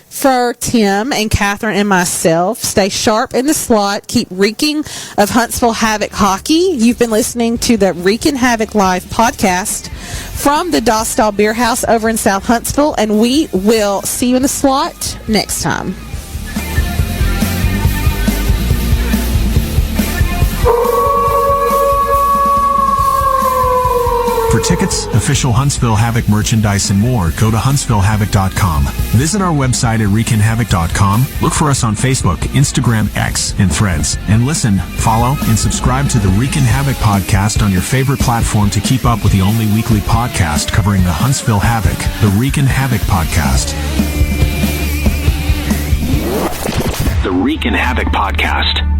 for Tim and Catherine and myself, stay sharp in the slot. Keep reeking of Huntsville Havoc hockey. You've been listening to the Reekin Havoc Live podcast from the Stahl Bierhaus over in South Huntsville, and we will see you in the slot next time. For tickets, official Huntsville Havoc merchandise, and more, go to huntsvillehavoc.com. Visit our website at reekinhavoc.com. Look for us on Facebook, Instagram, X, and Threads. And listen, follow, and subscribe to the Reekin Havoc podcast on your favorite platform to keep up with the only weekly podcast covering the Huntsville Havoc, the Reekin Havoc podcast. The Reekin Havoc podcast.